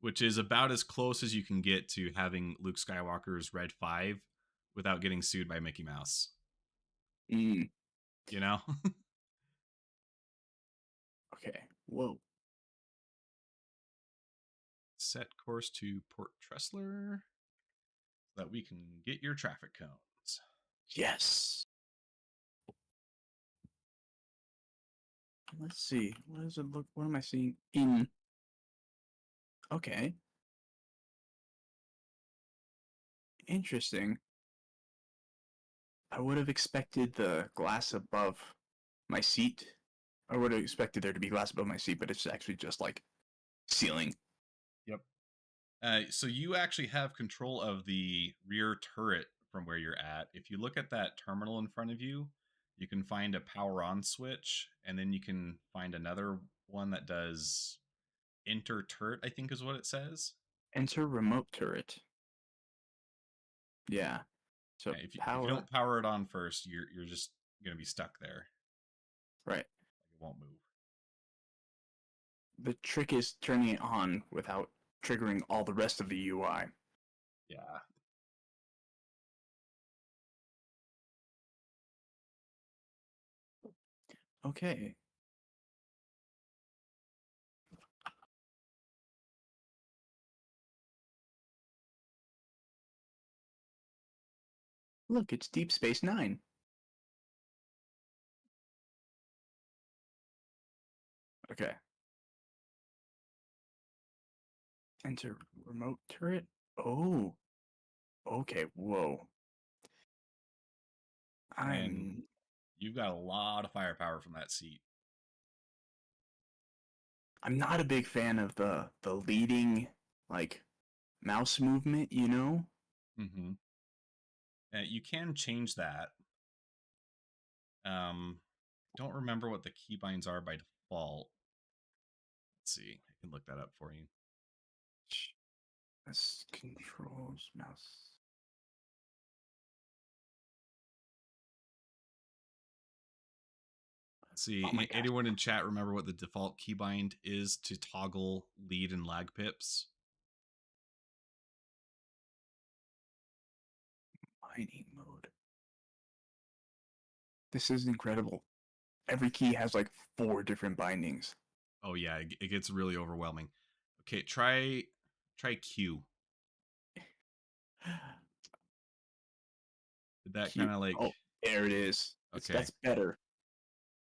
which is about as close as you can get to having Luke Skywalker's Red 5 without getting sued by Mickey Mouse. Mm, You know? okay. Whoa. Set course to Port Tressler so that we can get your traffic cones. Yes. Let's see. What does it look? What am I seeing in? Okay. Interesting. I would have expected the glass above my seat. I would have expected there to be glass above my seat, but it's actually just like ceiling. Yep. So you actually have control of the rear turret from where you're at. If you look at that terminal in front of you, you can find a power on switch, and then you can find another one that does enter turret, I think is what it says. Enter remote turret. Yeah. So Yeah, if you power. don't power it on first, you're just gonna be stuck there. Right. It won't move. The trick is turning it on without triggering all the rest of the UI. Yeah. Okay. Look, it's Deep Space Nine. Okay. Enter remote turret. Oh, okay. Whoa. And I'm you've got a lot of firepower from that seat. I'm not a big fan of the leading like mouse movement, you know? Mm-hmm. You can change that. Don't remember what the keybinds are by default. Let's see. I can look that up for you. This controls mouse. Let's Oh my see. gosh. Anyone in chat remember what the default keybind is to toggle lead and lag pips? Mining mode. This is incredible. Every key has like 4 different bindings. Oh yeah, it gets really overwhelming. Okay, try Q. Did that kind Cute. of like Oh, there it is. okay? That's better.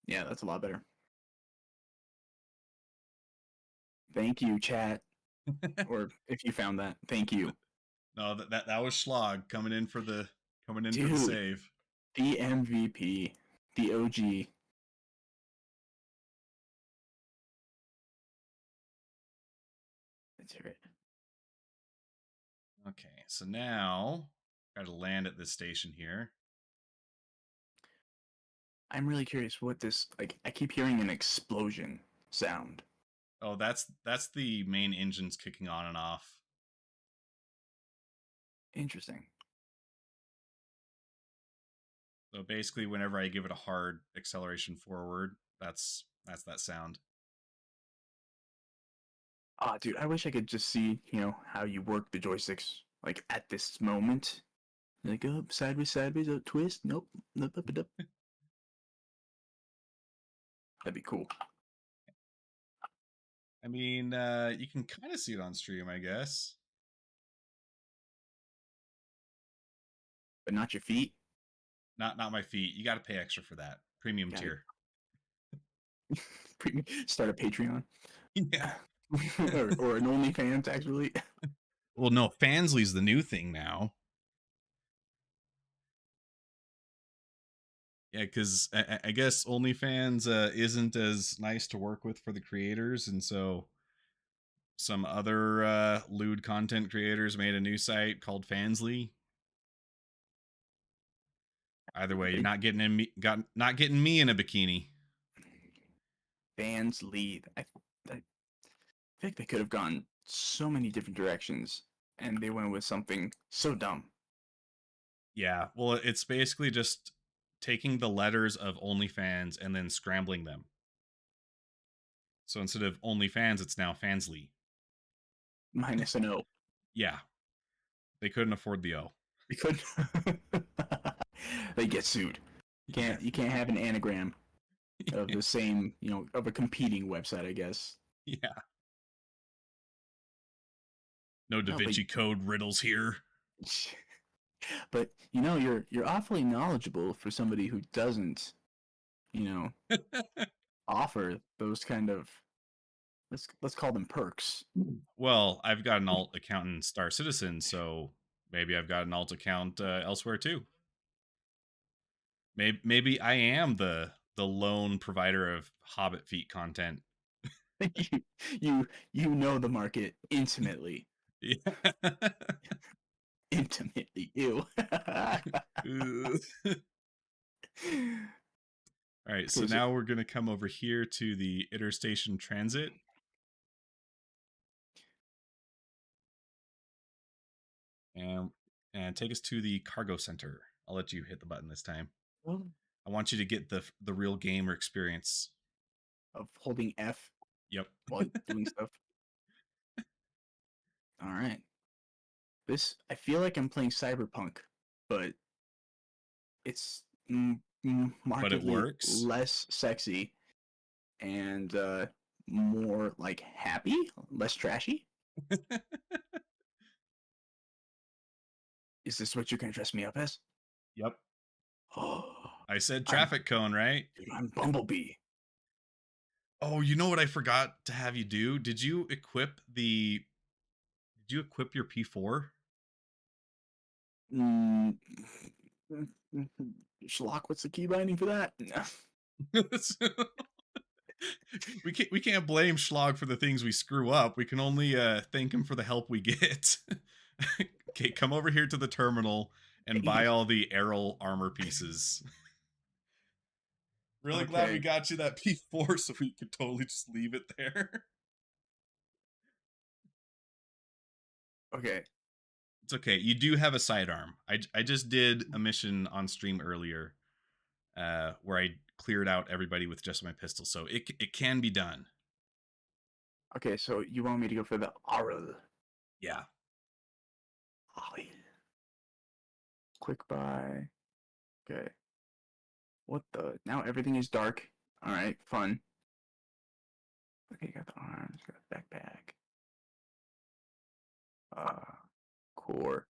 Yeah, that's a lot better. Thank you, chat. Or if you found that, thank you. No, that was Schlag coming in for the Dude, save. the MVP, the OG. Let's hear it. Okay, so now got to land at this station here. I'm really curious what this like. I keep hearing an explosion sound. Oh, that's the main engines kicking on and off. Interesting. So basically, whenever I give it a hard acceleration forward, that's that sound. Ah, dude, I wish I could just see, how you work the joysticks like at this moment. Like up, sideways, up, twist. Nope. Nope, up, up. That'd be cool. I mean, you can kind of see it on stream, I guess. But not your feet. Not my feet. You got to pay extra for that premium Gotta tier. start a Patreon. Yeah. or an OnlyFans, actually. Well, no, Fansly's the new thing now. Yeah, because I guess OnlyFans isn't as nice to work with for the creators, and so some other lewd content creators made a new site called Fansly. Either way, you're They not getting not getting me in a bikini. fans lead. I think they could have gone so many different directions, and they went with something so dumb. Yeah, well, it's basically just taking the letters of OnlyFans and then scrambling them. So instead of OnlyFans, it's now Fansly. Minus an O. Yeah, they couldn't afford the O. They could. They get sued. Yeah, You can't have an anagram of yeah, the same, of a competing website, I guess. yeah. No Da No, but Vinci Code riddles here. but you're awfully knowledgeable for somebody who doesn't, you know, offer those kind of let's call them perks. Well, I've got an alt account in Star Citizen, so maybe I've got an alt account elsewhere too. Maybe I am the lone provider of Hobbit feet content. you you know the market intimately. Yeah. Intimately. Ew. All right, so Okay, so now we're going to come over here to the Interstation Transit. And and take us to the cargo center. I'll let you hit the button this time. well, I want you to get the real gamer experience. of holding F Yep. while doing stuff. All right. I feel like I'm playing Cyberpunk, but it's But it markedly works. less sexy and more like happy, less trashy. Is this what you're gonna dress me up as? Yep. Oh, I said I'm traffic cone, right? dude, I'm Bumblebee. Oh, you know what I forgot to have you do? Did you equip your P4? Mm. Schlock, what's the key binding for that? We can't blame Schlag for the things we screw up. We can only thank him for the help we get. Okay, come over here to the terminal and buy all the Errol armor pieces. Really glad we Okay, got you that P4 so we could totally just leave it there. okay, It's okay. You do have a sidearm. I just did a mission on stream earlier where I cleared out everybody with just my pistol, so it can be done. okay. So you want me to go for the Arl? Yeah. Quick buy. Okay. What the? Now everything is dark. All right, fun. Okay, got the arms, got the backpack. Uh, core.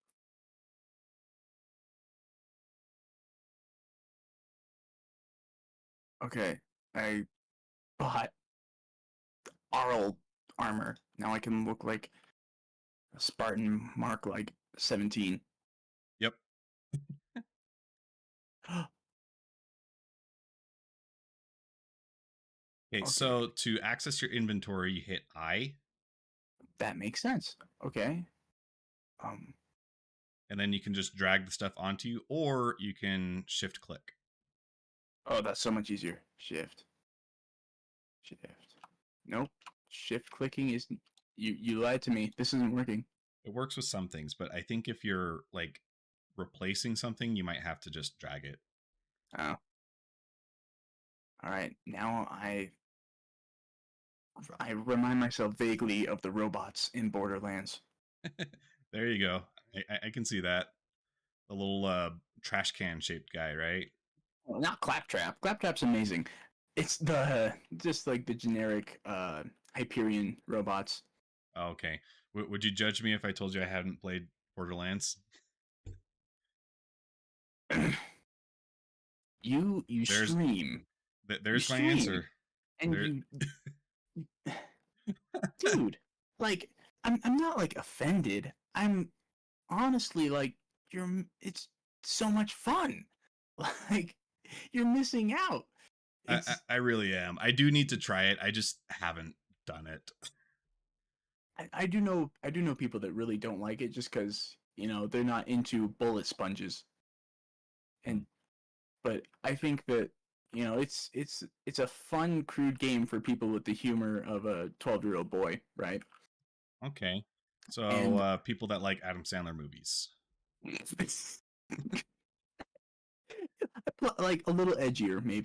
Okay, I bought Arl armor. Now I can look like a Spartan Mark like 17. Yep. Okay, Okay, so to access your inventory, you hit I, that makes sense. Okay. Um. and then you can just drag the stuff onto you, or you can shift click. Oh, that's so much easier. Shift. Shift. Nope. Shift clicking is. You lied to me. This isn't working. It works with some things, but I think if you're like replacing something, you might have to just drag it. Oh. All right. Now I remind myself vaguely of the robots in Borderlands. There you go. I can see that. The little trash can shaped guy, right? Well, not Claptrap. Claptrap's amazing. It's the just like the generic Hyperion robots. Oh, okay. Would you judge me if I told you I hadn't played Borderlands? You There's stream. You there's my stream answer. and There. you dude, like I'm not like offended. I'm honestly like it's so much fun. Like you're missing out. It's I really am. I do need to try it. I just haven't done it. I do know people that really don't like it just because they're not into bullet sponges. Hmm. And but I think that it's a fun crude game for people with the humor of a 12-year-old boy, right? Okay. So And people that like Adam Sandler movies. like a little edgier maybe.